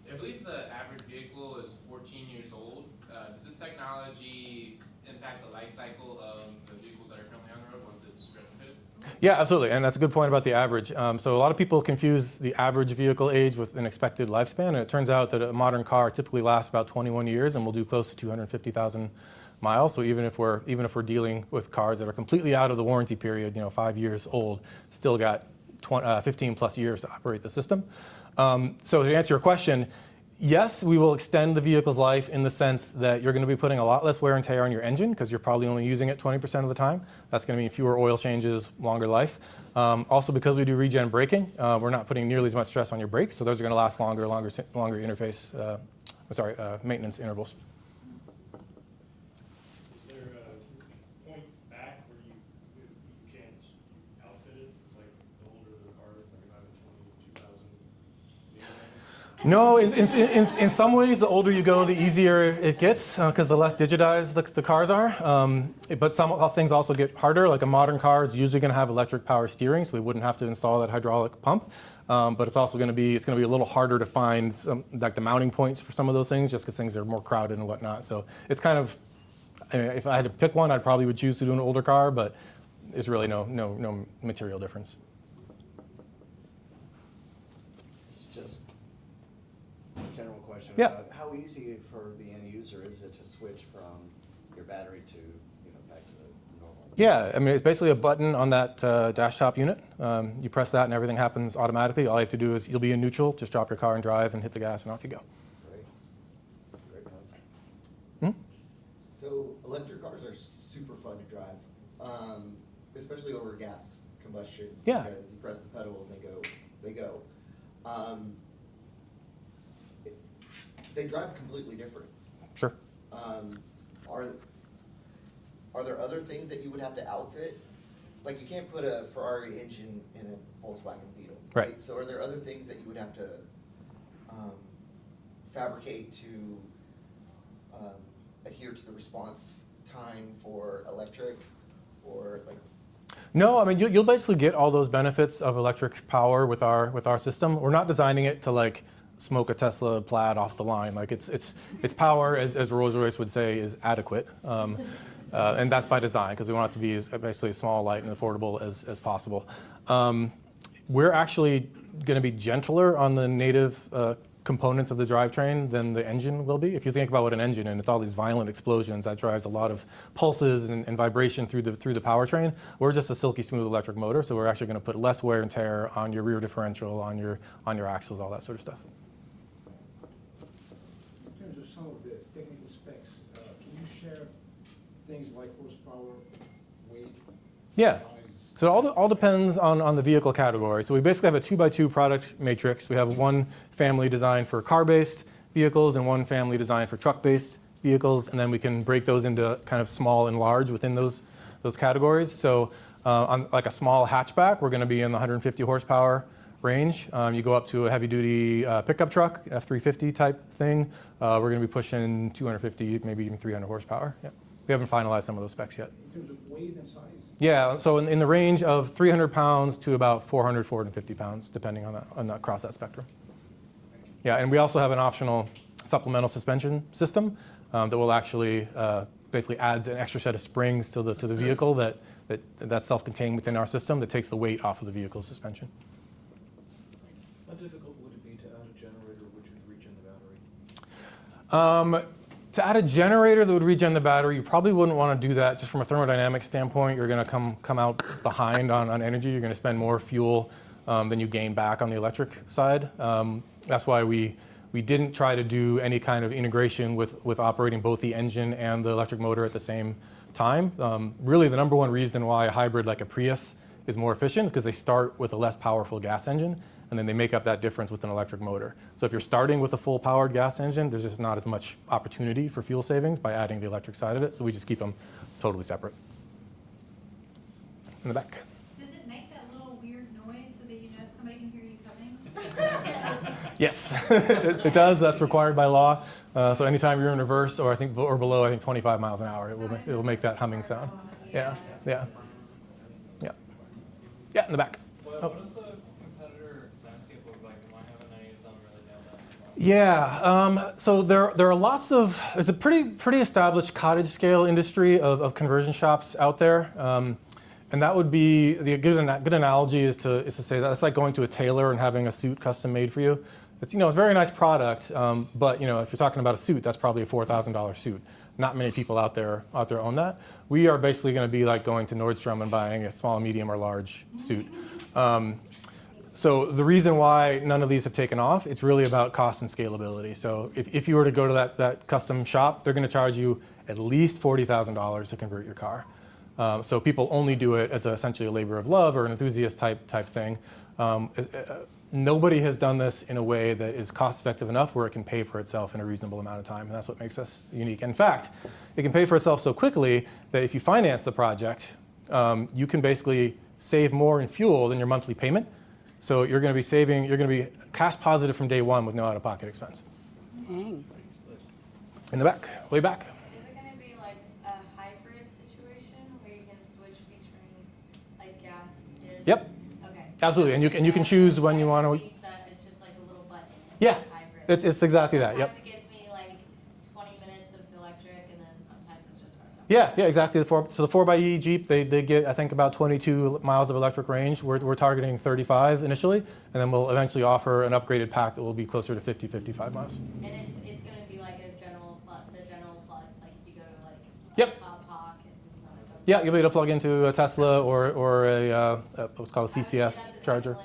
I believe the average vehicle is 14 years old. Does this technology impact the life cycle of the vehicles that are currently on the road once it's retrofitted? Yeah, absolutely, and that's a good point about the average. So a lot of people confuse the average vehicle age with an expected lifespan, and it turns out that a modern car typically lasts about 21 years and will do close to 250,000 miles. So even if we're dealing with cars that are completely out of the warranty period, 5 years old, still got 15 plus years to operate the system. So to answer your question, yes, we will extend the vehicle's life in the sense that you're going to be putting a lot less wear and tear on your engine because you're probably only using it 20% of the time. That's going to mean fewer oil changes, longer life. Also, because we do regen braking, we're not putting nearly as much stress on your brakes, so those are going to last longer interface, maintenance intervals. Is there a point back where you can't outfit it, like the older the car, like if I have a 2000? No, in some ways, the older you go, the easier it gets because the less digitized the cars are. But some things also get harder. Like a modern car is usually going to have electric power steering, so we wouldn't have to install that hydraulic pump. But it's also going to be a little harder to find like the mounting points for some of those things, just because things are more crowded and whatnot. So it's kind of, if I had to pick one, I probably would choose to do an older car, but there's really no material difference. General question. Yeah. About how easy for the end user is it to switch from your battery to back to the normal? Yeah, I mean it's basically a button on that dash top unit. You press that and everything happens automatically. All you have to do is you'll be in neutral, just drop your car and drive and hit the gas and off you go. Great concept. Hmm? So electric cars are super fun to drive, especially over gas combustion. Yeah. Because you press the pedal and they go. They drive completely different. Sure. Are there other things that you would have to outfit? Like you can't put a Ferrari engine in a Volkswagen Beetle, right? So are there other things that you would have to fabricate to adhere to the response time for electric, or like? No, I mean you'll basically get all those benefits of electric power with our system. We're not designing it to like smoke a Tesla Plaid off the line. Like its power, as Rolls-Royce would say, is adequate. And that's by design, because we want it to be basically as small, light, and affordable as possible. We're actually going to be gentler on the native components of the drivetrain than the engine will be. If you think about what an engine is, it's all these violent explosions that drives a lot of pulses and vibration through the powertrain. We're just a silky smooth electric motor, so we're actually going to put less wear and tear on your rear differential, on your axles, all that sort of stuff. In terms of some of the technical specs, can you share things like horsepower, weight? Yeah. So it all depends on the vehicle category. So we basically have a 2x2 product matrix. We have one family designed for car-based vehicles and one family designed for truck-based vehicles, and then we can break those into kind of small and large within those categories. So on like a small hatchback, we're going to be in the 150 horsepower range. You go up to a heavy-duty pickup truck, F-350 type thing, we're going to be pushing 250, maybe even 300 horsepower. Yeah. We haven't finalized some of those specs yet. In terms of weight and size? Yeah, so in the range of 300 pounds to about 400, 450 pounds, depending on that across that spectrum. Yeah, and we also have an optional supplemental suspension system that will actually basically adds an extra set of springs to the vehicle that's self-contained within our system that takes the weight off of the vehicle's suspension. How difficult would it be to add a generator which would regen the battery? To add a generator that would regen the battery, you probably wouldn't want to do that just from a thermodynamic standpoint. You're going to come out behind on energy. You're going to spend more fuel than you gain back on the electric side. That's why we didn't try to do any kind of integration with operating both the engine and the electric motor at the same time. Really, the number one reason why a hybrid like a Prius is more efficient is because they start with a less powerful gas engine, and then they make up that difference with an electric motor. So if you're starting with a full powered gas engine, there's just not as much opportunity for fuel savings by adding the electric side of it, so we just keep them totally separate. In the back. Does it make that little weird noise so that you know somebody can hear you coming? Yes, it does. That's required by law. So anytime you're in reverse or below, I think 25 miles an hour, it will make that humming sound. Yeah. In the back. What does the competitor landscape look like? Am I having any of them really nailed that? Yeah, so there are lots of, there's a pretty established cottage scale industry of conversion shops out there. And that would be, the good analogy is to say that it's like going to a tailor and having a suit custom made for you. It's, a very nice product, but if you're talking about a suit, that's probably a $4,000 suit. Not many people out there own that. We are basically going to be like going to Nordstrom and buying a small, medium, or large suit. So the reason why none of these have taken off, it's really about cost and scalability. So if you were to go to that custom shop, they're going to charge you at least $40,000 to convert your car. So people only do it as essentially a labor of love or an enthusiast type thing. Nobody has done this in a way that is cost effective enough where it can pay for itself in a reasonable amount of time, and that's what makes us unique. In fact, it can pay for itself so quickly that if you finance the project, you can basically save more in fuel than your monthly payment. So you're going to be cash positive from day one with no out-of-pocket expense. Dang. In the back, way back. Is it going to be like a hybrid situation where you can switch between like gas, diesel? Yep. Okay. Absolutely, and you can choose when you want to. It's just like a little button. Yeah, it's exactly that. Yep. Sometimes it gives me like 20 minutes of electric, and then sometimes it's just hard. Yeah, exactly. So the 4xe Jeep, they get, I think, about 22 miles of electric range. We're targeting 35 initially, and then we'll eventually offer an upgraded pack that will be closer to 50, 55 miles. And it's going to be like a general plugs, like if you go to like Yep. Pop and Yeah, you'll be able to plug into a Tesla or a what's called a CCS charger.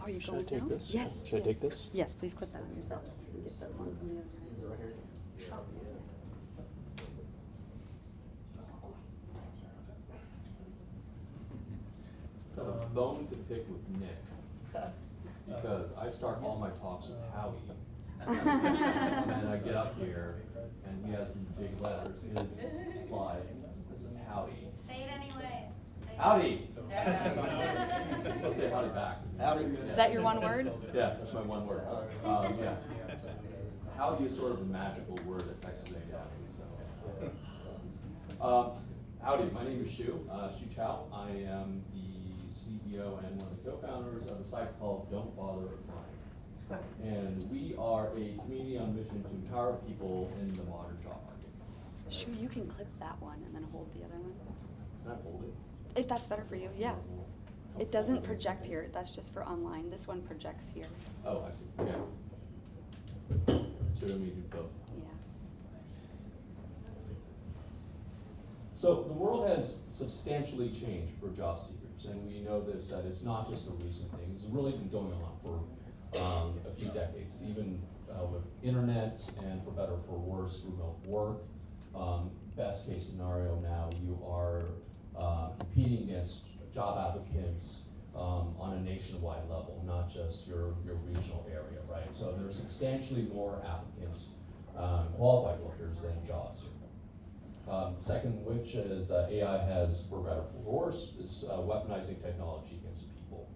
Are you Should I going take down? this? Yes. Should I yes. take this? Yes, please clip that on yourself. Get that one on the other Is it right here? Oh. So a bone to pick with Nick, because I start all my talks with howdy. And then I get up here, and he has in big letters in his slide, this is howdy. Say it anyway. Say it. Howdy! I'm supposed to say howdy back. Howdy. Is that your one word? Yeah, that's my one word. Yeah. Howdy is sort of a magical word that Texas A&M. So. Howdy, my name is Shu Chow. I am the CEO and one of the co-founders of a site called Don't Bother Applying. And we are a community on mission to empower people in the modern job market. Sure, you can clip that one and then hold the other one. Can I hold it? If that's better for you, yeah. It doesn't project here. That's just for online. This one projects here. Oh, I see. Okay. So we do both. Yeah. So the world has substantially changed for job seekers, and we know this, that it's not just a recent thing. It's really been going on for a few decades, even with internet and for better or for worse, remote work. Best case scenario now, you are competing against job applicants on a nationwide level, not just your regional area, right? So there's substantially more applicants, qualified workers than jobs. Second, which is AI has, for better or for worse, is weaponizing technology against people.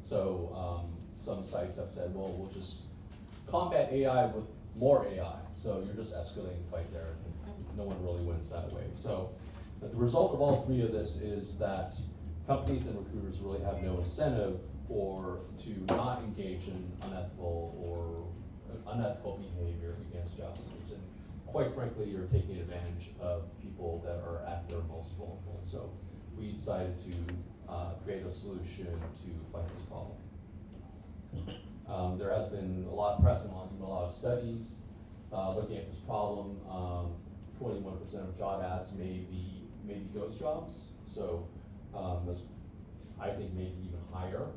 So some sites have said, well, we'll just combat AI with more AI. So you're just escalating the fight there. No one really wins that way. So the result of all three of this is that companies and recruiters really have no incentive to not engage in unethical behavior against job seekers. And quite frankly, you're taking advantage of people that are at their most vulnerable. So we decided to create a solution to fight this problem. There has been a lot of press and a lot of studies looking at this problem. 21% of job ads may be ghost jobs. So this, I think, maybe even higher.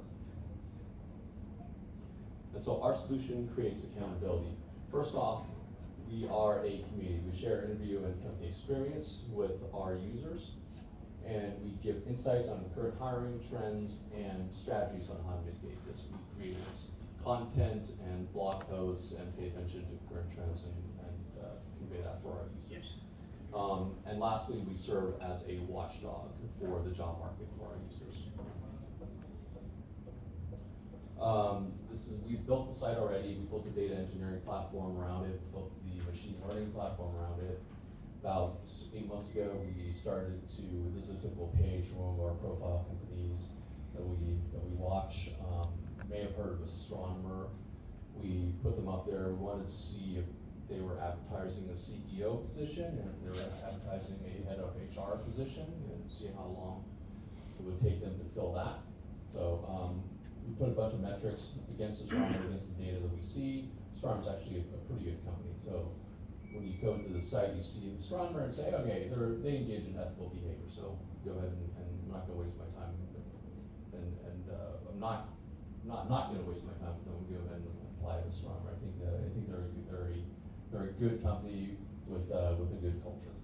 And so our solution creates accountability. First off, we are a community. We share interview and company experience with our users, and we give insights on current hiring trends and strategies on how to mitigate this. We create this content and blog posts and pay attention to current trends and convey that for our users. And lastly, we serve as a watchdog for the job market for our users. We built the site already. We built the data engineering platform around it, built the machine learning platform around it. About 8 months ago, we started to, this is a typical page from one of our profile companies that we watch. You may have heard of Astronomer. We put them up there. We wanted to see if they were advertising a CEO position and if they were advertising a head of HR position, and see how long it would take them to fill that. So we put a bunch of metrics against Astronomer, against the data that we see. Astronomer is actually a pretty good company. So when you go to the site, you see Astronomer and say, okay, they engage in ethical behavior. So go ahead and I'm not going to waste my time, and I'm not going to waste my time. I'm going to go ahead and apply to Astronomer. I think they're a good company with a good culture.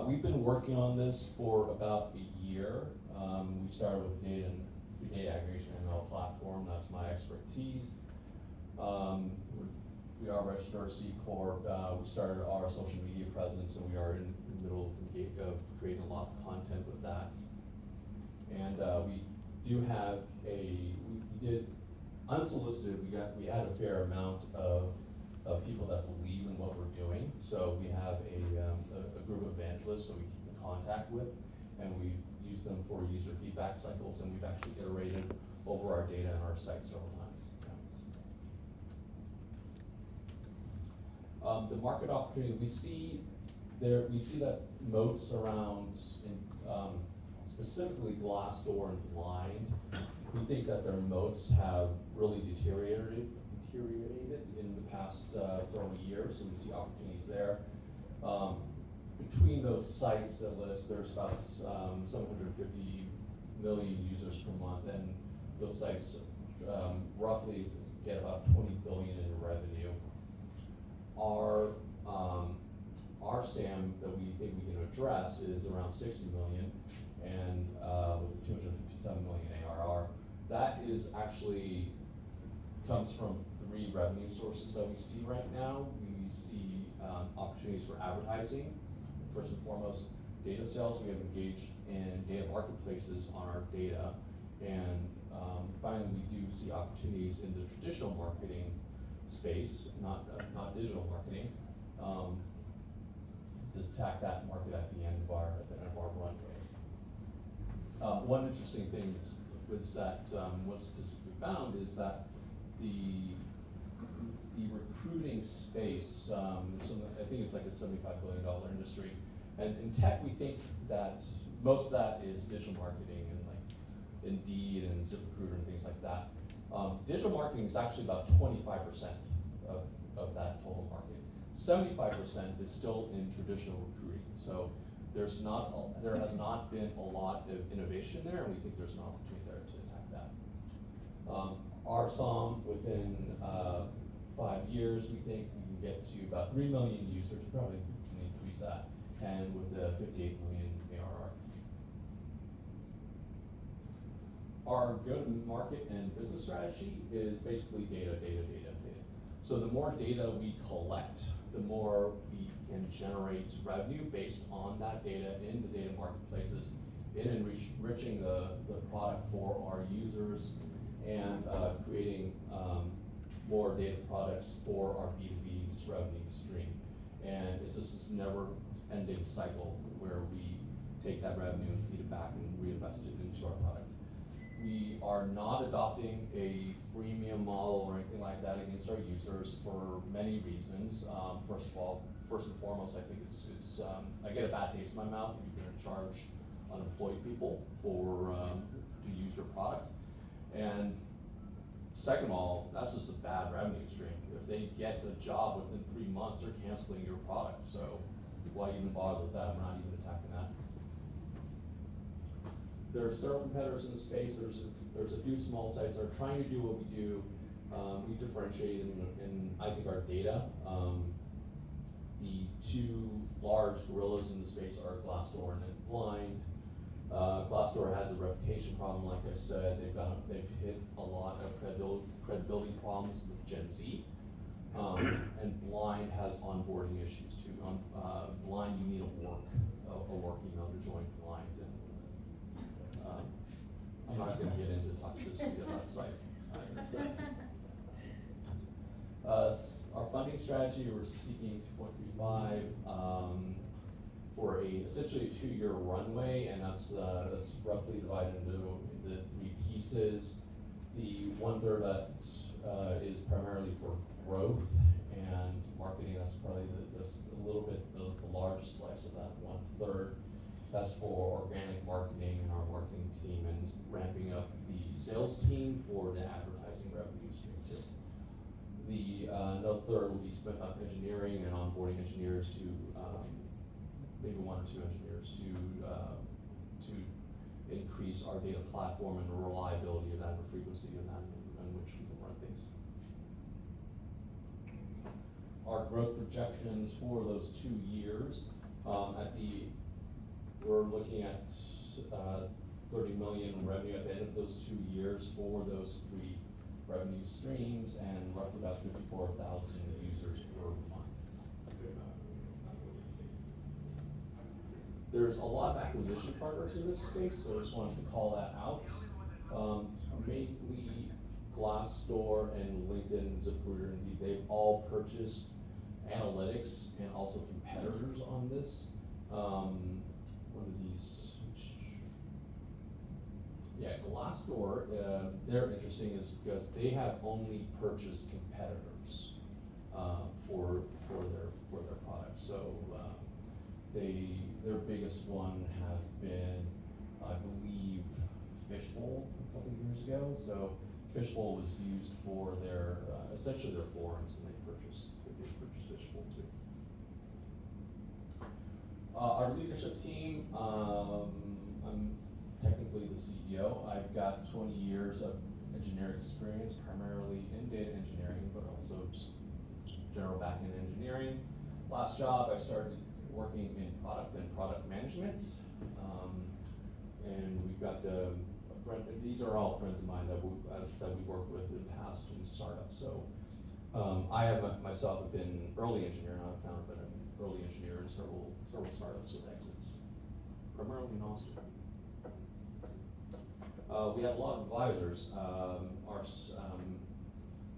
We've been working on this for about a year. We started with data aggregation ML platform. That's my expertise. We are registered C Corp. We started our social media presence, and we are in the middle of creating a lot of content with that. And we do have we did unsolicited. We had a fair amount of people that believe in what we're doing. So we have a group of evangelists that we keep in contact with, and we've used them for user feedback cycles, and we've actually iterated over our data and our site several times. The market opportunity we see that moats around, specifically Glassdoor and Blind. We think that their moats have really deteriorated in the past several years, so we see opportunities there. Between those sites that list, there's about 750 million users per month, and those sites roughly get about 20 billion in revenue. Our SAM that we think we can address is around 60 million, and with 257 million ARR. That is actually comes from 3 revenue sources that we see right now. We see opportunities for advertising. First and foremost, data sales. We have engaged in data marketplaces on our data. And finally, we do see opportunities in the traditional marketing space, not digital marketing. Just tack that market at the end of our runway. One interesting thing was that one statistic we found is that the recruiting space, I think it's like a $75 billion industry. And in tech, we think that most of that is digital marketing and like Indeed and ZipRecruiter and things like that. Digital marketing is actually about 25% of that total market. 75% is still in traditional recruiting. So there has not been a lot of innovation there, and we think there's an opportunity there to attack that. Our SOM within 5 years, we think we can get to about 3 million users, probably can increase that, and with a 58 million ARR. Our go-to-market and business strategy is basically data. So the more data we collect, the more we can generate revenue based on that data in the data marketplaces, in enriching the product for our users, and creating more data products for our B2B's revenue stream. And it's just this never-ending cycle where we take that revenue and feed it back and reinvest it into our product. We are not adopting a freemium model or anything like that against our users for many reasons. First and foremost, I think it's I get a bad taste in my mouth if you're going to charge unemployed people to use your product. And second of all, that's just a bad revenue stream. If they get a job within 3 months, they're canceling your product. So why even bother with that? We're not even attacking that. There are several competitors in the space. There's a few small sites that are trying to do what we do. We differentiate in I think, our data. The 2 large gorillas in the space are Glassdoor and Blind. Glassdoor has a reputation problem, like I said. They've hit a lot of credibility problems with Gen Z. And Blind has onboarding issues too. Blind, you need a work email to join Blind. I'm not going to get into toxicity of that site. Our funding strategy, we're seeking 2.35 for essentially a 2-year runway, and that's roughly divided into 3 pieces. The 1/3 that is primarily for growth and marketing. That's probably that's a little bit the largest slice of that 1/3. That's for organic marketing and our marketing team, and ramping up the sales team for the advertising revenue stream too. The another 1/3 will be spent on engineering and onboarding engineers to maybe 1 or 2 engineers to increase our data platform and the reliability of that, and the frequency of that, on which we can run things. Our growth projections for those 2 years, we're looking at 30 million in revenue at the end of those 2 years for those 3 revenue streams, and roughly about 54,000 users per month. There's a lot of acquisition partners in this space, so I just wanted to call that out. Mainly Glassdoor and LinkedIn, ZipRecruiter, Indeed, they've all purchased analytics and also competitors on this. One of these, Glassdoor, they're interesting is because they have only purchased competitors for their products. So their biggest one has been, I believe, Fishbowl a couple of years ago. So Fishbowl was used for their essentially their forums, and they purchased Fishbowl too. Our leadership team, technically the CEO. I've got 20 years of engineering experience, primarily in data engineering, but also just general back-end engineering. Last job, I started working in product and product management. And we've got a friend, these are all friends of mine that we've worked with in the past in startups. So I have myself have been early engineer, not a founder, but an early engineer in several startups with exits, primarily in Austin. We have a lot of advisors.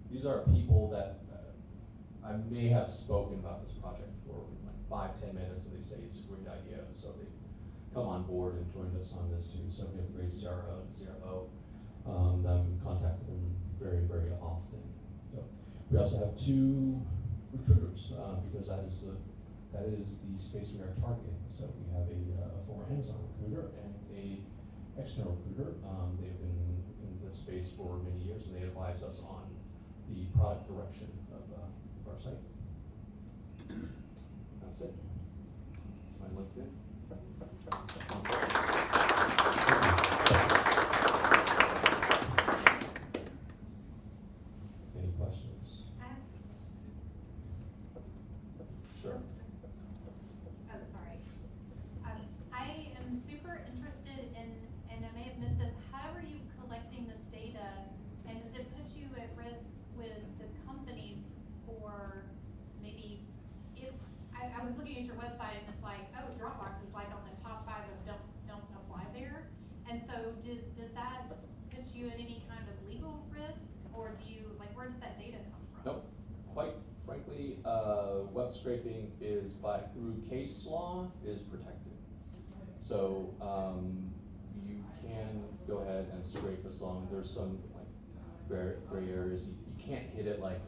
These are people that I may have spoken about this project for like 5-10 minutes, and they say it's a great idea, and so they come on board and join us on this too. So we have a great CRO and CFO that I'm in contact with them very, very often. So we also have 2 recruiters because that is the space we are targeting. So we have a former Amazon recruiter and a external recruiter. They've been in the space for many years, and they advise us on the product direction of our site. That's it. That's my LinkedIn. Any questions? Sure. Oh, sorry. I am super interested in, and I may have missed this, how are you collecting this data, and does it put you at risk with the companies for maybe, if, I was looking at your website and it's like, oh, Dropbox is like on the top 5 of don't apply there, and so does that put you at any kind of legal risk, or do you, like, where does that data come from? Nope. Quite frankly, web scraping is through case law is protected. So you can go ahead and scrape as long as there's some like gray areas. You can't hit it like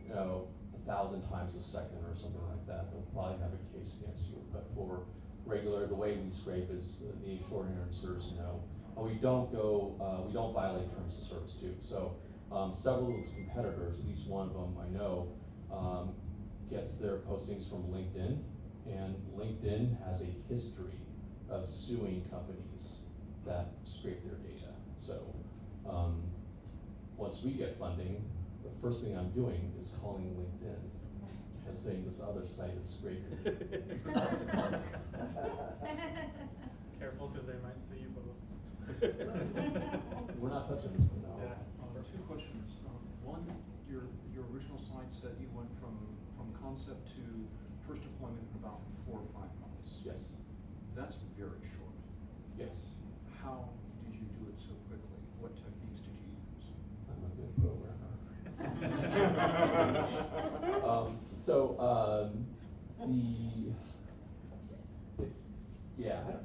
1,000 times a second or something like that. They'll probably have a case against you. But for regular, the way we scrape is the short answers no. And we don't violate terms of service too. So several of those competitors, at least one of them I know, gets their postings from LinkedIn, and LinkedIn has a history of suing companies that scrape their data. So once we get funding, the first thing I'm doing is calling LinkedIn and saying this other site is scraping. Careful, because they might sue you both. We're not touching them, no. Yeah. 2 questions. One, your original site said you went from concept to first deployment in about 4 or 5 months. Yes. That's very short. Yes. How did you do it so quickly? What techniques did you use? I'm a good programmer.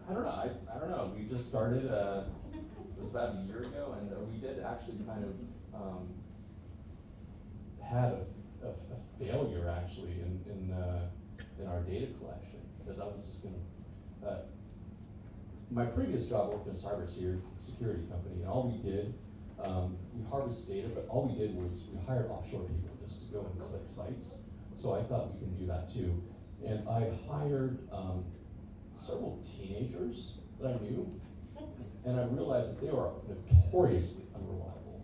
I don't know. I don't know. We just started. It was about a year ago, and we did actually kind of had a failure actually in our data collection, because I was just going to. My previous job worked in a cybersecurity company, and all we did, we harvested data, but all we did was we hired offshore people just to go and click sites. So I thought we can do that too. And I hired several teenagers that I knew, and I realized that they were notoriously unreliable.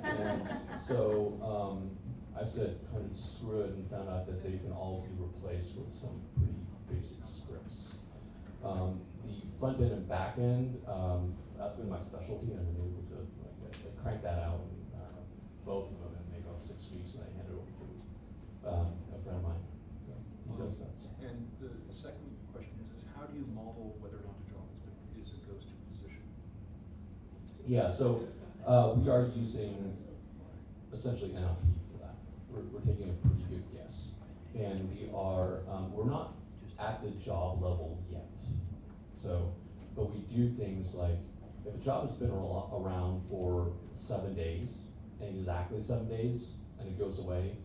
And so I said, kind of screw it, and found out that they can all be replaced with some pretty basic scripts. The front end and back end, that's been my specialty, and I've been able to crank that out, both of them, in maybe about 6 weeks, and I handed it over to a friend of mine. He does that. So. And the second question is how do you model whether or not a job is a ghost position? Yeah, so we are using essentially NLP for that. We're taking a pretty good guess, and we're not at the job level yet. So, but we do things like, if a job has been around for 7 days, and exactly 7 days, and it goes away,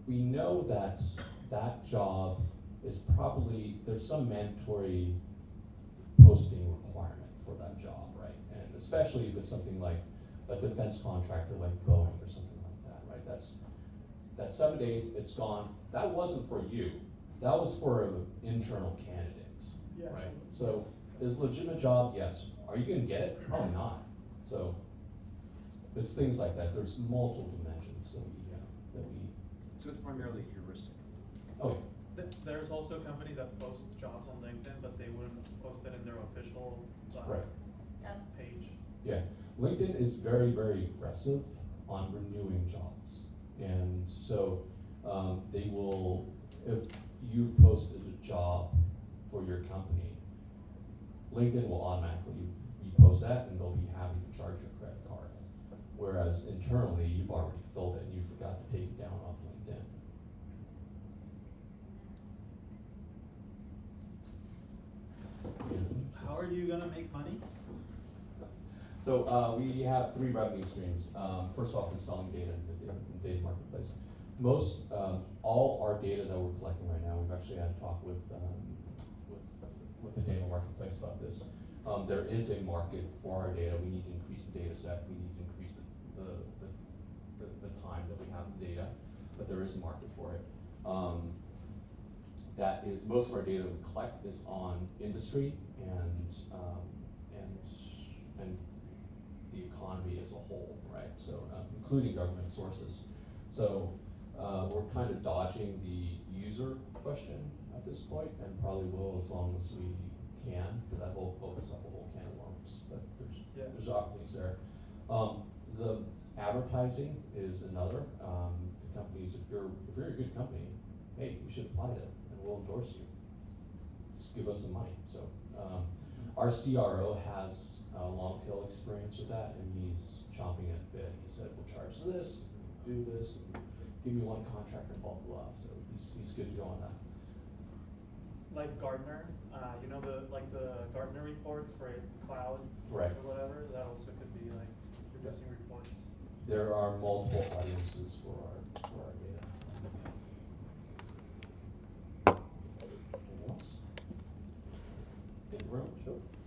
we know that that job is probably, there's some mandatory posting requirement for that job, right? And especially if it's something like a defense contractor like Boeing or something like that, right? That's 7 days, it's gone. That wasn't for you. That was for an internal candidate, right? So Is a legitimate job? Yes. Are you gonna get it? Probably not. So it's things like that. There's multiple dimensions that we. So it's primarily heuristic. Oh yeah. There's also companies that post jobs on LinkedIn, but they wouldn't post it in their official Right. page. Yeah, LinkedIn is very, very aggressive on renewing jobs. And so they will, if you posted a job for your company, LinkedIn will automatically repost that and they'll be happy to charge your credit card. Whereas internally, you've already filled it and you forgot to take it down off LinkedIn. How are you gonna make money? So we have 3 revenue streams. First off is selling data in the data marketplace. Most, all our data that we're collecting right now, we've actually had a talk with the data marketplace about this. There is a market for our data. We need to increase the data set. We need to increase the time that we have the data, but there is a market for it. That is, most of our data we collect is on industry and the economy as a whole, right? So including government sources. So we're kind of dodging the user question at this point, and probably will as long as we can, because that will open us up a whole can of worms. But there's opportunities there. The advertising is another. The companies, if you're a good company, hey, you should apply there, and we'll endorse you. Just give us some money. So our CRO has a long tail experience with that, and he's chomping at the bit. He said, we'll charge this, do this, and give me one contract and blah, blah, blah. So he's good to go on that. Like Gartner, you know the Gartner reports for cloud Right. or whatever, that also could be like producing reports. There are multiple audiences for our data. Anything else? Thank you very much.